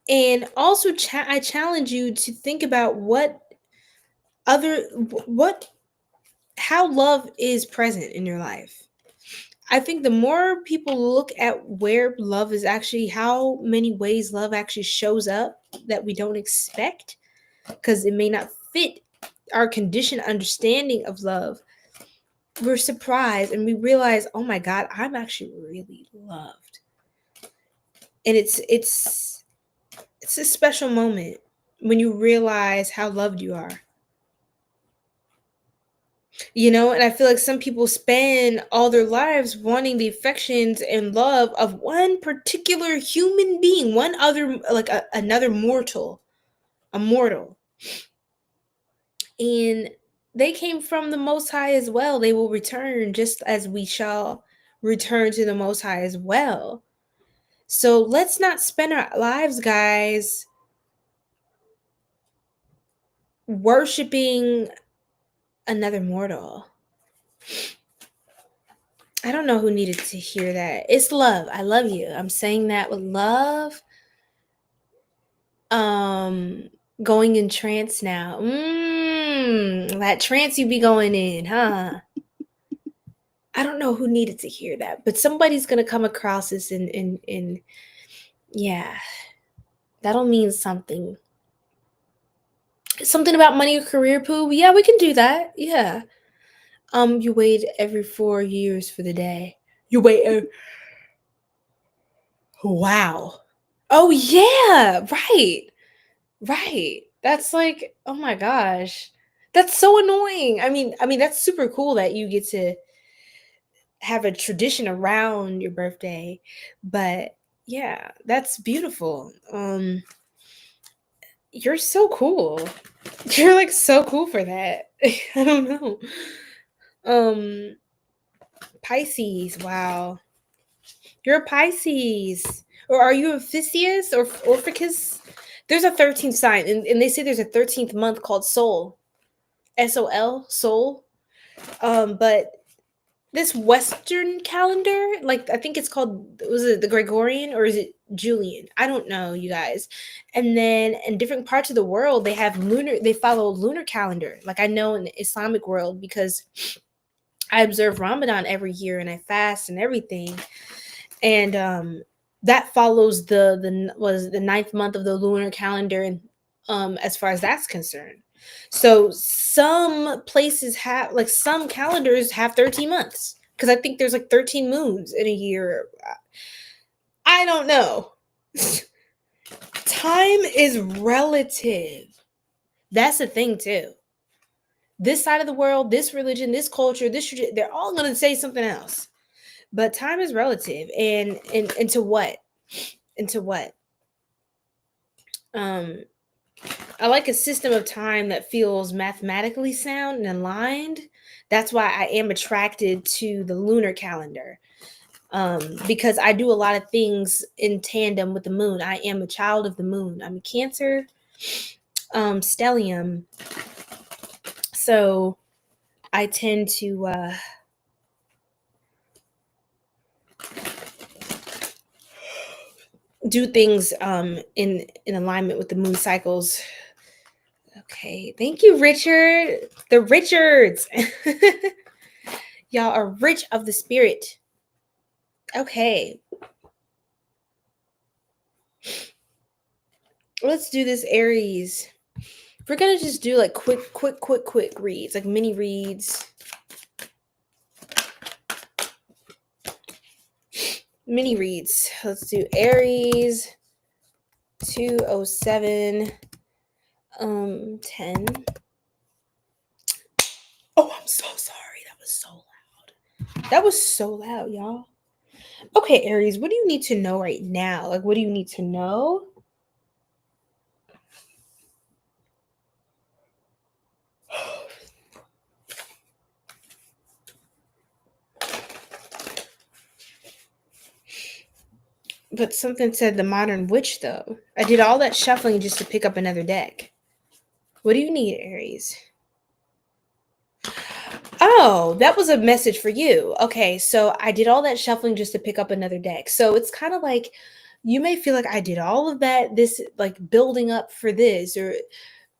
And also I challenge you to think about how love is present in your life. I think the more people look at where love is actually, how many ways love actually shows up that we don't expect, because it may not fit our conditioned understanding of love, we're surprised and we realize, oh my God, I'm actually really loved. And it's a special moment when you realize how loved you are. And I feel like some people spend all their lives wanting the affections and love of one particular human being, one other, like another mortal, a mortal. And they came from the Most High as well. They will return just as we shall return to the Most High as well. So let's not spend our lives, guys, worshiping another mortal. I don't know who needed to hear that. It's love. I love you. I'm saying that with love. Going in trance now. That trance you be going in, huh? I don't know who needed to hear that, but somebody's gonna come across this and yeah, that'll mean something. Something about money or career, Pooh. Yeah, we can do that. Yeah. You wait every 4 years for the day. You wait. Wow. Oh yeah. Right. Right. That's like, oh my gosh. That's so annoying. I mean, that's super cool that you get to have a tradition around your birthday, but yeah, that's beautiful. You're so cool. You're like so cool for that. I don't know. Um, Pisces. Wow, you're a Pisces, or are you a Pisces or Orpheus? There's a 13th sign, and they say there's a 13th month called Soul, SOL, Soul. But this Western calendar, like I think it's called, was it the Gregorian or is it Julian? I don't know, you guys. And then in different parts of the world, they have they follow lunar calendar. Like I know in the Islamic world because I observe Ramadan every year and I fast and everything. And that follows the was the ninth month of the lunar calendar, and as far as that's concerned. So some places have, like, some calendars have 13 months because I think there's like 13 moons in a year. I don't know. Time is relative. That's the thing too. This side of the world, this religion, this culture, they're all going to say something else. But time is relative, and into what? Into what? Um, I like a system of time that feels mathematically sound and aligned. That's why I am attracted to the lunar calendar. Because I do a lot of things in tandem with the moon. I am a child of the moon. I'm a Cancer stellium. So I tend to do things in alignment with the moon cycles. Okay, thank you, Richard. The Richards. Y'all are rich of the spirit. Okay. Let's do this, Aries. We're gonna just do like quick reads, like mini reads. Mini reads. Let's do Aries 207 10. Oh, I'm so sorry. That was so loud. That was so loud, y'all. Okay, Aries, what do you need to know right now? Like, what do you need to know? But something said the modern witch, though. I did all that shuffling just to pick up another deck. What do you need, Aries? Oh, that was a message for you. Okay, so I did all that shuffling just to pick up another deck. So it's kind of like you may feel like I did all of that, this like building up for this, or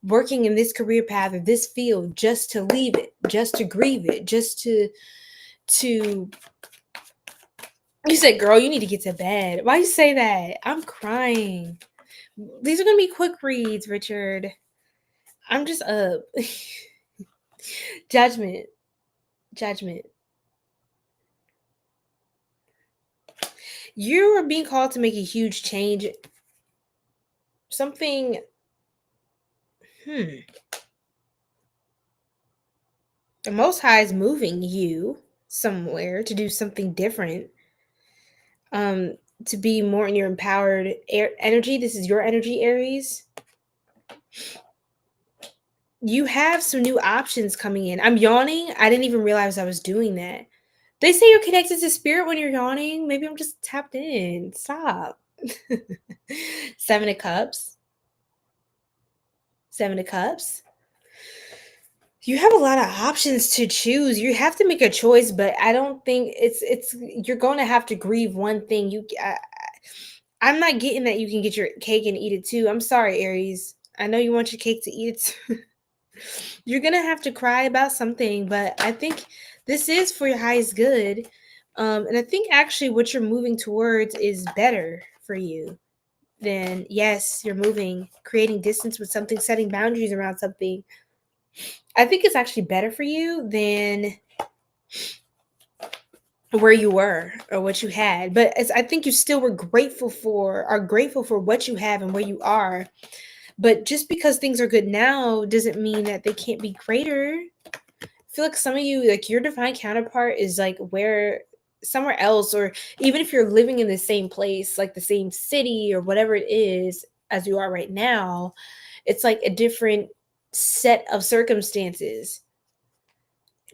working in this career path or this field just to leave it, just to grieve it, just to you said, girl, you need to get to bed. Why you say that? I'm crying. These are gonna be quick reads, Richard. I'm just up. Judgment. Judgment. You are being called to make a huge change. Something. The Most High is moving you somewhere to do something different. To be more in your empowered energy. This is your energy, Aries. You have some new options coming in. I'm yawning. I didn't even realize I was doing that. They say you're connected to spirit when you're yawning. Maybe I'm just tapped in. Stop. 7 of Cups. 7 of Cups. You have a lot of options to choose. You have to make a choice, but I don't think it's you're going to have to grieve one thing. I'm not getting that you can get your cake and eat it too. I'm sorry, Aries. I know you want your cake to eat it too. You're going to have to cry about something, but I think this is for your highest good. And I think actually what you're moving towards is better for you than, yes, you're moving, creating distance with something, setting boundaries around something. I think it's actually better for you than where you were or what you had. But I think you still are grateful for what you have and where you are. But just because things are good now doesn't mean that they can't be greater. I feel like some of you, like your divine counterpart is like where somewhere else, or even if you're living in the same place, like the same city or whatever it is as you are right now, it's like a different set of circumstances.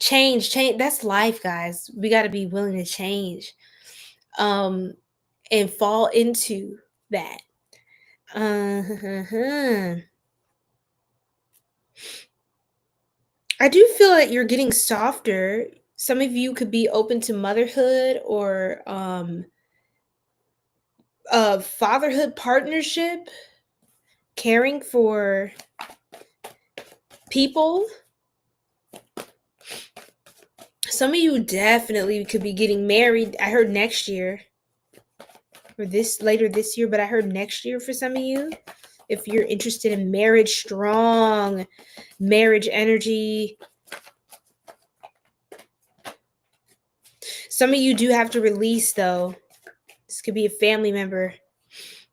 Change, that's life, guys. We got to be willing to change and fall into that. Uh-huh. I do feel that you're getting softer. Some of you could be open to motherhood or a fatherhood partnership, caring for people. Some of you definitely could be getting married. I heard next year or this later this year, but I heard next year for some of you. If you're interested in marriage, strong marriage energy. Some of you do have to release, though. This could be a family member.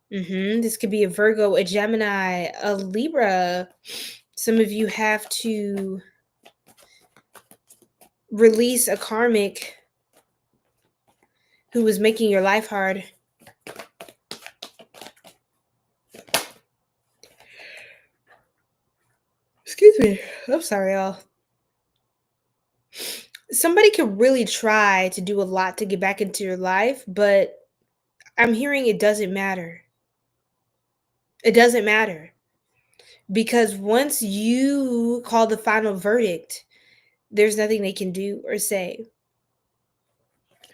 This could be a Virgo, a Gemini, a Libra. Some of you have to release a karmic who was making your life hard. Excuse me. I'm sorry, y'all. Somebody could really try to do a lot to get back into your life, but I'm hearing it doesn't matter. It doesn't matter. Because once you call the final verdict, there's nothing they can do or say.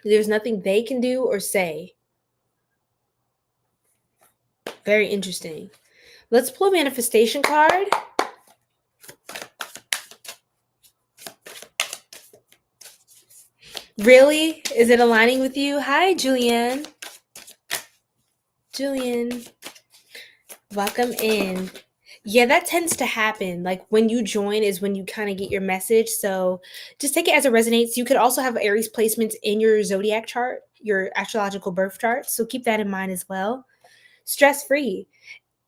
There's nothing they can do or say. Very interesting. Let's pull a manifestation card. Really? Is it aligning with you? Hi, Julianne. Julian, welcome in. Yeah, that tends to happen. Like when you join is when you kind of get your message. So just take it as it resonates. You could also have Aries placements in your zodiac chart, your astrological birth chart. So keep that in mind as well. Stress-free.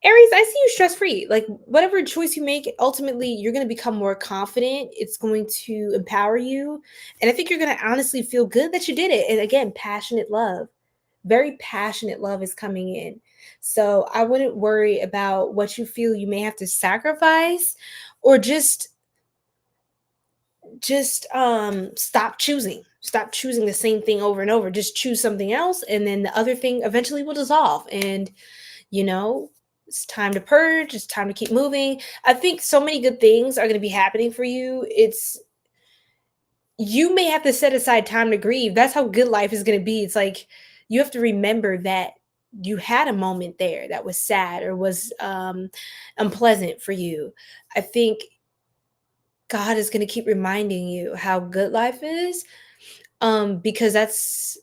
Aries, I see you stress-free. Like whatever choice you make, ultimately you're going to become more confident. It's going to empower you. And I think you're going to honestly feel good that you did it. And again, passionate love. Very passionate love is coming in. So I wouldn't worry about what you feel you may have to sacrifice, or just stop choosing. Stop choosing the same thing over and over. Just choose something else, and then the other thing eventually will dissolve. And it's time to purge. It's time to keep moving. I think so many good things are going to be happening for you. You may have to set aside time to grieve. That's how good life is going to be. It's like you have to remember that you had a moment there that was sad or was unpleasant for you. I think God is going to keep reminding you how good life is, because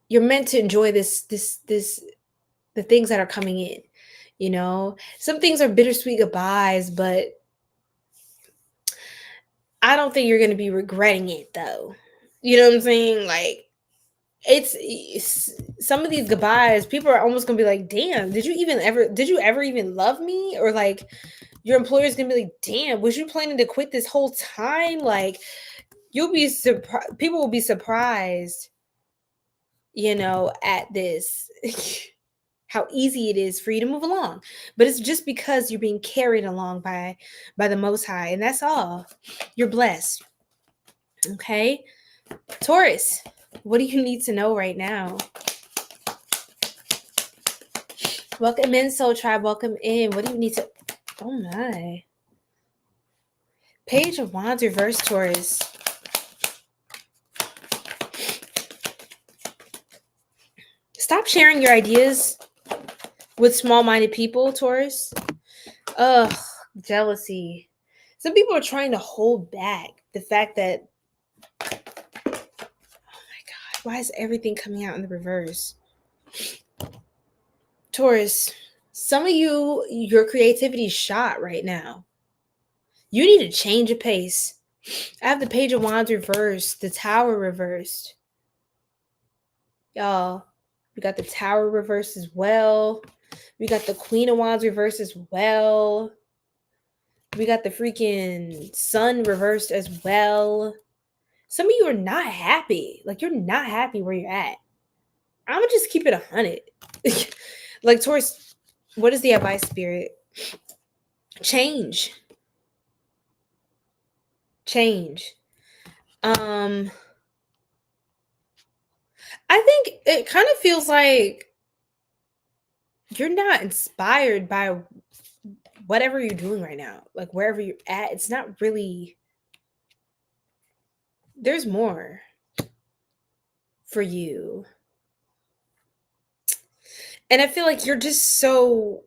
you're meant to enjoy the things that are coming in. Some things are bittersweet goodbyes, but I don't think you're going to be regretting it, though. You know what I'm saying? Like, it's some of these goodbyes, people are almost gonna be like, damn, did you ever even love me? Or like your employer's gonna be like, damn, was you planning to quit this whole time? Like, you'll be surprised. People will be surprised, at this. How easy it is for you to move along. But it's just because you're being carried along by the Most High, and that's all. You're blessed. Okay, Taurus, what do you need to know right now? Welcome in, Soul Tribe. Welcome in. What do you need to... Oh, my. Page of Wands, reverse, Taurus. Stop sharing your ideas with small-minded people, Taurus. Ugh, jealousy. Some people are trying to hold back the fact that, oh my God, why is everything coming out in the reverse? Taurus, some of you, your creativity is shot right now. You need to change of pace. I have the Page of Wands reversed, the Tower reversed. Y'all, we got the Tower reversed as well. We got the Queen of Wands reversed as well. We got the freaking Sun reversed as well. Some of you are not happy. Like, you're not happy where you're at. I'm gonna just keep it 100. Like, Taurus, what is the advice, Spirit? Change. I think it kind of feels like you're not inspired by whatever you're doing right now. Like, wherever you're at, it's not really, there's more for you. And I feel like you're just so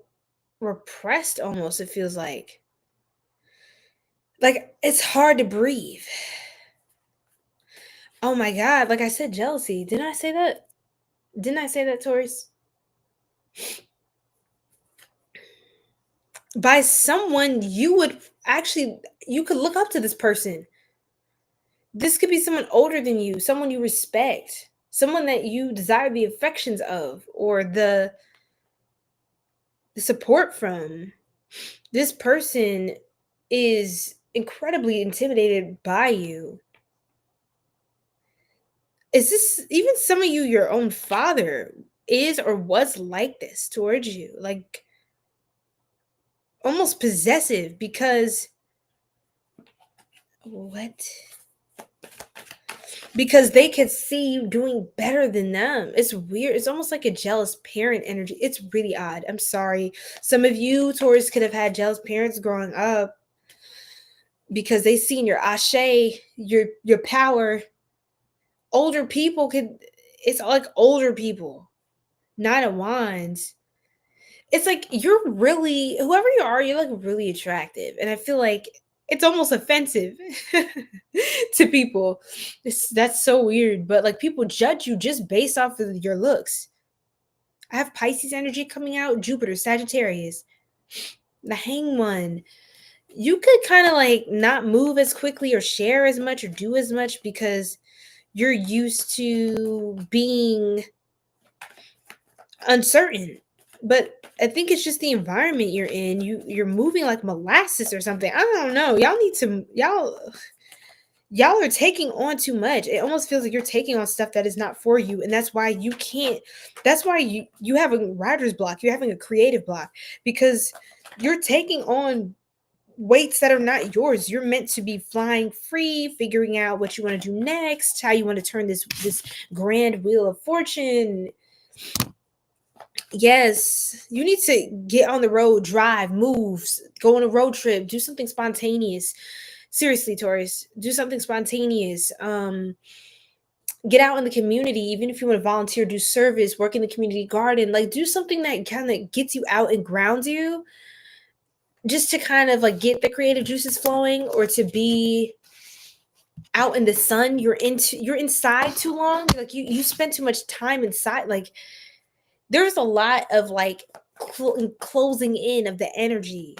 repressed almost, it feels like it's hard to breathe. Oh my God, like I said, jealousy. Didn't I say that, Taurus? By someone you could look up to this person. This could be someone older than you, someone you respect, someone that you desire the affections of or the support from. This person is incredibly intimidated by you. Is this even some of you, your own father is or was like this towards you? Like, almost possessive because what? Because they could see you doing better than them. It's weird. It's almost like a jealous parent energy. It's really odd. I'm sorry. Some of you, Taurus, could have had jealous parents growing up because they seen your ashe, your power. Older people it's like older people. Nine of Wands. It's like you're really, whoever you are, you're like really attractive. And I feel like it's almost offensive to people. That's so weird. But like, people judge you just based off of your looks. I have Pisces energy coming out, Jupiter, Sagittarius, the Hanged One. You could kind of like not move as quickly or share as much or do as much because you're used to being uncertain. But I think it's just the environment you're in. You're moving like molasses or something. I don't know. Y'all are taking on too much. It almost feels like you're taking on stuff that is not for you, and that's why you can't. That's why you have a writer's block. You're having a creative block because you're taking on weights that are not yours. You're meant to be flying free, figuring out what you want to do next, how you want to turn this grand wheel of fortune. Yes, you need to get on the road, drive, move, go on a road trip, do something spontaneous. Seriously, Taurus, do something spontaneous. Get out in the community, even if you want to volunteer, do service, work in the community garden, like do something that kind of gets you out and grounds you, just to kind of like get the creative juices flowing, or to be out in the sun. You're inside too long. Like you spend too much time inside. Like, there's a lot of like closing in of the energy.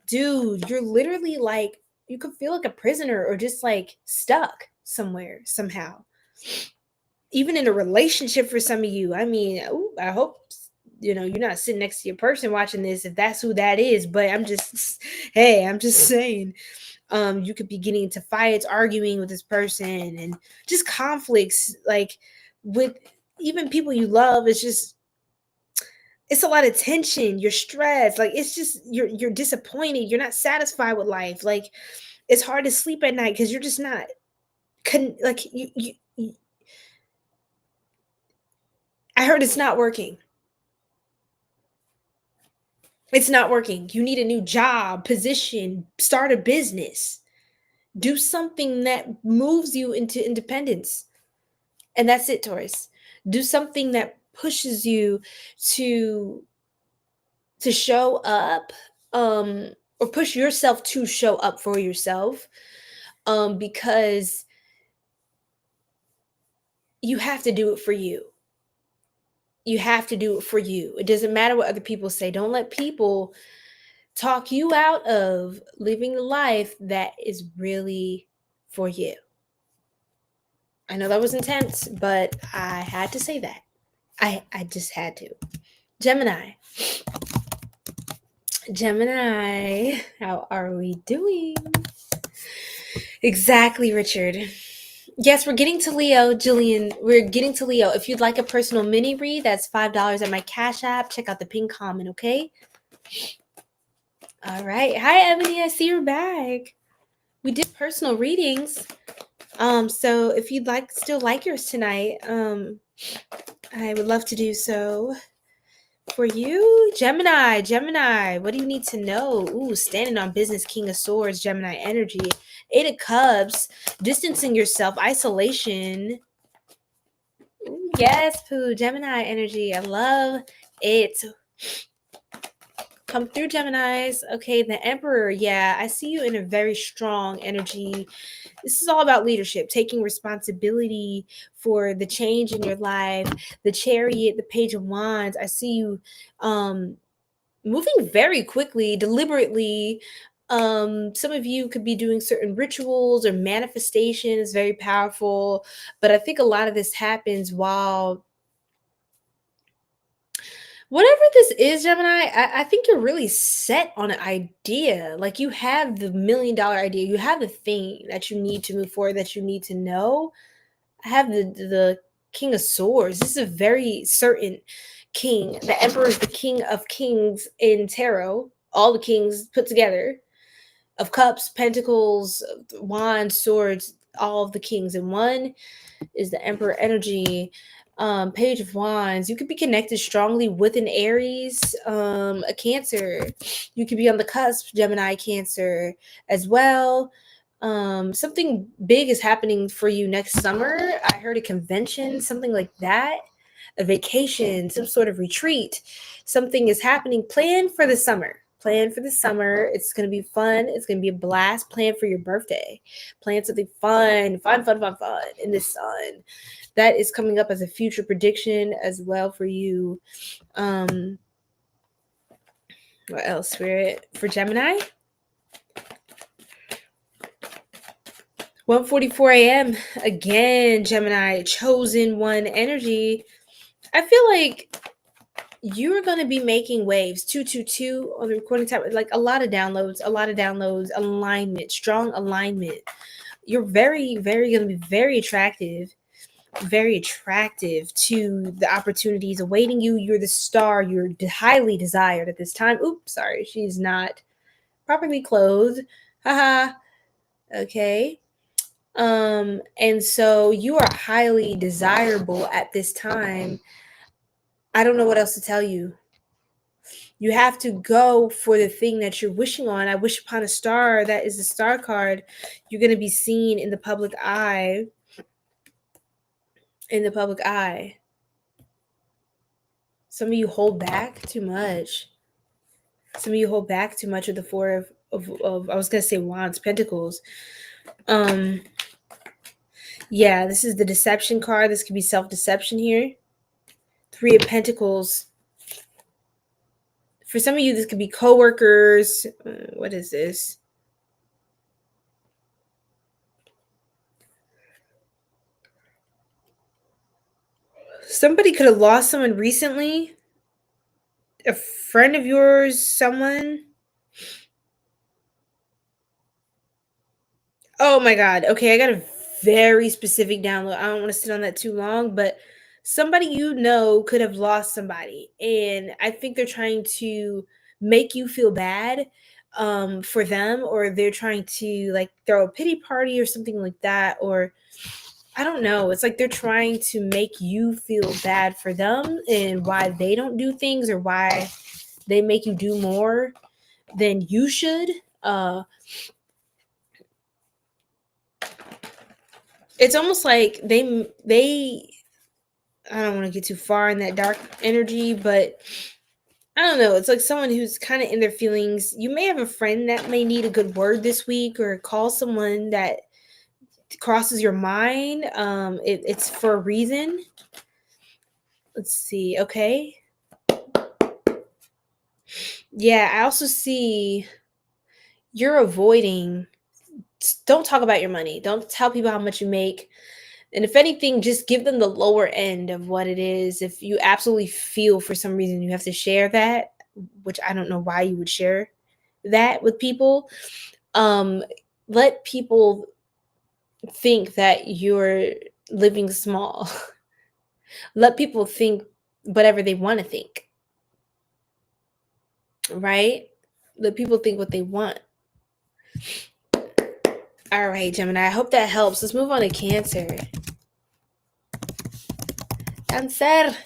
Dude, you're literally like, you could feel like a prisoner or just like stuck somewhere somehow. Even in a relationship for some of you. I mean, I hope you're not sitting next to your person watching this, if that's who that is. But I'm just saying, you could be getting into fights, arguing with this person, and just conflicts, like with even people you love. It's a lot of tension. You're stressed. Like, it's just, you're disappointed. You're not satisfied with life. Like, it's hard to sleep at night because you're just not I heard it's not working. It's not working. You need a new job, position, start a business, do something that moves you into independence. And that's it, Taurus. Do something that pushes you to show up, or push yourself to show up for yourself, because you have to do it for you. You have to do it for you. It doesn't matter what other people say. Don't let people talk you out of living the life that is really for you. I know that was intense, but I had to say that. I just had to. Gemini. Gemini, how are we doing? Exactly, Richard. Yes, we're getting to Leo, Jillian. We're getting to Leo. If you'd like a personal mini read, that's $5 at my Cash App. Check out the pinned comment, okay? All right. Hi, Ebony. I see you're back. We did personal readings. So if you'd still like yours tonight, I would love to do so for you. Gemini, what do you need to know? Ooh, standing on business, King of Swords, Gemini energy. 8 of Cups, distancing yourself, isolation. Ooh, yes, Pooh, Gemini energy. I love it. Come through, Geminis. Okay, the Emperor. Yeah, I see you in a very strong energy. This is all about leadership, taking responsibility for the change in your life. The Chariot, the Page of Wands. I see you moving very quickly, deliberately. Some of you could be doing certain rituals or manifestations, very powerful. But I think a lot of this happens while whatever this is, Gemini, I think you're really set on an idea. Like you have the $1,000,000 idea. You have the thing that you need to move forward, that you need to know. I have the King of Swords. This is a very certain king. The Emperor is the king of kings in tarot. All the kings put together. Of cups, pentacles, wands, swords, all of the kings in one is the Emperor energy. Page of Wands. You could be connected strongly with an Aries, a Cancer. You could be on the cusp, Gemini, Cancer as well. Something big is happening for you next summer. I heard a convention, something like that, a vacation, some sort of retreat. Something is happening. Plan for the summer. Plan for the summer. It's going to be fun. It's going to be a blast. Plan for your birthday. Plan something fun in the sun. That is coming up as a future prediction as well for you. What else, Spirit? For Gemini? 1:44 a.m. Again, Gemini, chosen one energy. I feel like you're going to be making waves. 222 on the recording time. Like a lot of downloads, alignment, strong alignment. You're very, very going to be very attractive to the opportunities awaiting you. You're the star. You're highly desired at this time. Oops, sorry. She's not properly clothed. Haha. Okay. And so you are highly desirable at this time. I don't know what else to tell you. You have to go for the thing that you're wishing on. I wish upon a star. That is the star card. You're going to be seen in the public eye. Some of you hold back too much. With the Four of I was going to say Wands, Pentacles. Yeah, this is the deception card. This could be self-deception here. 3 of Pentacles. For some of you, this could be coworkers. What is this? Somebody could have lost someone recently. A friend of yours, someone. Oh my God. Okay, I got a very specific download. I don't want to sit on that too long, but somebody you know could have lost somebody. And I think they're trying to make you feel bad for them, or they're trying to like throw a pity party or something like that. Or I don't know. It's like they're trying to make you feel bad for them and why they don't do things, or why they make you do more than you should. It's almost like they I don't want to get too far in that dark energy, but I don't know. It's like someone who's kind of in their feelings. You may have a friend that may need a good word this week, or call someone that crosses your mind. It's for a reason. Let's see. Okay. Yeah, I also see you're avoiding. Don't talk about your money. Don't tell people how much you make. And if anything, just give them the lower end of what it is. If you absolutely feel for some reason you have to share that, which I don't know why you would share that with people, um, let people think that you're living small. Let people think whatever they want to think, right? Let people think what they want. All right, Gemini, I hope that helps. Let's move on to Cancer. Cancer,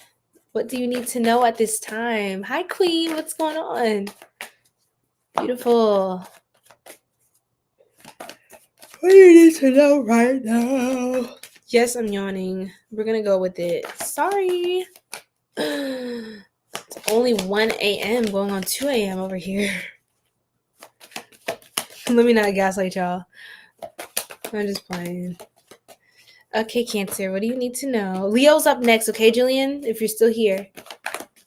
what do you need to know at this time? Hi, Queen. What's going on? Beautiful. What do you need to know right now? Yes, I'm yawning. We're going to go with it. Sorry. It's only 1 a.m. going on 2 a.m. over here. Let me not gaslight y'all. I'm just playing. Okay, Cancer, what do you need to know? Leo's up next, okay, Jillian? If you're still here.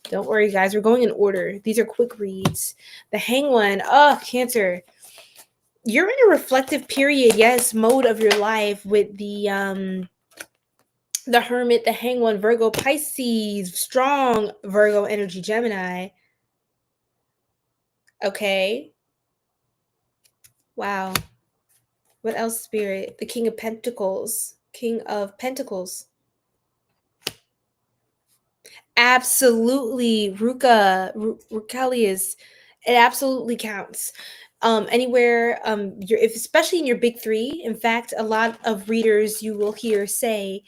Don't worry, guys. We're going in order. These are quick reads. The Hang One. Oh, Cancer. You're in a reflective period, yes, mode of your life with the Hermit, the Hang One, Virgo, Pisces, strong Virgo energy, Gemini. Okay. Wow. What else, Spirit? The King of Pentacles. King of Pentacles. Absolutely. Rucalius. It absolutely counts. Anywhere you're, if especially in your big three. In fact, a lot of readers you will hear say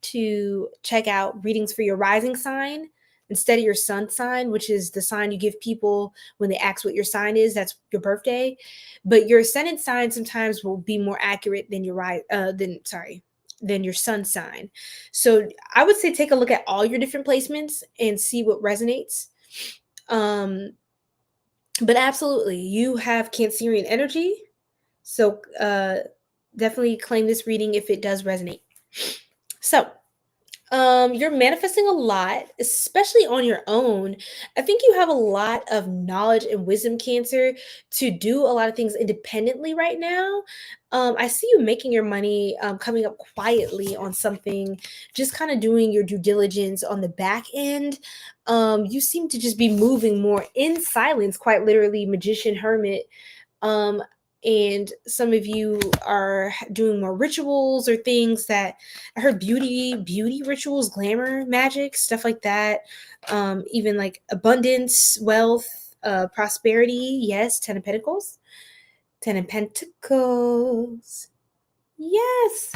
to check out readings for your rising sign instead of your sun sign, which is the sign you give people when they ask what your sign is. That's your birthday. But your ascendant sign sometimes will be more accurate than than your sun sign. So I would say take a look at all your different placements and see what resonates. But absolutely, you have Cancerian energy. So definitely claim this reading if it does resonate. So you're manifesting a lot, especially on your own. I think you have a lot of knowledge and wisdom, Cancer, to do a lot of things independently right now. I see you making your money, coming up quietly on something, just kind of doing your due diligence on the back end. You seem to just be moving more in silence, quite literally, Magician, Hermit. Um, and some of you are doing more rituals or things that I heard beauty rituals, glamour, magic, stuff like that. Even like abundance, wealth, prosperity. Yes, Ten of Pentacles. Ten of Pentacles. Yes.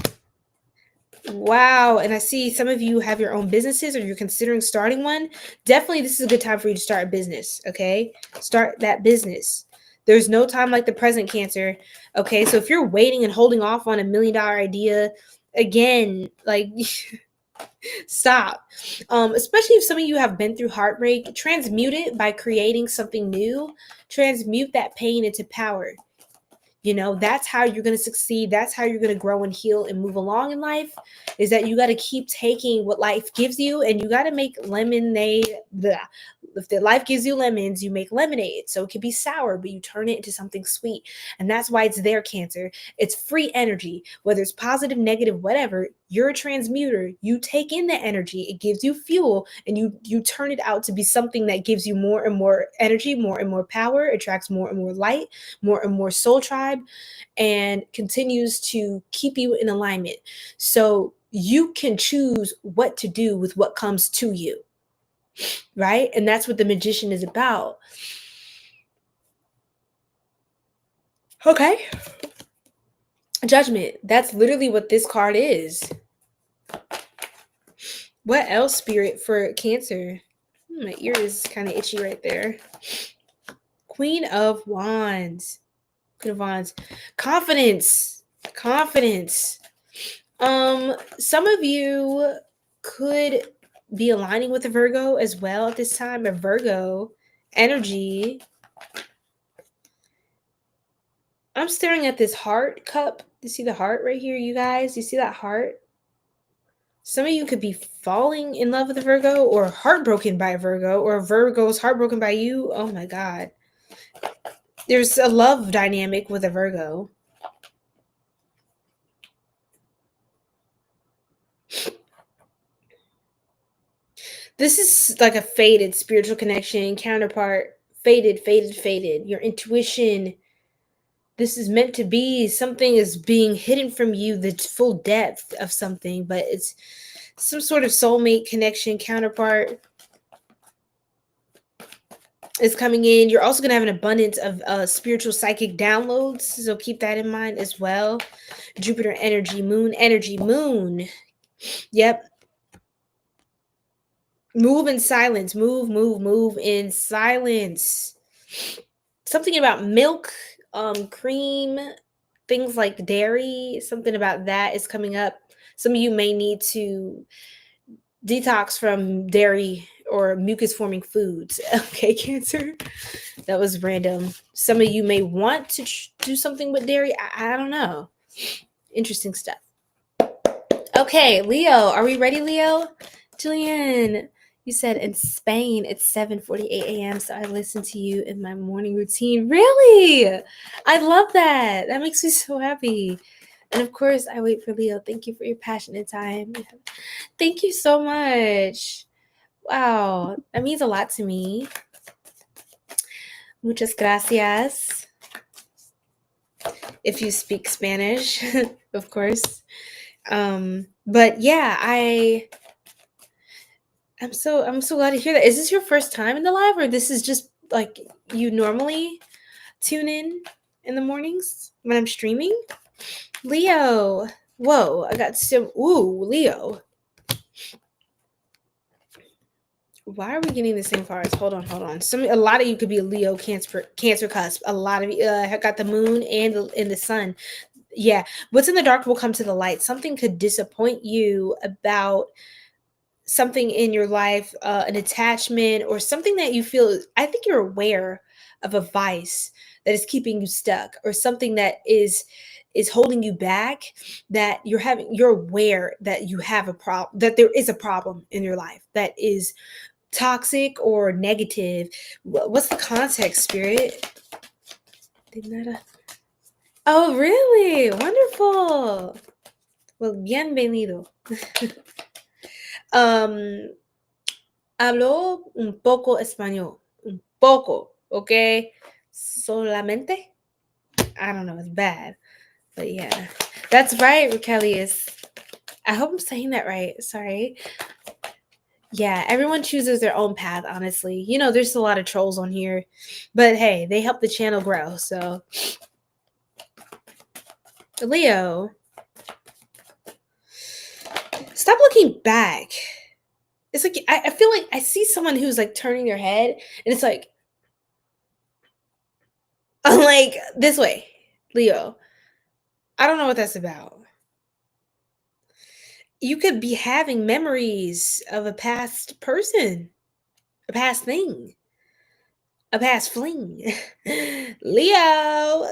Wow. And I see some of you have your own businesses or you're considering starting one. Definitely, this is a good time for you to start a business. Okay. Start that business. There's no time like the present, Cancer. Okay. So if you're waiting and holding off on $1 million idea, again, like, stop. Especially if some of you have been through heartbreak, transmute it by creating something new. Transmute that pain into power. You know, that's how you're going to succeed. That's how you're going to grow and heal and move along in life, is that you got to keep taking what life gives you and you got to make lemonade. If the life gives you lemons, you make lemonade. So it can be sour, but you turn it into something sweet. And that's why it's there, Cancer. It's free energy, whether it's positive, negative, whatever. You're a transmuter. You take in the energy. It gives you fuel and you turn it out to be something that gives you more and more energy, more and more power, attracts more and more light, more and more soul tribe, and continues to keep you in alignment. So you can choose what to do with what comes to you, right? And that's what the Magician is about. Okay. Judgment. That's literally what this card is. What else, Spirit, for Cancer? My ear is kind of itchy right there. Queen of Wands. Queen of Wands. Confidence. Some of you could be aligning with a Virgo as well at this time. A Virgo energy. I'm staring at this heart cup. You see the heart right here, you guys? You see that heart? Some of you could be falling in love with a Virgo or heartbroken by a Virgo, or Virgo is heartbroken by you. Oh my God. There's a love dynamic with a Virgo. This is like a faded spiritual connection counterpart. Faded, faded, faded. Your intuition. This is meant to be. Something is being hidden from you, the full depth of something, but it's some sort of soulmate connection counterpart is coming in. You're also going to have an abundance of spiritual psychic downloads, so keep that in mind as well. Jupiter energy, moon energy, moon. Yep. Move in silence. Move in silence. Something about milk, cream, things like dairy, something about that is coming up. Some of you may need to detox from dairy or mucus forming foods. Okay, Cancer. That was random. Some of you may want to do something with dairy. I don't know. Interesting stuff. Okay, Leo. Are we ready, Leo? Jillian, you said in Spain it's 7:48 a.m. So I listen to you in my morning routine. Really? I love that. That makes me so happy. And of course, I wait for Leo. Thank you for your passionate time. Thank you so much. Wow, that means a lot to me. Muchas gracias. If you speak Spanish, of course. But yeah, I'm so glad to hear that. Is this your first time in the live, or this is just like you normally tune in the mornings when I'm streaming? Leo. Whoa, I got some. Ooh, Leo. Why are we getting the same cards? Hold on. A lot of you could be a Leo, Cancer cusp. A lot of you have got the moon and the sun. Yeah, what's in the dark will come to the light. Something could disappoint you about something in your life, an attachment or something that you feel. I think you're aware of a vice that is keeping you stuck, or something that is holding you back, that you're aware that you have a problem, that there is a problem in your life that is toxic or negative. What's the context, Spirit? Oh, really? Wonderful. Well, bienvenido. Hablo un poco español. Un poco, okay? Solamente? I don't know, it's bad. But yeah. That's right, Raquelius. I hope I'm saying that right. Sorry. Yeah, everyone chooses their own path, honestly. You know, there's a lot of trolls on here. But hey, they help the channel grow, so. Leo. Stop looking back. It's like I feel like I see someone who's like turning their head, and it's like I'm like this way, Leo. I don't know what that's about. You could be having memories of a past person, a past thing, a past fling. Leo.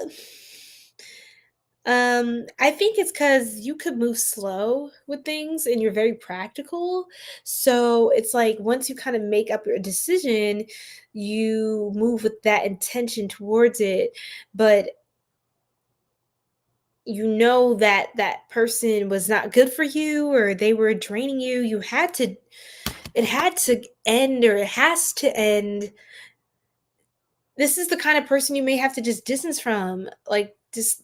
I think it's because you could move slow with things and you're very practical. So it's like once you kind of make up your decision, you move with that intention towards it. But you know that that person was not good for you, or they were draining you. It had to end, or it has to end. This is the kind of person you may have to just distance from, like just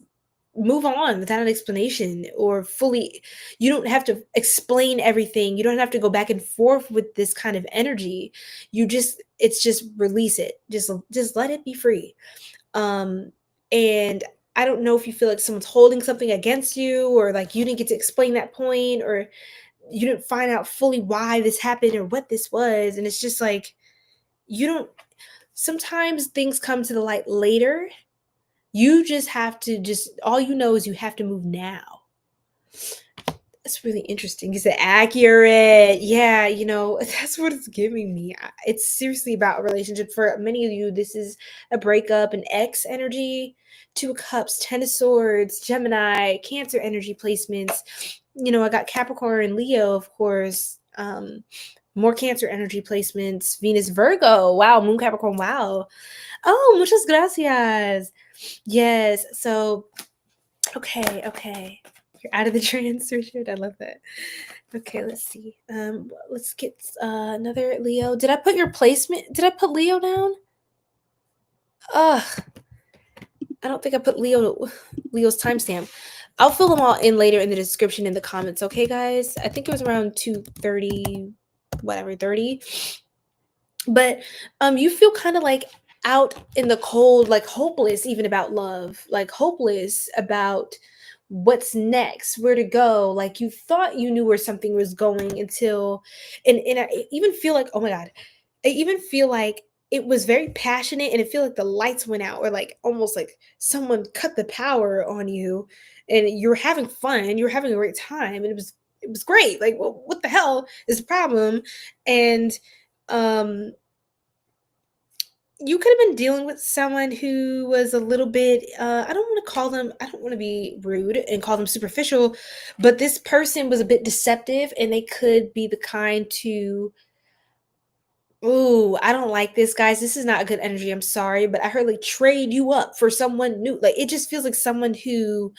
move on without an explanation, or fully. You don't have to explain everything. You don't have to go back and forth with this kind of energy. It's just release it. Just let it be free. And I don't know if you feel like someone's holding something against you, or like you didn't get to explain that point, or you didn't find out fully why this happened or what this was. And it's just like, you don't, sometimes things come to the light later. You just have to all you know is you have to move now. It's really interesting. You said accurate. Yeah, you know, that's what it's giving me. It's seriously about a relationship. For many of you, this is a breakup, an ex energy, Two of Cups, Ten of Swords, Gemini, Cancer energy placements. You know, I got Capricorn, Leo, of course. More Cancer energy placements. Venus, Virgo. Wow, Moon, Capricorn. Wow. Oh, muchas gracias. Yes. So, okay. You're out of the trance, Richard. I love that. Okay, let's see. Let's get another Leo. Did I put your placement? Did I put Leo down? Ugh, I don't think I put Leo's timestamp. I'll fill them all in later in the description in the comments. Okay, guys. I think it was around 2:30, whatever 30. But you feel kind of like out in the cold, like hopeless even about love, like hopeless about what's next, where to go. Like you thought you knew where something was going until and I even feel like, oh my god, I even feel like it was very passionate and it feel like the lights went out or like almost like someone cut the power on you and you're having fun, you're having a great time and it was great. Like, well, what the hell is the problem? And um you could have been dealing with someone who was a little bit I don't want to be rude and call them superficial, but this person was a bit deceptive and they could be the kind to, ooh, I don't like this, guys. This is not a good energy. I'm sorry, but I heard like trade you up for someone new. Like it just feels like someone who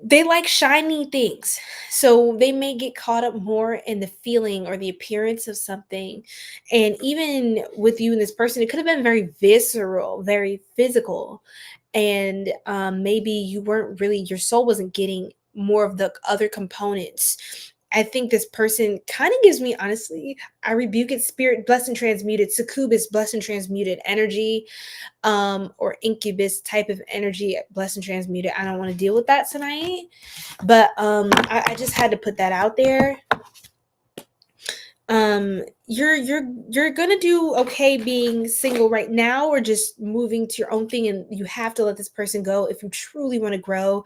they like shiny things. So they may get caught up more in the feeling or the appearance of something. And even with you and this person, it could have been very visceral, very physical. And maybe you weren't really, your soul wasn't getting more of the other components. I think this person kind of gives me, honestly, I rebuke it, spirit, blessed and transmuted, succubus, blessed and transmuted energy, or incubus type of energy, blessed and transmuted. I don't want to deal with that tonight, but I just had to put that out there. You're gonna do okay being single right now, or just moving to your own thing, and you have to let this person go if you truly want to grow.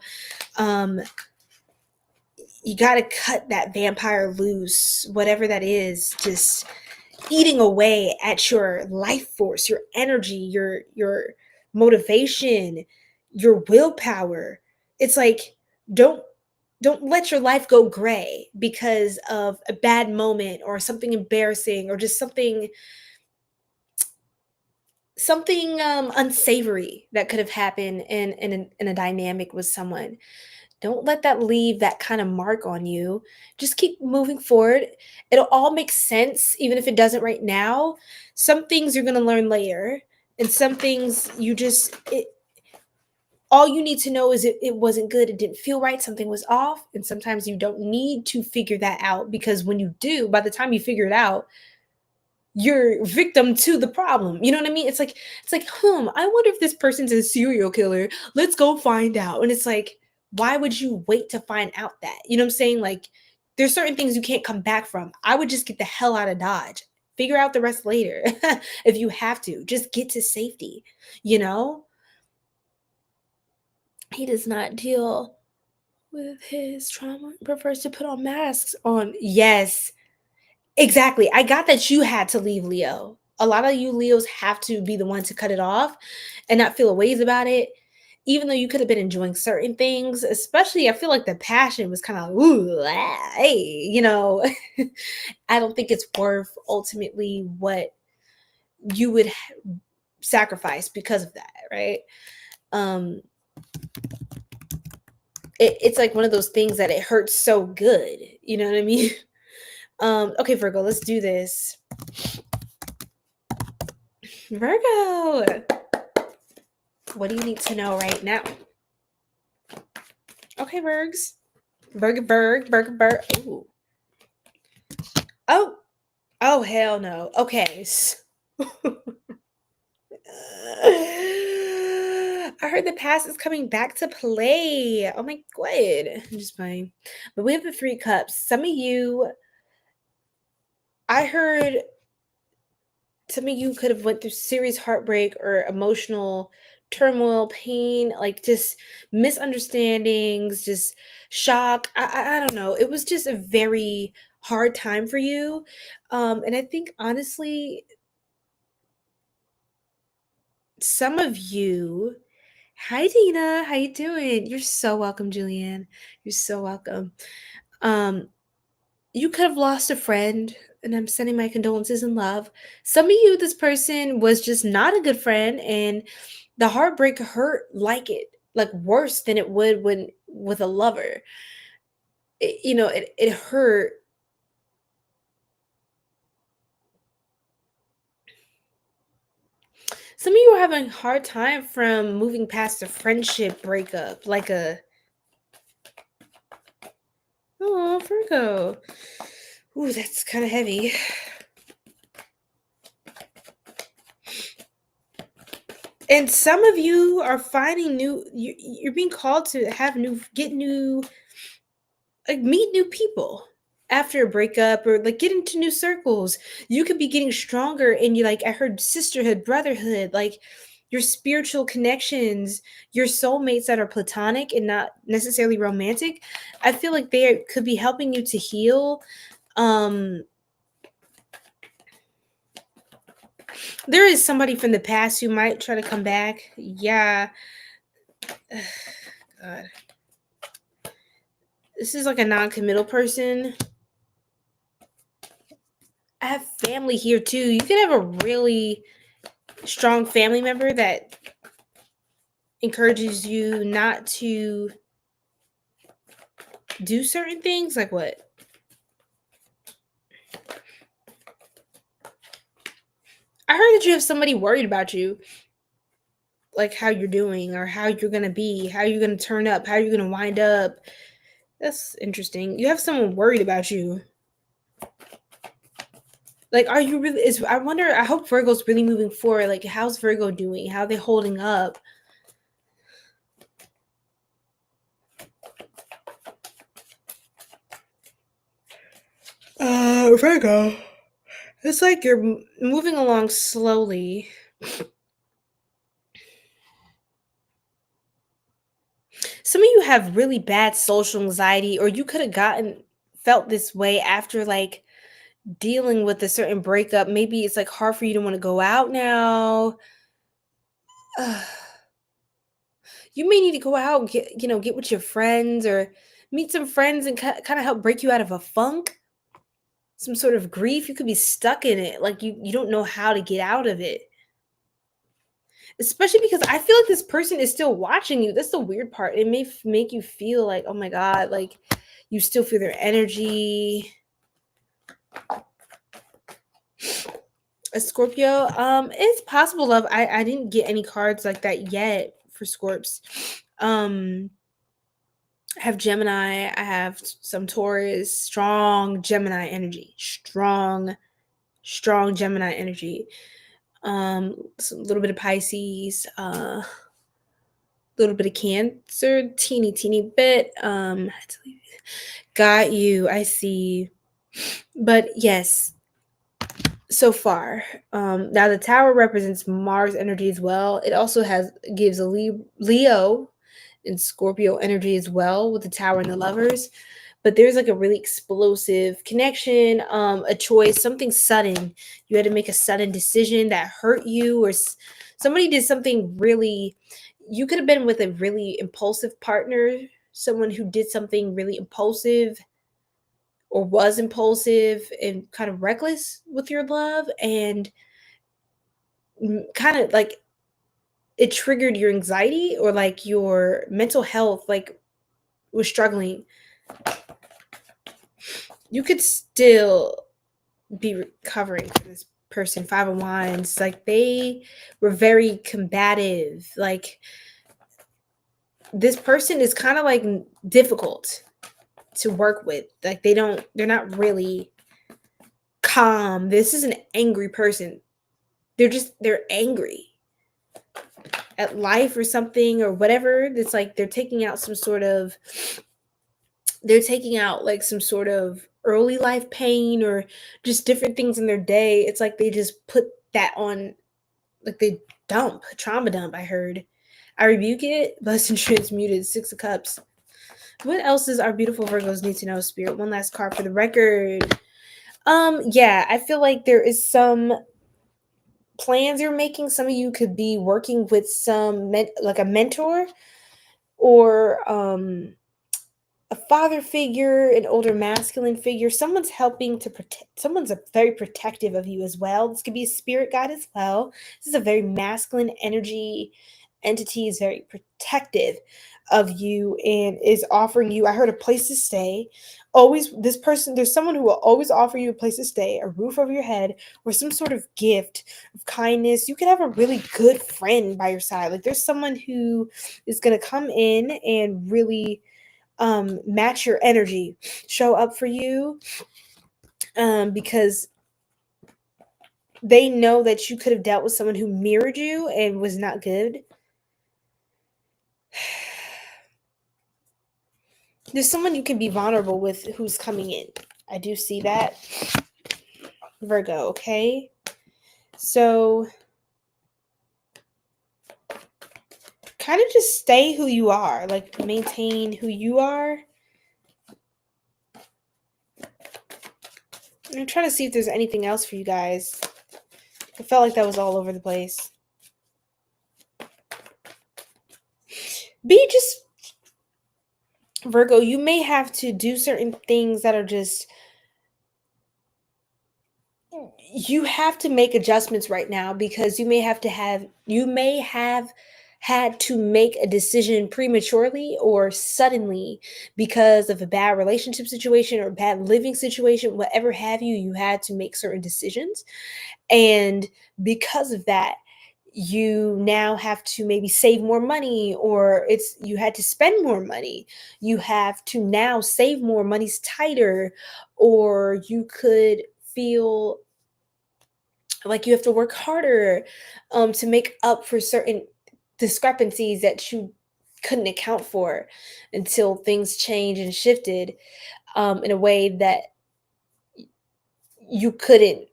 Um, you got to cut that vampire loose, whatever that is, just eating away at your life force, your energy, your motivation, your willpower. It's like don't don't let your life go gray because of a bad moment or something embarrassing or just something unsavory that could have happened in a dynamic with someone. Don't let that leave that kind of mark on you. Just keep moving forward. It'll all make sense, even if it doesn't right now. Some things you're going to learn later, and some things all you need to know is it wasn't good. It didn't feel right. Something was off. And sometimes you don't need to figure that out because when you do, by the time you figure it out, you're victim to the problem. You know what I mean? It's like, I wonder if this person's a serial killer. Let's go find out. And it's like, why would you wait to find out that? You know what I'm saying? Like, there's certain things you can't come back from. I would just get the hell out of Dodge. Figure out the rest later if you have to. Just get to safety, you know? He does not deal with his trauma, prefers to put on masks on. Yes. Exactly. I got that you had to leave Leo. A lot of you Leos have to be the one to cut it off and not feel a ways about it. Even though you could have been enjoying certain things, especially I feel like the passion was kind of ooh, hey, I don't think it's worth ultimately what you would sacrifice because of that, right? Um, it's like one of those things that it hurts so good, you know what I mean? Okay, Virgo, let's do this. Virgo, what do you need to know right now? Okay, Bergs. Berg. Ooh. Oh, oh, hell no. Okay. I heard the past is coming back to play. Oh my god. I'm just playing. But we have the Three Cups. Some of you, I heard some of you could have went through serious heartbreak or emotional turmoil, pain, like just misunderstandings, just shock. I don't know. It was just a very hard time for you. And I think honestly, some of you, hi Dina, how you doing? You're so welcome, Julianne. You're so welcome. Um, you could have lost a friend, and I'm sending my condolences and love. Some of you, this person was just not a good friend, and the heartbreak hurt like worse than it would when with a lover. It hurt. Some of you are having a hard time from moving past a friendship breakup, like a oh Virgo. Ooh, that's kind of heavy. And some of you are finding you're being called to have meet new people after a breakup, or like get into new circles. You could be getting stronger, and you like I heard sisterhood, brotherhood, like your spiritual connections, your soulmates that are platonic and not necessarily romantic. I feel like could be helping you to heal. Um there is somebody from the past who might try to come back. Yeah. God. This is like a non-committal person. I have family here too. You could have a really strong family member that encourages you not to do certain things. Like what? I heard that you have somebody worried about you, like how you're doing or how you're going to be, how you're going to turn up, how you're going to wind up. That's interesting. You have someone worried about you. Like, are you really? I wonder. I hope Virgo's really moving forward. Like, how's Virgo doing? How are they holding up? Virgo. It's like you're moving along slowly. Some of you have really bad social anxiety, or you could have felt this way after like dealing with a certain breakup. Maybe it's like hard for you to want to go out now. Ugh. You may need to go out and get with your friends, or meet some friends and kind of help break you out of a funk, some sort of grief. You could be stuck in it, like you don't know how to get out of it. Especially because I feel like this person is still watching you. That's the weird part. It may make you feel like, oh my god, like you still feel their energy. A Scorpio, it's possible, love. I didn't get any cards like that yet for Scorps. I have Gemini, I have some Taurus, strong Gemini energy, strong Gemini energy. A little bit of Pisces, a little bit of Cancer, teeny bit. Got you. I see. But yes, so far. Now the Tower represents Mars energy as well. It also gives a Leo and Scorpio energy as well, with the Tower and the Lovers. But there's like a really explosive connection, a choice, something sudden. You had to make a sudden decision that hurt you, or somebody did something really. You could have been with a really impulsive partner, someone who did something really impulsive or was impulsive and kind of reckless with your love, and kind of like it triggered your anxiety, or like your mental health, like was struggling. You could still be recovering from this person. Five of Wands, like they were very combative. Like this person is kind of like difficult to work with. Like they're not really calm. This is an angry person. They're angry at life or something or whatever. It's like they're taking out like some sort of early life pain, or just different things in their day. It's like they just put that on, like they trauma dump, I heard. I rebuke it. Blessed and transmuted. 6 of Cups. What else does our beautiful Virgos need to know, Spirit? One last card for the record. Yeah, I feel like there is some plans you're making. Some of you could be working with some like a mentor or a father figure, an older masculine figure. Someone's helping to protect. Someone's very protective of you as well. This could be a spirit guide as well. This is a very masculine energy entity, is very protective of you and is offering you, I heard, a place to stay. Always, this person, there's someone who will always offer you a place to stay, a roof over your head, or some sort of gift of kindness. You could have a really good friend by your side. Like there's someone who is going to come in and really match your energy, show up for you, because they know that you could have dealt with someone who mirrored you and was not good. There's someone you can be vulnerable with who's coming in. I do see that, Virgo. Okay, so kind of just stay who you are, like maintain who you are. I'm trying to see if there's anything else for you guys. I felt like that was all over the place. Be just, Virgo, you may have to do certain things that are just, you have to make adjustments right now because you may have had to make a decision prematurely or suddenly because of a bad relationship situation or bad living situation, whatever have you. You had to make certain decisions, and because of that, you now have to maybe save more money, or you had to spend more money. You have to now save more, money's tighter, or you could feel like you have to work harder to make up for certain discrepancies that you couldn't account for until things changed and shifted in a way that you couldn't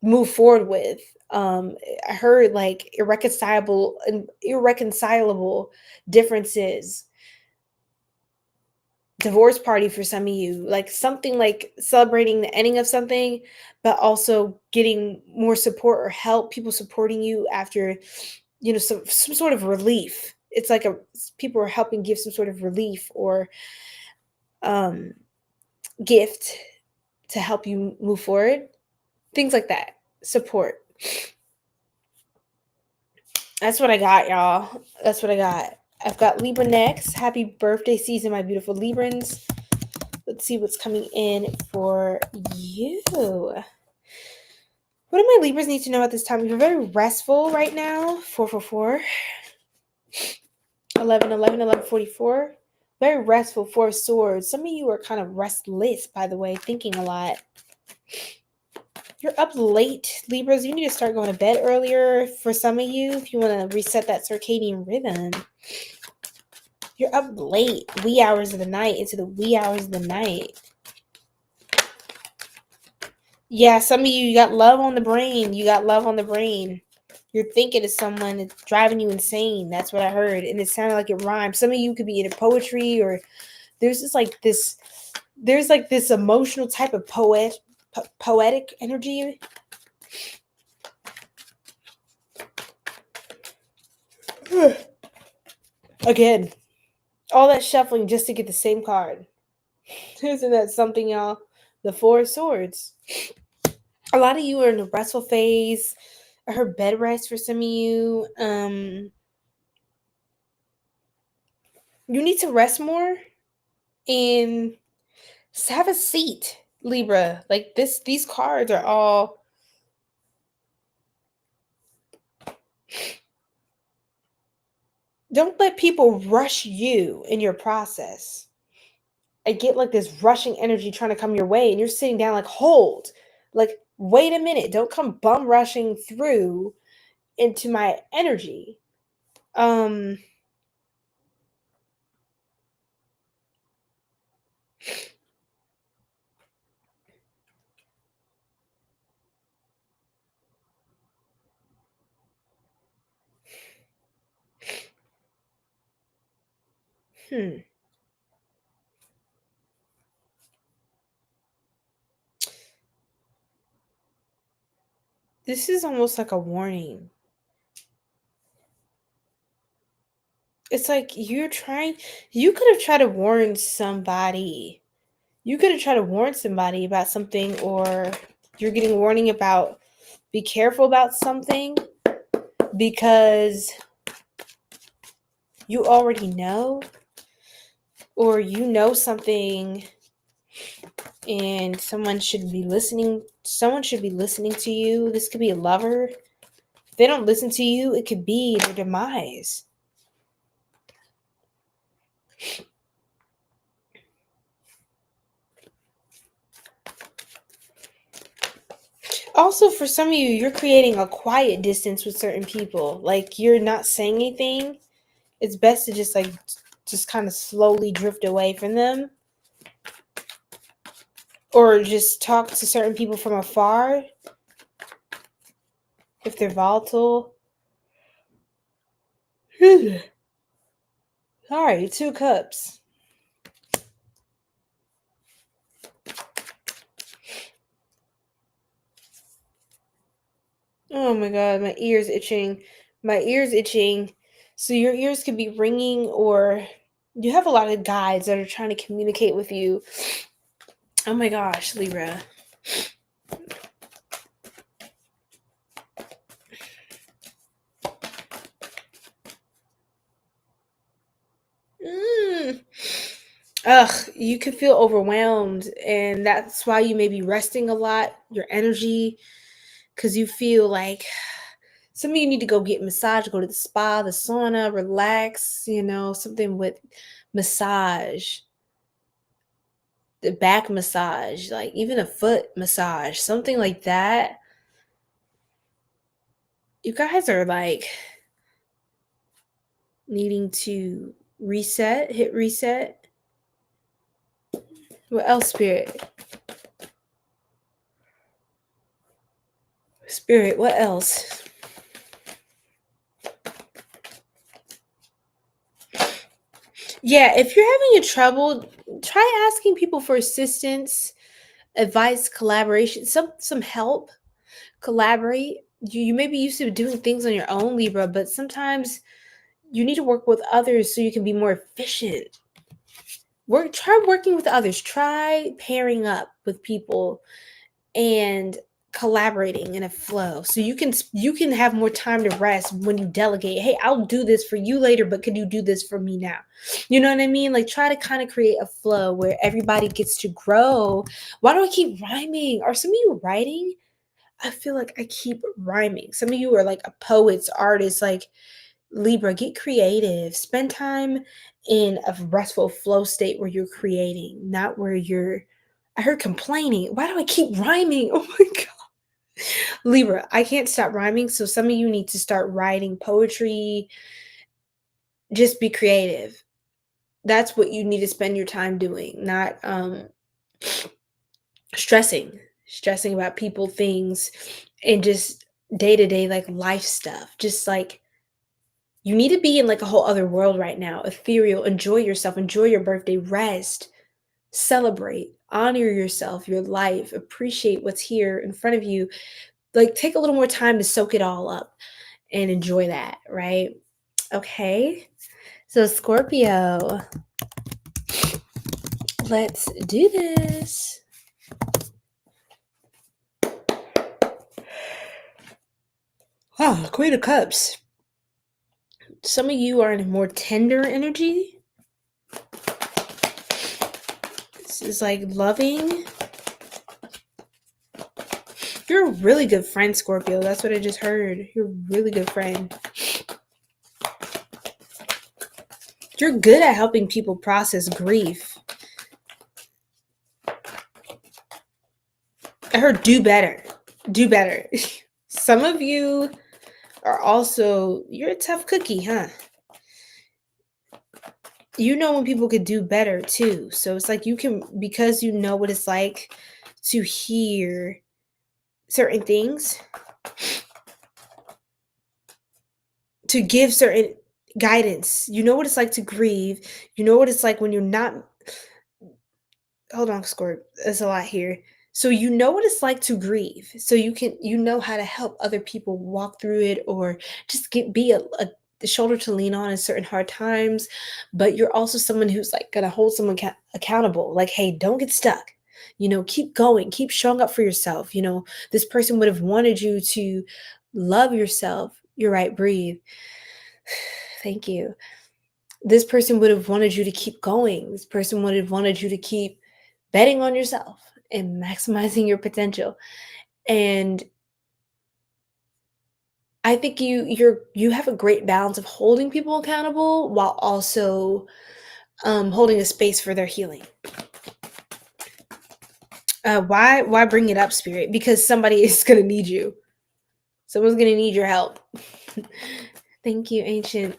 move forward with. I heard like irreconcilable differences, divorce party for some of you, like something like celebrating the ending of something, but also getting more support or help, people supporting you after, some sort of relief. It's like people are helping give some sort of relief or um gift to help you move forward. Things like that. Support. That's what I got, y'all. That's what I got. I've got Libra next. Happy birthday season, my beautiful Librans. Let's see what's coming in for you. What do my Libras need to know at this time? You're very restful right now. 444. 11, 11, 11, 44. Very restful. 4 of Swords. Some of you are kind of restless, by the way, thinking a lot. You're up late, Libras. You need to start going to bed earlier for some of you if you want to reset that circadian rhythm. You're up late, wee hours of the night, into the wee hours of the night. Yeah, some of you got love on the brain. You got love on the brain. You're thinking of someone that's driving you insane. That's what I heard. And it sounded like it rhymed. Some of you could be into poetry, or there's this emotional type of poetic energy. Again, all that shuffling just to get the same card. Isn't that something, y'all? The 4 of Swords. A lot of you are in the restful phase. I heard bed rest for some of you. You need to rest more and have a seat, Libra. Like these cards are all, don't let people rush you in your process. I get like this rushing energy trying to come your way, and you're sitting down like, hold, like, wait a minute, don't come bum rushing through into my energy. This is almost like a warning. It's like you could have tried to warn somebody. You could have tried to warn somebody about something, or you're getting warning about be careful about something because you already know, or you know something and someone should be listening to you. This could be a lover. If they don't listen to you, it could be their demise. Also, for some of you, you're creating a quiet distance with certain people. Like, you're not saying anything. It's best to just kind of slowly drift away from them, or just talk to certain people from afar if they're volatile. Sorry, 2 cups. Oh my god, my ear's itching. My ear's itching. So your ears could be ringing, or you have a lot of guides that are trying to communicate with you. Oh my gosh, Libra. You could feel overwhelmed, and that's why you may be resting a lot, your energy, because you feel like some of you need to go get massage, go to the spa, the sauna, relax, something with massage, the back massage, like even a foot massage, something like that. You guys are like needing to hit reset. What else, Spirit? Spirit, what else? Yeah, if you're having a trouble, try asking people for assistance, advice, collaboration, some help. Collaborate. You may be used to doing things on your own, Libra, but sometimes you need to work with others so you can be more efficient. Try working with others. Try pairing up with people and collaborating in a flow so you can have more time to rest when you delegate. Hey, I'll do this for you later, but could you do this for me now? You know what I mean? Like, try to kind of create a flow where everybody gets to grow. Why do I keep rhyming? Are some of you writing? I feel like I keep rhyming. Some of you are like a poet's artist, like Libra. Get creative. Spend time in a restful flow state where you're creating, not where you're. I heard complaining. Why do I keep rhyming? Oh my god. Libra, I can't stop rhyming, so some of you need to start writing poetry. Just be creative. That's what you need to spend your time doing, not stressing about people, things, and just day-to-day like life stuff. Just like, you need to be in like a whole other world right now. Ethereal. Enjoy yourself. Enjoy your birthday. Rest. Celebrate. Honor yourself, your life. Appreciate what's here in front of you. Like, take a little more time to soak it all up and enjoy that, right? Okay. So, Scorpio, let's do this. Wow, Queen of Cups. Some of you are in a more tender energy. This is like loving. You're a really good friend, Scorpio. That's what I just heard. You're a really good friend. You're good at helping people process grief. I heard do better. Do better. Some of you are also, you're a tough cookie, huh? You know when people could do better too. So it's like you can, because you know what it's like to hear certain things, to give certain guidance. You know what it's like to grieve. You know what it's like when you're not. Hold on, Scorp. There's a lot here. So you know what it's like to grieve. So you know how to help other people walk through it, or just be a shoulder to lean on in certain hard times. But you're also someone who's like gonna hold someone accountable. Like, hey, don't get stuck. Keep going, keep showing up for yourself. This person would have wanted you to love yourself. You're right, breathe. Thank you. This person would have wanted you to keep going. This person would have wanted you to keep betting on yourself and maximizing your potential. And I think you have a great balance of holding people accountable while also holding a space for their healing. Why bring it up, Spirit? Because somebody is gonna need you. Someone's gonna need your help. Thank you, Ancient.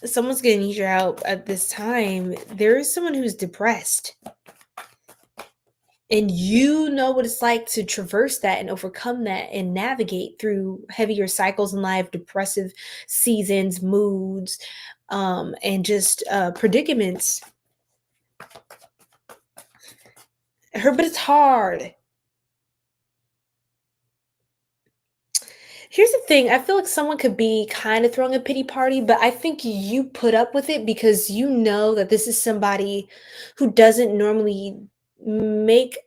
Someone's gonna need your help at this time. There is someone who's depressed. And you know what it's like to traverse that and overcome that and navigate through heavier cycles in life, depressive seasons, moods, and just predicaments. But it's hard. Here's the thing. I feel like someone could be kind of throwing a pity party, but I think you put up with it because you know that this is somebody who make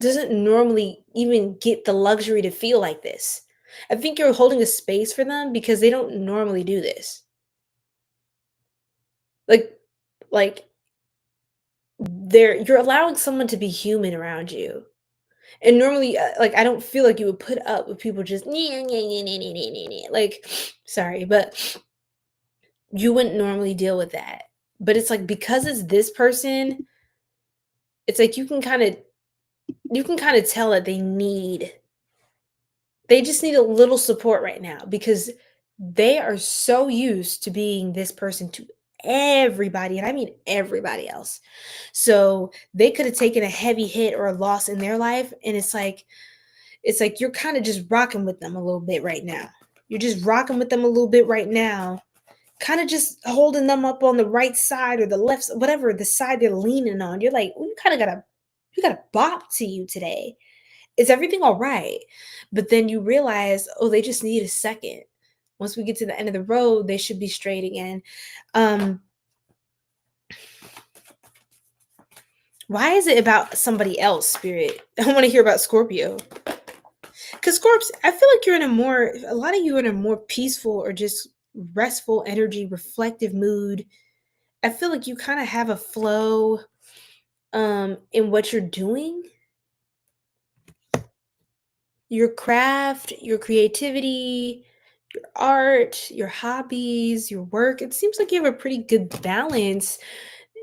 doesn't normally even get the luxury to feel like this. I think you're holding a space for them because they don't normally do this. Like like you're allowing someone to be human around you. And normally like I don't feel like you would put up with people just like sorry, but you wouldn't normally deal with that. But it's like because it's this person, it's like you can kind of tell that they just need a little support right now because they are so used to being this person to everybody, and I mean everybody else. So they could have taken a heavy hit or a loss in their life, and it's like you're kind of just rocking with them a little bit right now. You're just rocking with them a little bit right now, kind of just holding them up on the right side or the left, whatever the side they're leaning on. You're like, "Ooh, you got a bop to you today. Is everything all right?" But then you realize, oh, they just need a second. Once we get to the end of the road, they should be straight again. Um, why is it about somebody else, Spirit? I want to hear about Scorpio. Because Scorps, I feel like a lot of you are in a more peaceful or just restful energy, reflective mood. I feel like you kind of have a flow in what you're doing, your craft, your creativity, your art, your hobbies, your work. It seems like you have a pretty good balance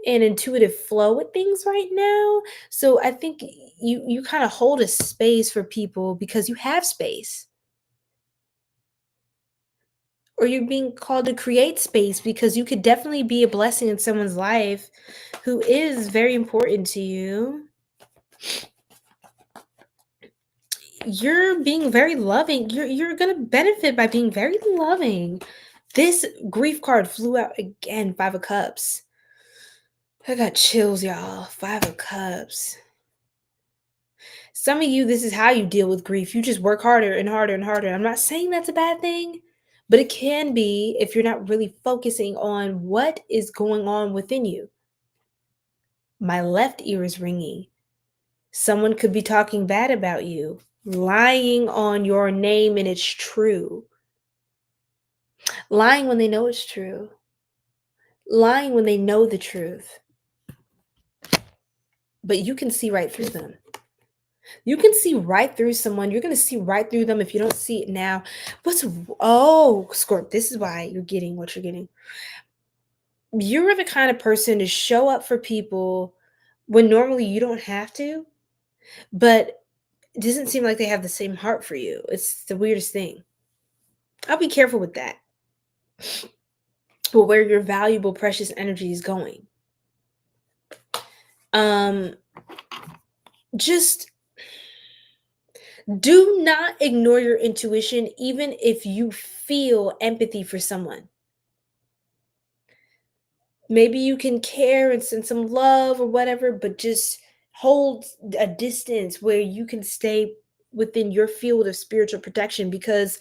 and intuitive flow with things right now. So I think you kind of hold a space for people because you have space. Or you're being called to create space because you could definitely be a blessing in someone's life who is very important to you. You're being very loving. You're gonna benefit by being very loving. This grief card flew out again, 5 of Cups. I got chills, y'all. 5 of Cups. Some of you, this is how you deal with grief. You just work harder and harder and harder. I'm not saying that's a bad thing, but it can be if you're not really focusing on what is going on within you. My left ear is ringing. Someone could be talking bad about you, lying on your name, and it's true. Lying when they know it's true. Lying when they know the truth. But you can see right through them. You can see right through someone. You're going to see right through them if you don't see it now. Scorp, this is why you're getting what you're getting. You're the kind of person to show up for people when normally you don't have to, but it doesn't seem like they have the same heart for you. It's the weirdest thing. I'll be careful with that. But where your valuable, precious energy is going. Just Do not ignore your intuition, even if you feel empathy for someone. Maybe you can care and send some love or whatever, but just hold a distance where you can stay within your field of spiritual protection, because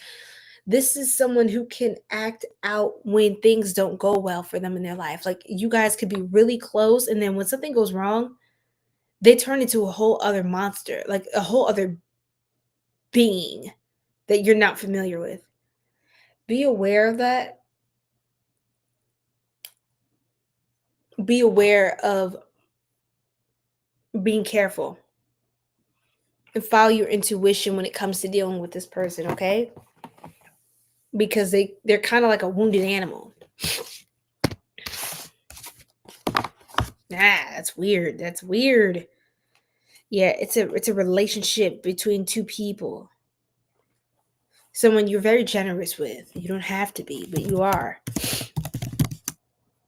this is someone who can act out when things don't go well for them in their life. Like, you guys could be really close, and then when something goes wrong, they turn into a whole other monster, like a whole other being that you're not familiar with. Be aware of that. Be aware of being careful and follow your intuition when it comes to dealing with this person, okay? Because they're kind of like a wounded animal. That's weird. That's weird. Yeah, it's a relationship between two people. Someone you're very generous with. You don't have to be, but you are.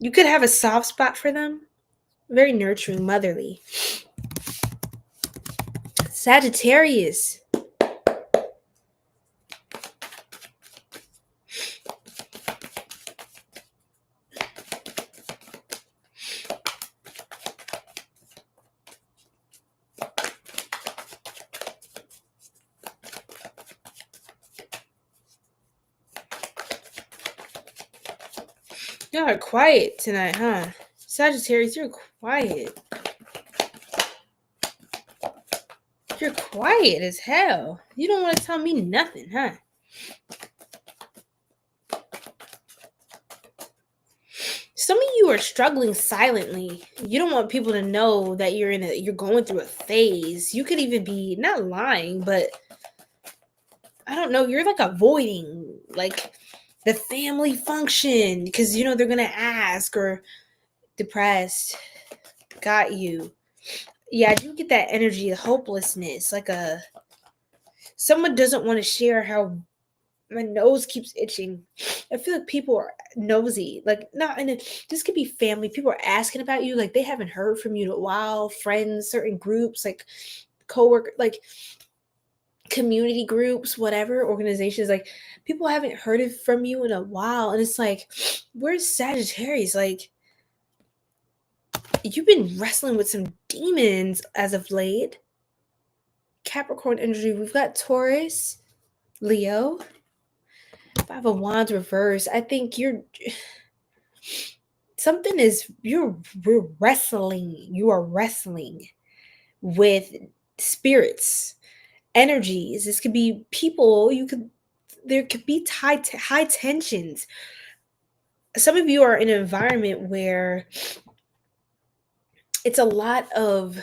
You could have a soft spot for them. Very nurturing, motherly. Sagittarius. Y'all are quiet tonight, huh? Sagittarius, you're quiet. You're quiet as hell. You don't want to tell me nothing, huh? Some of you are struggling silently. You don't want people to know that you're going through a phase. You could even be not lying, but I don't know, you're like avoiding like the family function because you know they're gonna ask, or depressed. Got you. Yeah, I do get that energy of hopelessness, like someone doesn't want to share how my nose keeps itching. I feel like people are nosy. Like, not in a, this could be family. People are asking about you, like they haven't heard from you in a while. Friends, certain groups, like coworker, like community groups, whatever, organizations, like people haven't heard it from you in a while. And it's like, where's Sagittarius? Like, you've been wrestling with some demons as of late. Capricorn energy. We've got Taurus, Leo, Five of Wands reverse. I think you're wrestling. You are wrestling with spirits, energies. This could be people. There could be high tensions. Some of you are in an environment where it's a lot of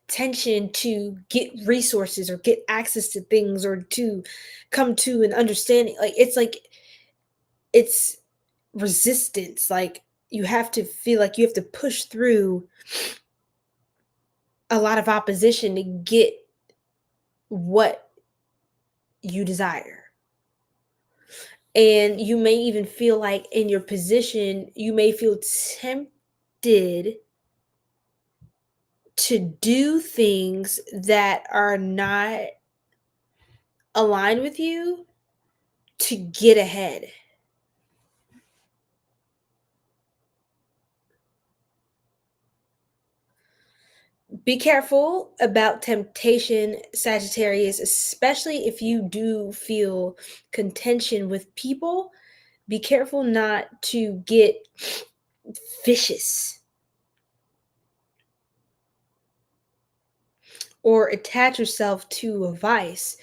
tension to get resources or get access to things or to come to an understanding. Like it's resistance. Like, you have to feel like you have to push through a lot of opposition to get what you desire. And you may even feel like in your position, you may feel tempted to do things that are not aligned with you to get ahead. Be careful about temptation, Sagittarius, especially if you do feel contention with people. Be careful not to get vicious or attach yourself to a vice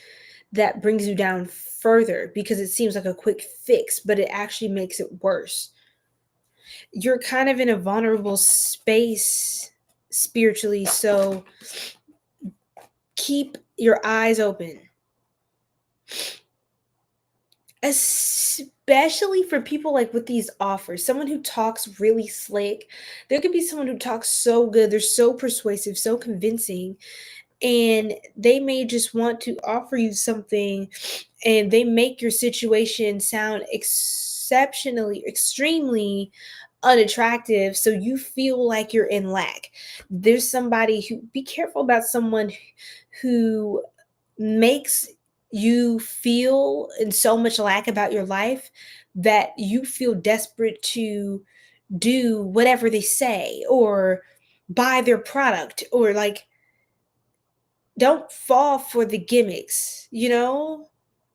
that brings you down further, because it seems like a quick fix, but it actually makes it worse. You're kind of in a vulnerable space spiritually, so keep your eyes open. Especially for people like with these offers, someone who talks really slick. There could be someone who talks so good, they're so persuasive, so convincing, and they may just want to offer you something, and they make your situation sound extremely unattractive, so you feel like you're in lack. There's somebody who, be careful about someone who makes you feel in so much lack about your life that you feel desperate to do whatever they say or buy their product, or like, don't fall for the gimmicks, you know?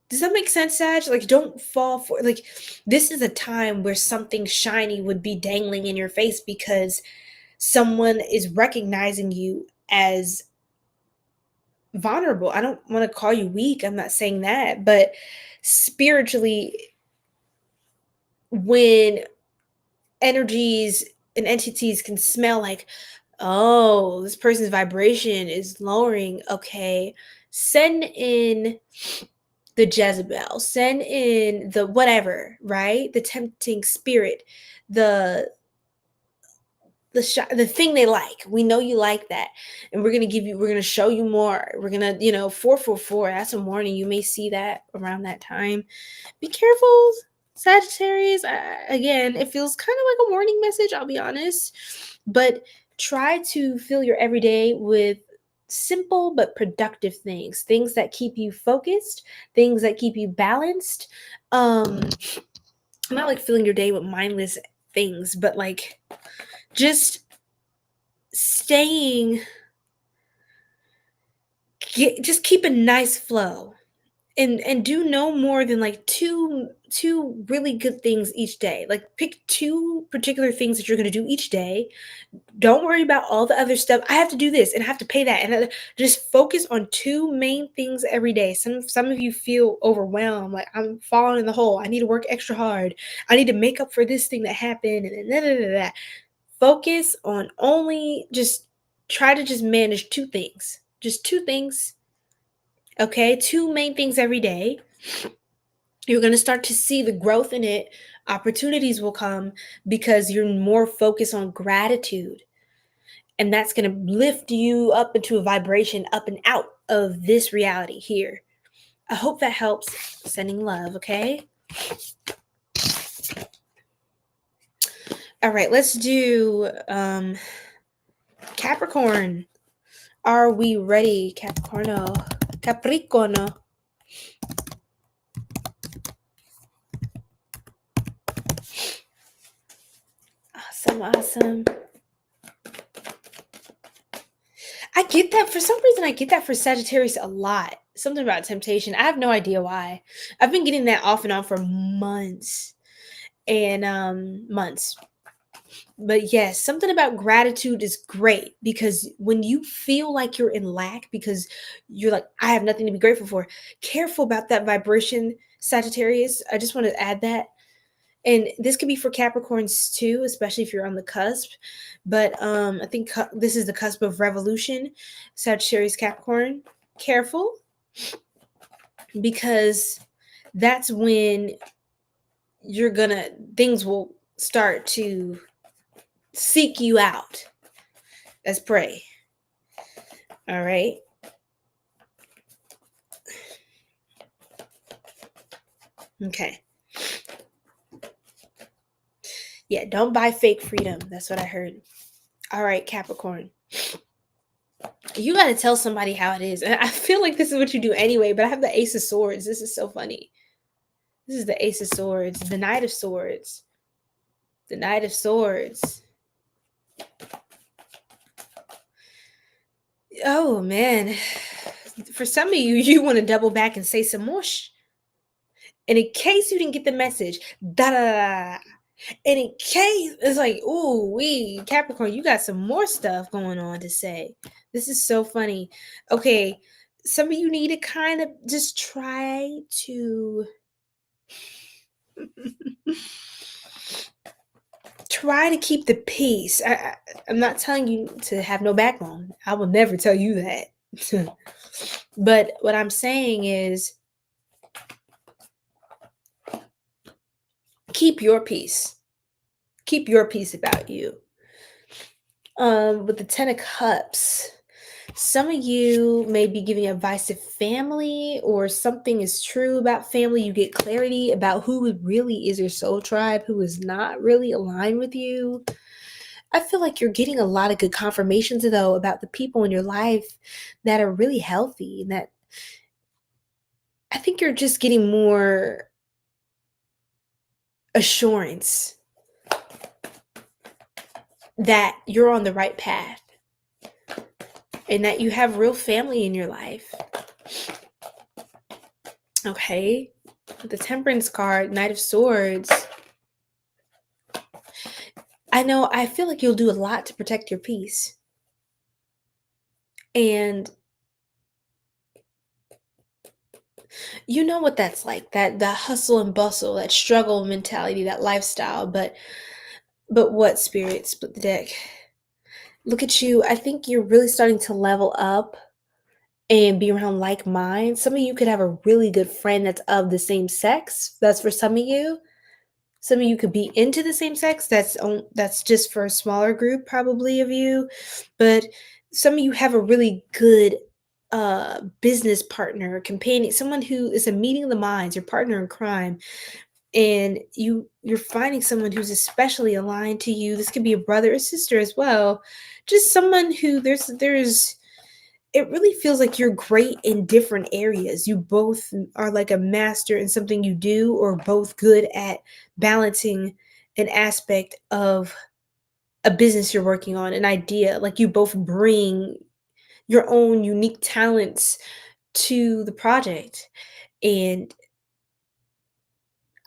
Does that make sense, Sag? Like, don't fall for, like, this is a time where something shiny would be dangling in your face because someone is recognizing you as vulnerable. I don't want to call you weak. I'm not saying that, but spiritually, when energies and entities can smell like, oh, this person's vibration is lowering, okay, send in the Jezebel, send in the whatever, right? The tempting spirit, the the thing they like. We know you like that, and we're gonna show you more. We're gonna, 444. That's a morning. You may see that around that time. Be careful, Sagittarius. Again, it feels kind of like a warning message, I'll be honest, but try to fill your everyday with simple but productive things that keep you focused, things that keep you balanced. Not like filling your day with mindless things, but like just staying, just keep a nice flow, and do no more than like two really good things each day. Like, pick two particular things that you're going to do each day. Don't worry about all the other stuff. I have to do this and I have to pay that, and just focus on two main things every day. Some of you feel overwhelmed, like, I'm falling in the hole, I need to work extra hard, I need to make up for this thing that happened, and da. Focus on only, just try to just manage two things. Just two things. Okay? Two main things every day. You're going to start to see the growth in it. Opportunities will come because you're more focused on gratitude. And that's going to lift you up into a vibration up and out of this reality here. I hope that helps. Sending love, okay? All right, let's do Capricorn. Are we ready, Capricorno? Capricorno. Awesome. I get that. For some reason, I get that for Sagittarius a lot. Something about temptation. I have no idea why. I've been getting that off and on for months and months. But yes, something about gratitude is great, because when you feel like you're in lack because you're like, I have nothing to be grateful for, careful about that vibration, Sagittarius. I just want to add that. And this could be for Capricorns too, especially if you're on the cusp. But I think this is the cusp of revolution, Sagittarius, Capricorn. Careful, because that's when things will start to seek you out. Let's pray. All right. Okay. Yeah, don't buy fake freedom. That's what I heard. All right, Capricorn. You got to tell somebody how it is. And I feel like this is what you do anyway, but I have the Ace of Swords. This is so funny. This is the Ace of Swords, the Knight of Swords. The Knight of Swords. Oh, man. For some of you, you want to double back and say some more And in case you didn't get the message, da da da. And in case it's like, ooh, Capricorn, you got some more stuff going on to say. This is so funny. Okay, some of you need to kind of just try to keep the peace. I'm not telling you to have no backbone. I will never tell you that. But what I'm saying is, keep your peace. Keep your peace about you. With the 10 of Cups, some of you may be giving advice to family, or something is true about family. You get clarity about who really is your soul tribe, who is not really aligned with you. I feel like you're getting a lot of good confirmations, though, about the people in your life that are really healthy and that I think you're just getting more assurance that you're on the right path and that you have real family in your life. Okay? The Temperance card, Knight of Swords. I feel like you'll do a lot to protect your peace. And you know what that's like, that hustle and bustle, that struggle mentality, that lifestyle. But what, Spirit? Split the deck. Look at you. I think you're really starting to level up and be around like minds. Some of you could have a really good friend that's of the same sex. That's for some of you. Some of you could be into the same sex. That's just for a smaller group probably of you. But some of you have a really good business partner, companion, someone who is a meeting of the minds, your partner in crime. And you're finding someone who's especially aligned to you. This could be a brother or sister as well. Just someone who there's it really feels like you're great in different areas. You both are like a master in something you do, or both good at balancing an aspect of a business you're working on, an idea. Like you both bring your own unique talents to the project. And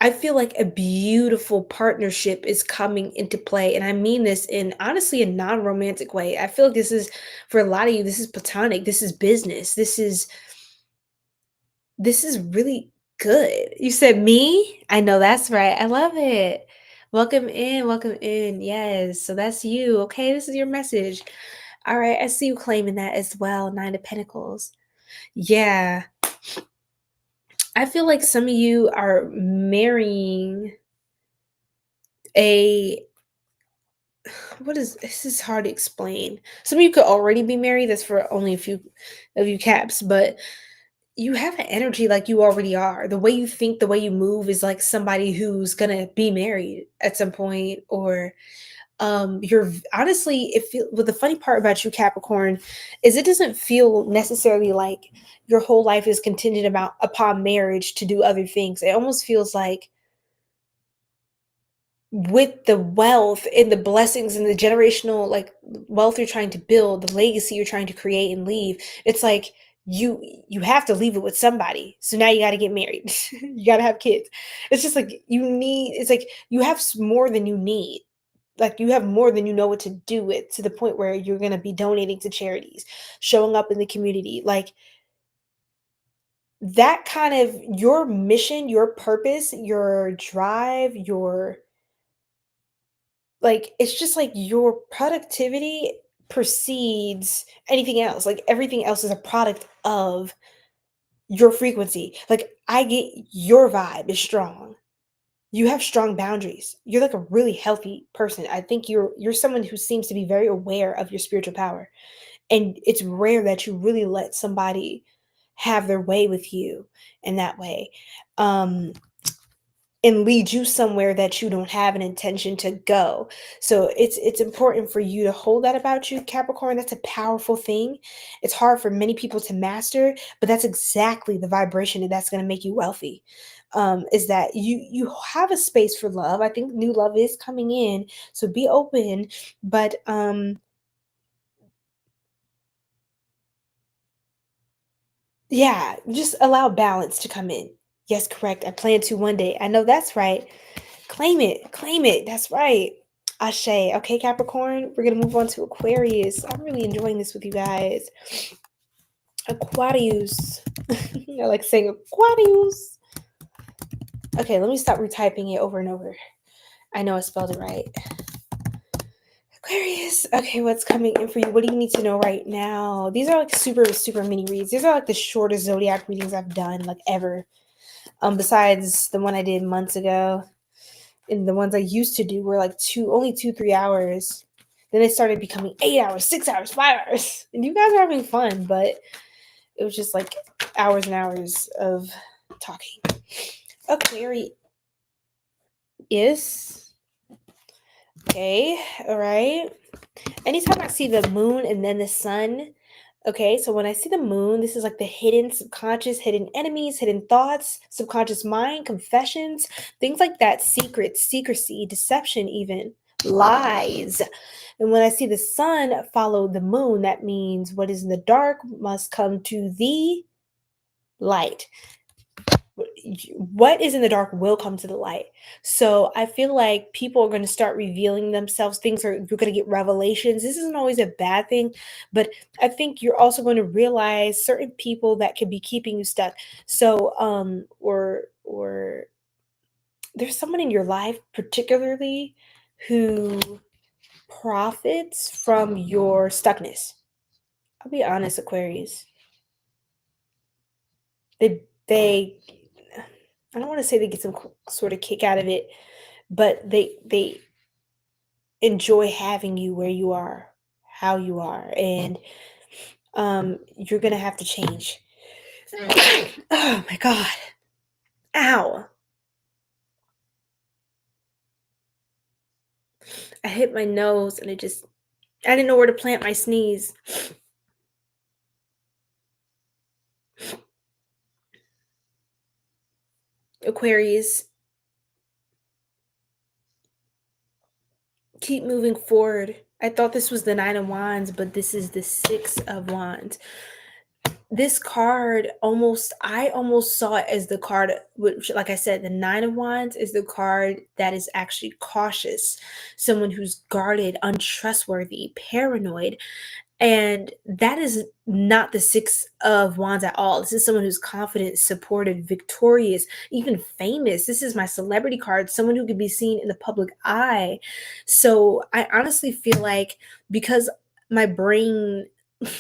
I feel like a beautiful partnership is coming into play. And I mean this in honestly a non romantic way. I feel like this is, for a lot of you, this is platonic. This is business. This is really good. You said me? I know that's right. I love it. Welcome in, welcome in. Yes, so that's you. Okay, this is your message. All right, I see you claiming that as well. Nine of Pentacles. Yeah, I feel like some of you are marrying a what is this is hard to explain. Some of you could already be married. That's for only a few of you caps, but you have an energy like you already are. The way you think, the way you move is like somebody who's gonna be married at some point, or honestly, it feel but the funny part about you, Capricorn, is it doesn't feel necessarily like your whole life is contingent about upon marriage to do other things. It almost feels like with the wealth and the blessings and the generational like wealth you're trying to build, the legacy you're trying to create and leave, it's like you have to leave it with somebody. So now you got to get married. You got to have kids. It's just like it's like you have more than you need. Like you have more than you know what to do with, to the point where you're going to be donating to charities, showing up in the community. Like that kind of your mission, your purpose, your drive, your like it's just like your productivity precedes anything else. Like everything else is a product of your frequency. Like I get your vibe is strong. You have strong boundaries. You're like a really healthy person. I think you're someone who seems to be very aware of your spiritual power. And it's rare that you really let somebody have their way with you in that way. Um and lead you somewhere that you don't have an intention to go. So it's important for you to hold that about you, Capricorn. That's a powerful thing. It's hard for many people to master, but that's exactly the vibration that's going to make you wealthy. Is that you have a space for love. I think new love is coming in, so be open. But yeah, just allow balance to come in. Yes, correct. I plan to one day. I know that's right. Claim it. Claim it. That's right. Ashe. Okay, Capricorn, we're going to move on to Aquarius. I'm really enjoying this with you guys. Aquarius. I like saying Aquarius. Okay, let me stop retyping it over and over. I know I spelled it right. Aquarius. Okay, what's coming in for you? What do you need to know right now? These are like super, super mini reads. These are like the shortest zodiac readings I've done, like ever. Besides the one I did months ago. And the ones I used to do were like only 2-3 hours. Then it started becoming 8 hours, 6 hours, 5 hours. And you guys are having fun, but it was just like hours and hours of talking. Aquarius. Okay, all right. Anytime I see the moon and then the sun, Okay, so when I see the moon, this is like the hidden subconscious, hidden enemies, hidden thoughts, subconscious mind, confessions, things like that, secrets, secrecy, deception, even lies. And when I see the sun follow the moon, that means what is in the dark must come to the light. What is in the dark will come to the light. So I feel like people are going to start revealing themselves. Things are, you're going to get revelations. This isn't always a bad thing, but I think you're also going to realize certain people that could be keeping you stuck. So, or there's someone in your life particularly who profits from your stuckness. I'll be honest, Aquarius. They I don't want to say they get some sort of kick out of it, but they enjoy having you where you are, how you are, and you're gonna have to change. Oh my god. Ow. I hit my nose and I didn't know where to plant my sneeze. Aquarius, keep moving forward. I thought this was the Nine of Wands, but this is the Six of Wands. This card I almost saw it as the card, which, like I said, the Nine of Wands is the card that is actually cautious, someone who's guarded, untrustworthy, paranoid. And that is not the Six of Wands at all. This is someone who's confident, supportive, victorious, even famous. This is my celebrity card, someone who could be seen in the public eye. So I honestly feel like, because my brain,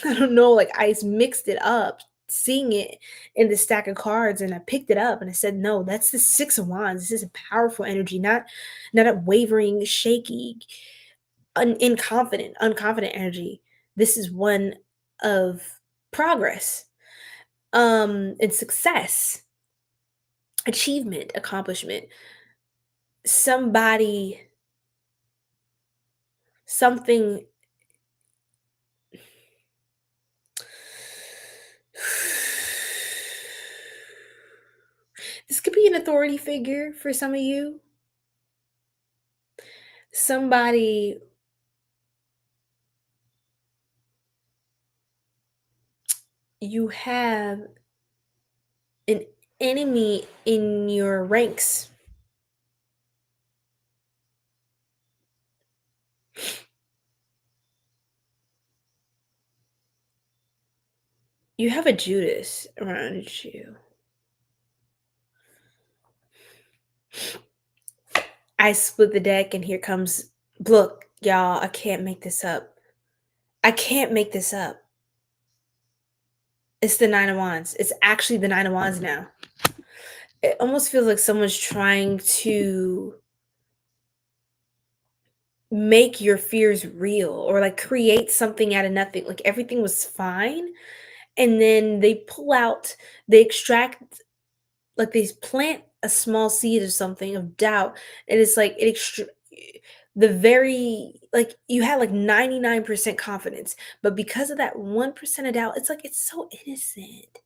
I don't know, like I mixed it up, seeing it in the stack of cards, and I picked it up and I said, no, that's the Six of Wands. This is a powerful energy, not a wavering, shaky, unconfident energy. This is one of progress, and success, achievement, accomplishment. Somebody, something. This could be an authority figure for some of you. Somebody, you have an enemy in your ranks. You have a Judas around you. I split the deck and here comes, look, y'all, I can't make this up. I can't make this up. It's the Nine of Wands. It's actually the Nine of Wands now. It almost feels like someone's trying to make your fears real, or like create something out of nothing. Like everything was fine. And then they pull out, they extract, like they plant a small seed of something, of doubt. And it's like the very, like you had like 99% confidence, but because of that 1% of doubt, it's like it's so innocent.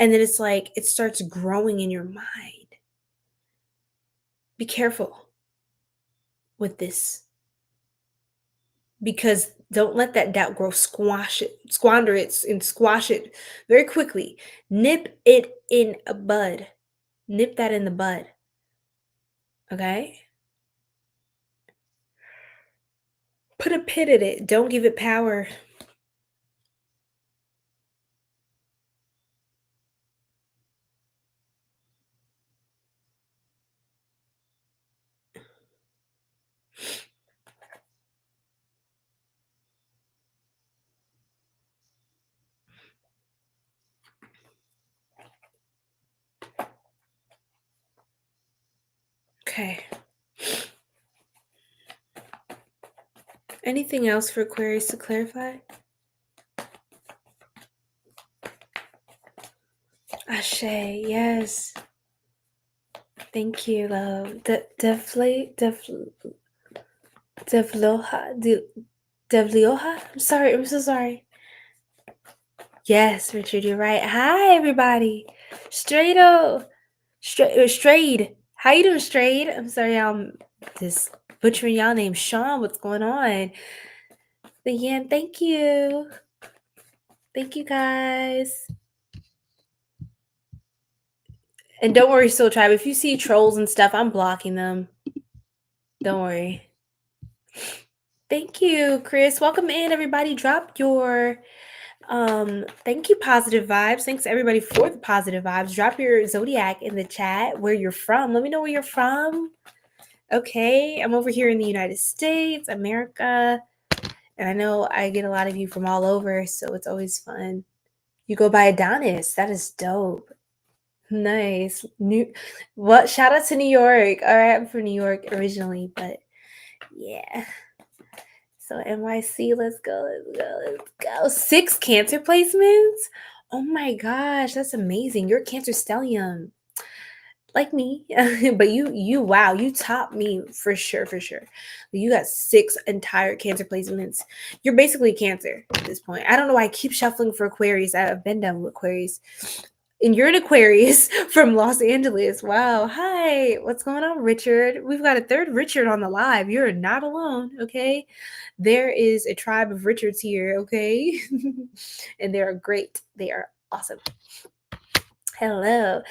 And then it's like it starts growing in your mind. Be careful with this, because don't let that doubt grow. Squander it, and squash it very quickly. Nip it in a bud. Nip that in the bud. Okay? Put a pin in it. Don't give it power. Okay. Anything else for Aquarius to clarify? Ashe, yes. Thank you, love. Devloha? I'm sorry. I'm so sorry. Yes, Richard, you're right. Hi, everybody. Straight-o. Strayed. How you doing, Strayed? I'm sorry, I'm just butchering y'all name. Sean, what's going on? Again, thank you. Thank you, guys. And don't worry, Soul Tribe. If you see trolls and stuff, I'm blocking them. Don't worry. Thank you, Chris. Welcome in, everybody. Drop your thank you, positive vibes. Thanks everybody for the positive vibes. Drop your zodiac in the chat, where you're from. Let me know where you're from. Okay, I'm over here in the United States, America, and I know I get a lot of you from all over, so it's always fun. You go by Adonis. That is dope. Nice. Shout out to New York. All right, I'm from New York originally, but yeah. So NYC, let's go. 6 Cancer placements? Oh my gosh, that's amazing. You're Cancer stellium. Like me. But wow, you top me for sure. You got 6 entire Cancer placements. You're basically Cancer at this point. I don't know why I keep shuffling for Aquarius. I've been done with Aquarius. And you're an Aquarius from Los Angeles. Wow. Hi. What's going on, Richard? We've got a third Richard on the live. You're not alone, okay? There is a tribe of Richards here, okay? And they are great. They are awesome. Hello.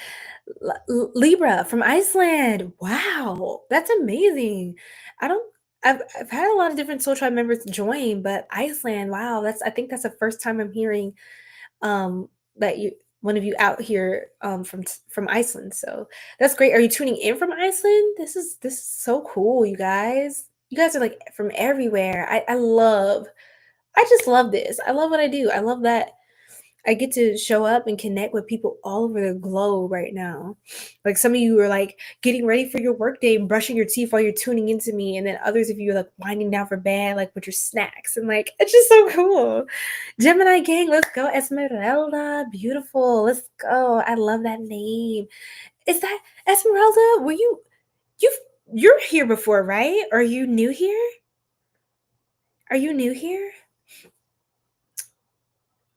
Libra from Iceland. Wow. That's amazing. I've had a lot of different Soul Tribe members join, but Iceland, wow, I think that's the first time I'm hearing that one of you out here from Iceland. So that's great. Are you tuning in from Iceland? This is so cool, you guys. You guys are like from everywhere. I just love this. I love what I do. I love that I get to show up and connect with people all over the globe right now. Like some of you are like getting ready for your workday and brushing your teeth while you're tuning into me, and then others of you are like winding down for bed, like with your snacks, and like it's just so cool. Gemini gang, let's go. Esmeralda, beautiful. Let's go. I love that name. Is that Esmeralda? You're here before, right? Are you new here? Are you new here?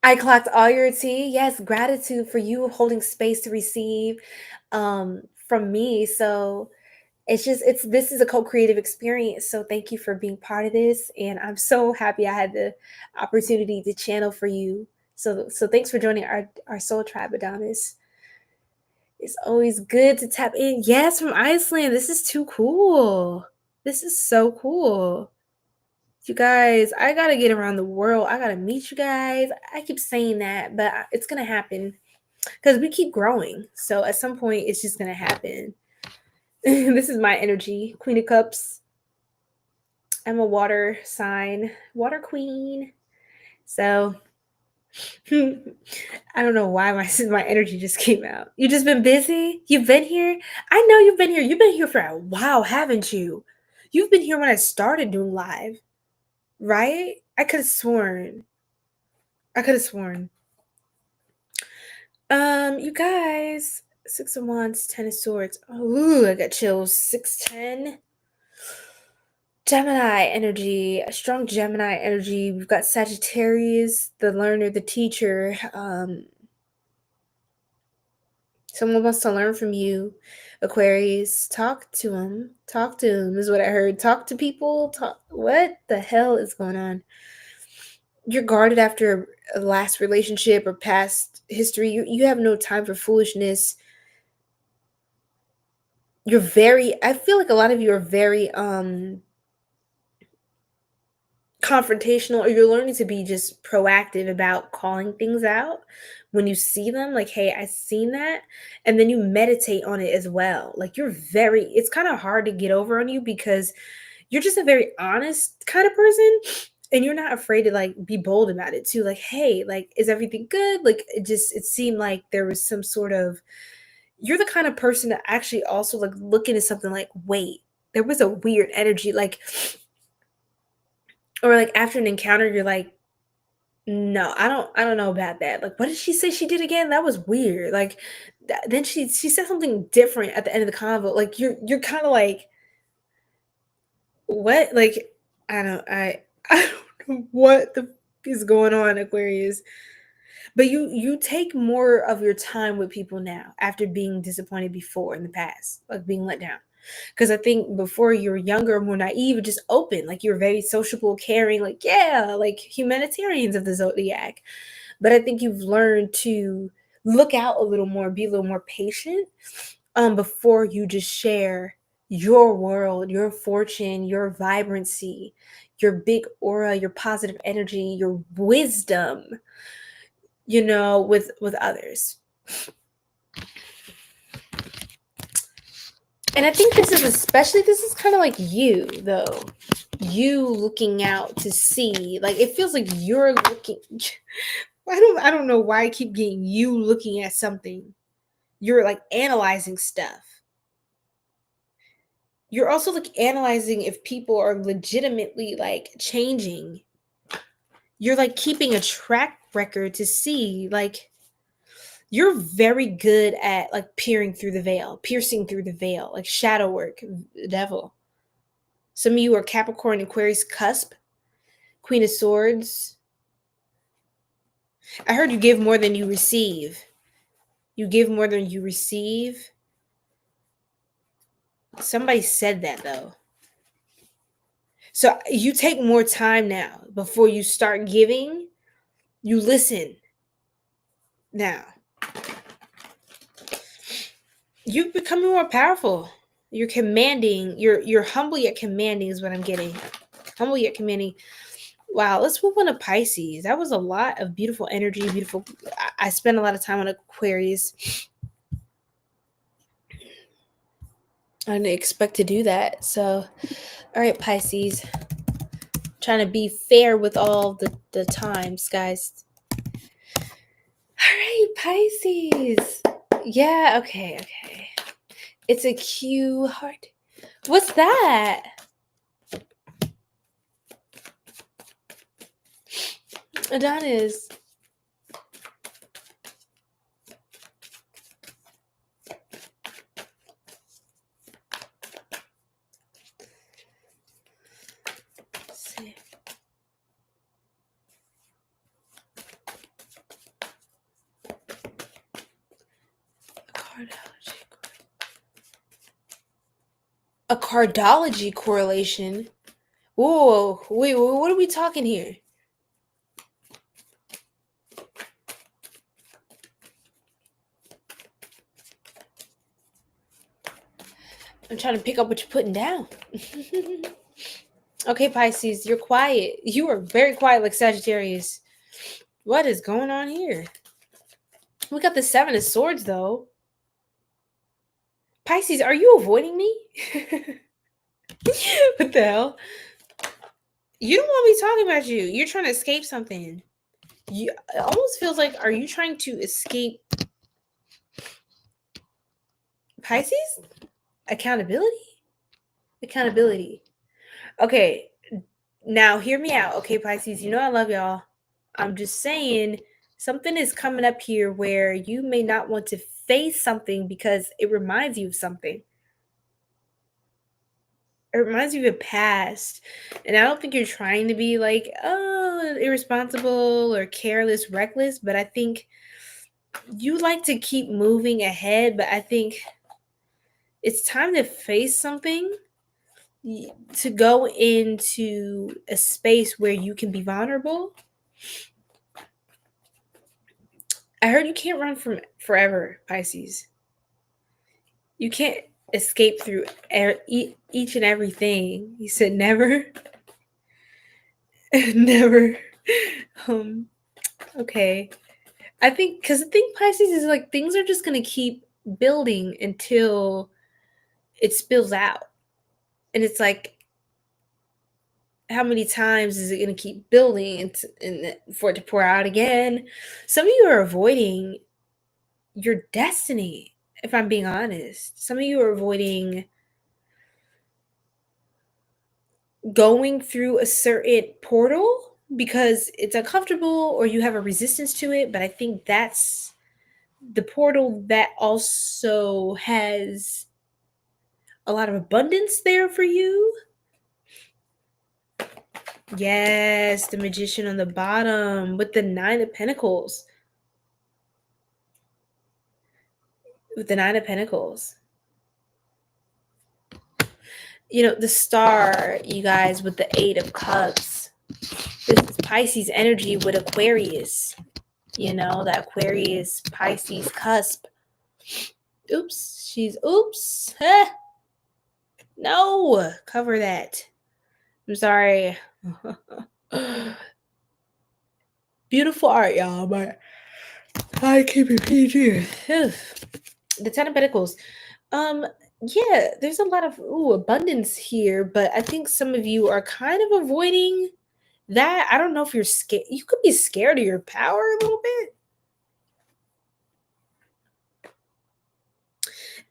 I clocked all your tea. Yes, gratitude for you holding space to receive from me. So this is a co-creative experience. So thank you for being part of this. And I'm so happy I had the opportunity to channel for you. So thanks for joining our Soul Tribe, Adonis. It's always good to tap in. Yes, from Iceland. This is too cool. This is so cool. You guys, I gotta get around the world. I gotta meet you guys. I keep saying that, but it's gonna happen because we keep growing. So at some point, it's just gonna happen. This is my energy, Queen of Cups. I'm a water sign, water queen. So I don't know why my energy just came out. You just been busy? You've been here? I know you've been here. You've been here for a while, haven't you? You've been here when I started doing live, right? I could have sworn. You guys, 6 of Wands, 10 of Swords. Oh, I got chills. 610. Gemini energy, a strong Gemini energy. We've got Sagittarius, the learner, the teacher. Someone wants to learn from you, Aquarius. Talk to him. Talk to him is what I heard. Talk to people. What the hell is going on? You're guarded after a last relationship or past history. You have no time for foolishness. I feel like a lot of you are very confrontational, or you're learning to be just proactive about calling things out when you see them, like, hey, I seen that. And then you meditate on it as well. Like it's kind of hard to get over on you because you're just a very honest kind of person, and you're not afraid to like be bold about it too. Like, hey, like, is everything good? Like, it seemed like there was some sort of, you're the kind of person to actually also like look into something like, wait, there was a weird energy, like, or like after an encounter, you're like, no, I don't know about that. Like, what did she say she did again? That was weird. Like, then she said something different at the end of the convo. Like, you're kind of like, what? Like, I don't I don't know what the is going on, Aquarius. But you take more of your time with people now after being disappointed before in the past, like being let down. Because I think before you were younger, more naive, just open, like you're very sociable, caring, like yeah, like humanitarians of the zodiac. But I think you've learned to look out a little more, be a little more patient, before you just share your world, your fortune, your vibrancy, your big aura, your positive energy, your wisdom, with others. And I think this is kind of like you, though. You looking out to see, like it feels like you're looking. I don't know why I keep getting you looking at something. You're like analyzing stuff. You're also like analyzing if people are legitimately like changing. You're like keeping a track record to see, like you're very good at like piercing through the veil, like shadow work, devil. Some of you are Capricorn, Aquarius cusp, Queen of Swords. I heard you give more than you receive. You give more than you receive. Somebody said that though. So you take more time now before you start giving. You listen now. You're becoming more powerful. You're commanding. You're humble yet commanding is what I'm getting. Humble yet commanding. Wow, let's move on to Pisces. That was a lot of beautiful energy, beautiful. I spent a lot of time on Aquarius. I didn't expect to do that. So, all right, Pisces. Trying to be fair with all the times, guys. All right, Pisces. Yeah, okay. It's a Q heart. What's that? Adonis. Let's see. A cardology correlation. Whoa, wait, what are we talking here? I'm trying to pick up what you're putting down. Okay, Pisces, you're quiet. You are very quiet like Sagittarius. What is going on here? We got the Seven of Swords, though. Pisces, are you avoiding me? What the hell? You don't want me talking about you. You're trying to escape something. It almost feels like, are you trying to escape Pisces? Accountability? Okay, now hear me out. Okay, Pisces, you know I love y'all. I'm just saying something is coming up here where you may not want to face something because it reminds you of something. It reminds you of the past. And I don't think you're trying to be like, oh, irresponsible or careless, reckless, but I think you like to keep moving ahead, but I think it's time to face something, to go into a space where you can be vulnerable. I heard you can't run from forever, Pisces. You can't escape through each and everything. You said never. Never. Okay. I think Pisces is like things are just gonna keep building until it spills out. And it's like, how many times is it going to keep building and for it to pour out again? Some of you are avoiding your destiny, if I'm being honest. Some of you are avoiding going through a certain portal because it's uncomfortable or you have a resistance to it. But I think that's the portal that also has a lot of abundance there for you. Yes, the Magician on the bottom with the Nine of Pentacles. with the Nine of Pentacles. You know, the star, you guys, with the Eight of Cups. This is Pisces energy with Aquarius. You know, that Aquarius Pisces cusp. Oops. No, cover that. I'm sorry. Beautiful art, y'all, but I keep it PG. The Ten of Pentacles. Yeah, there's a lot of abundance here, but I think some of you are kind of avoiding that. I don't know if you're scared. You could be scared of your power a little bit.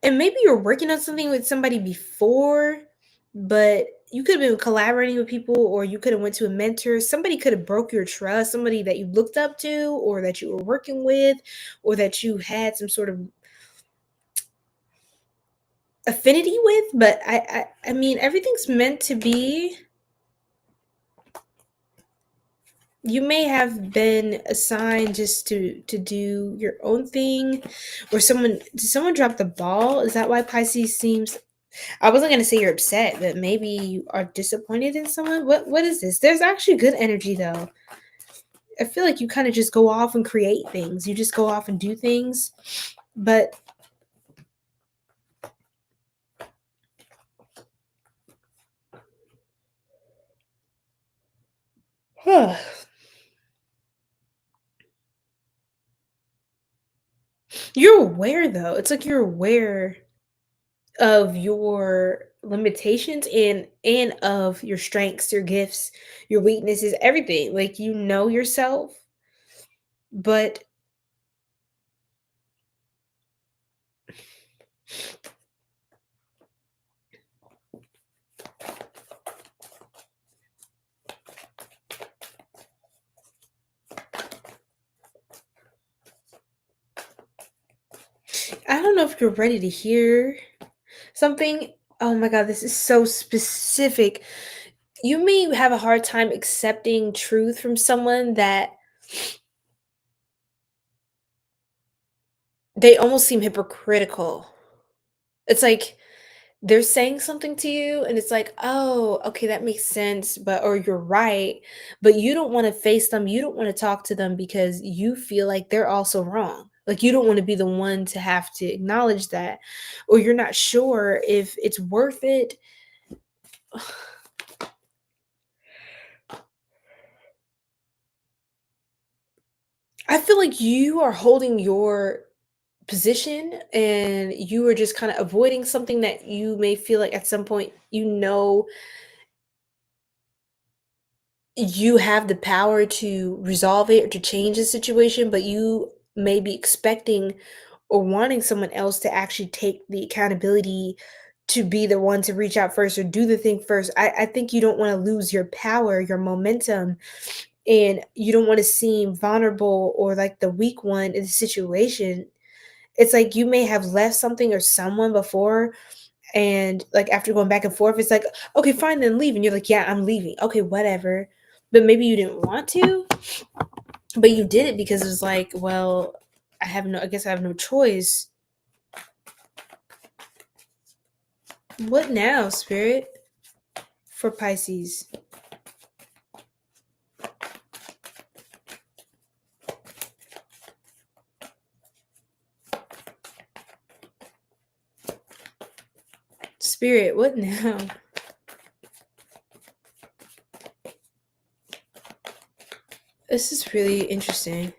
And maybe you're working on something with somebody before, but you could have been collaborating with people, or you could have went to a mentor. Somebody could have broke your trust, somebody that you looked up to, or that you were working with, or that you had some sort of affinity with. But I mean, everything's meant to be. You may have been assigned just to do your own thing, or someone drop the ball. Is that why Pisces seems? I wasn't gonna say you're upset, but maybe you are disappointed in someone. What is this? There's actually good energy though. I feel like you kind of just go off and create things. You just go off and do things, but you're aware though. It's like you're aware of your limitations and of your strengths, your gifts, your weaknesses, everything. Like you know yourself, but I don't know if you're ready to hear something. Oh my god, this is so specific. You may have a hard time accepting truth from someone that they almost seem hypocritical. It's like they're saying something to you and it's like, "Oh, okay, that makes sense," but or you're right, but you don't want to face them. You don't want to talk to them because you feel like they're also wrong. Like you don't want to be the one to have to acknowledge that, or you're not sure if it's worth it. I feel like you are holding your position and you are just kind of avoiding something that you may feel like at some point you have the power to resolve it or to change the situation, but you may be expecting or wanting someone else to actually take the accountability to be the one to reach out first or do the thing first. I think you don't want to lose your power, your momentum, and you don't want to seem vulnerable or like the weak one in the situation. It's like you may have left something or someone before, and like after going back and forth, it's like, okay, fine, then leave. And you're like, yeah, I'm leaving. Okay, whatever. But maybe you didn't want to, but you did it because it was like, well, I guess I have no choice. What now, Spirit? For Pisces. Spirit, what now? This is really interesting.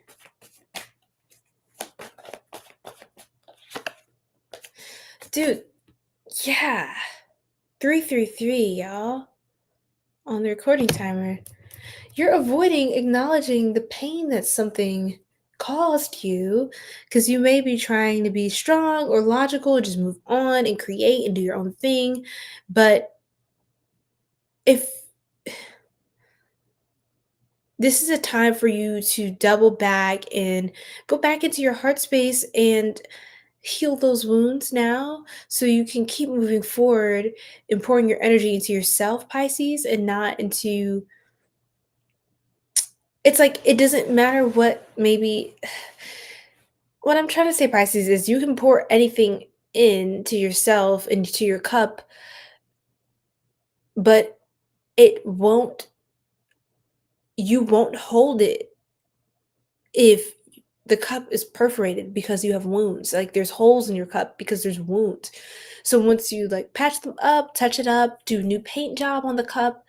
Dude, yeah. 333, y'all. On the recording timer. You're avoiding acknowledging the pain that something caused you because you may be trying to be strong or logical, just move on and create and do your own thing. But if this is a time for you to double back and go back into your heart space and heal those wounds now so you can keep moving forward and pouring your energy into yourself, Pisces, and not into it's like it doesn't matter what maybe what I'm trying to say, Pisces, is you can pour anything into yourself, into your cup, but it won't you won't hold it if the cup is perforated because you have wounds. Like there's holes in your cup because there's wounds. So once you like patch them up, touch it up, do a new paint job on the cup,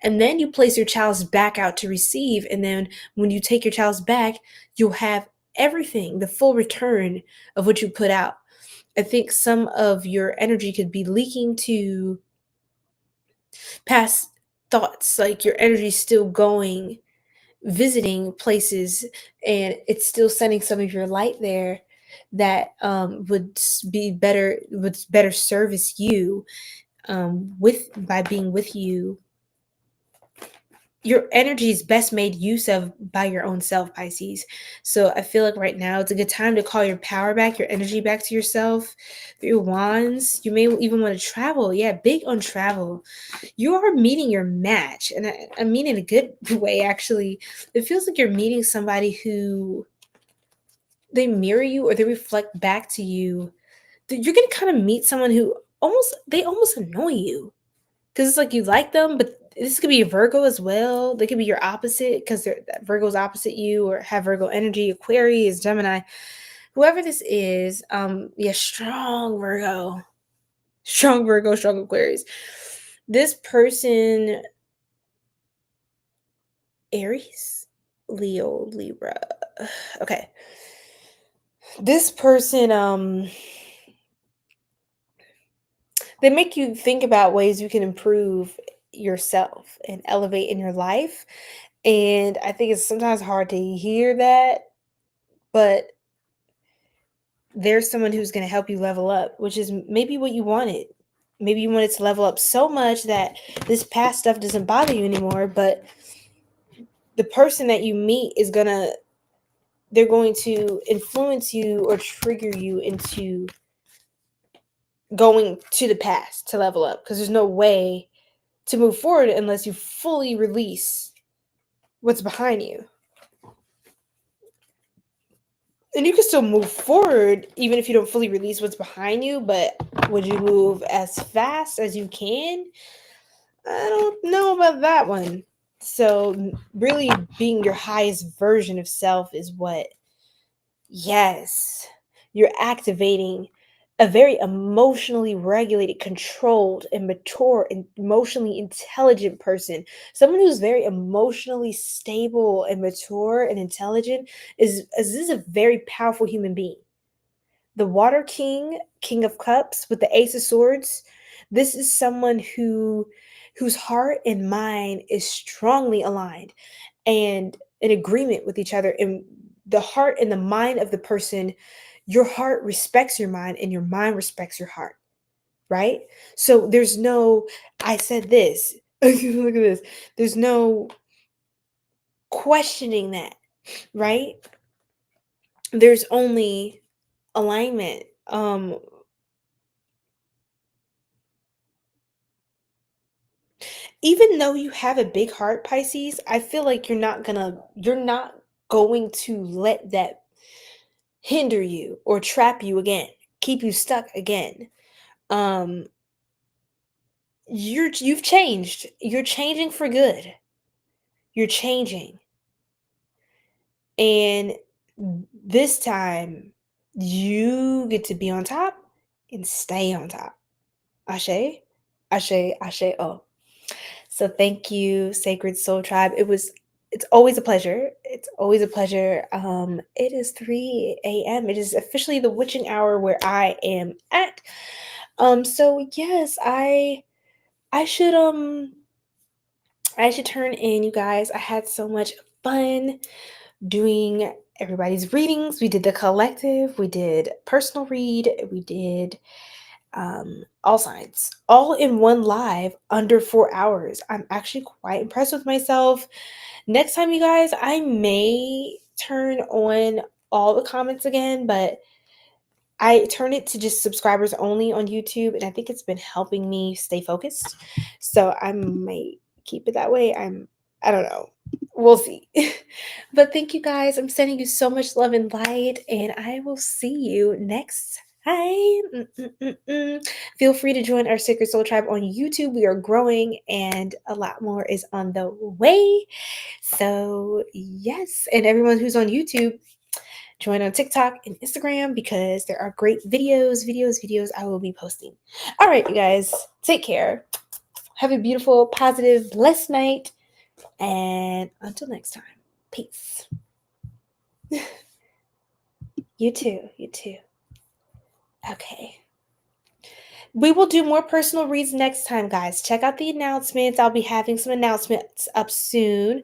and then you place your chalice back out to receive. And then when you take your chalice back, you'll have everything, the full return of what you put out. I think some of your energy could be leaking to past thoughts, like your energy's still going, visiting places, and it's still sending some of your light there that would better service you with by being with you. Your energy is best made use of by your own self, Pisces. So I feel like right now it's a good time to call your power back, your energy back to yourself. Your wands, you may even want to travel. Yeah, big on travel. You are meeting your match, and I mean in a good way, actually. It feels like you're meeting somebody who they mirror you or they reflect back to you. You're gonna kind of meet someone who almost annoy you because it's like you like them, but this could be a Virgo as well. They could be your opposite because they're Virgo's opposite you or have Virgo energy. Aquarius, Gemini, whoever this is. Yeah, strong Virgo, strong Virgo, strong Aquarius. This person, Aries, Leo, Libra. Okay, this person, they make you think about ways you can improve yourself and elevate in your life. And I think it's sometimes hard to hear that, but there's someone who's going to help you level up, which is maybe what you wanted. Maybe you wanted to level up so much that this past stuff doesn't bother you anymore, but the person that you meet they're going to influence you or trigger you into going to the past to level up because there's no way to move forward unless you fully release what's behind you. And you can still move forward even if you don't fully release what's behind you, but would you move as fast as you can? I don't know about that one. So, really being your highest version of self is what, yes, you're activating a very emotionally regulated, controlled, and mature, and emotionally intelligent person. Someone who's very emotionally stable and mature and intelligent is a very powerful human being. The Water King, King of Cups with the Ace of Swords. This is someone whose heart and mind is strongly aligned and in agreement with each other. And the heart and the mind of the person, your heart respects your mind and your mind respects your heart, right? So there's no, I said this. Look at this. There's no questioning that, right? There's only alignment. Even though you have a big heart, Pisces, I feel like you're not going to let that hinder you or trap you again, keep you stuck again. Um, you've changed. You're changing for good. You're changing. And this time you get to be on top and stay on top. Ashe, Ashe, Ashe. Oh. So thank you, Sacred Soul Tribe. It's always a pleasure. It's always a pleasure. It is 3 a.m. It is officially the witching hour where I am at. So yes, I should I should turn in, you guys. I had so much fun doing everybody's readings. We did the collective, we did personal read, we did all signs, all in one live under 4 hours. I'm actually quite impressed with myself. Next time, you guys, I may turn on all the comments again, but I turn it to just subscribers only on YouTube, and I think it's been helping me stay focused. So I might keep it that way. I don't know. We'll see. But thank you guys. I'm sending you so much love and light, and I will see you next time. Feel free to join our Sacred Soul Tribe on YouTube. We are growing, and a lot more is on the way. So, yes. And everyone who's on YouTube, join on TikTok and Instagram because there are great videos I will be posting. All right, you guys. Take care. Have a beautiful, positive, blessed night. And until next time, peace. You too. You too. Okay. We will do more personal reads next time, guys. Check out the announcements. I'll be having some announcements up soon.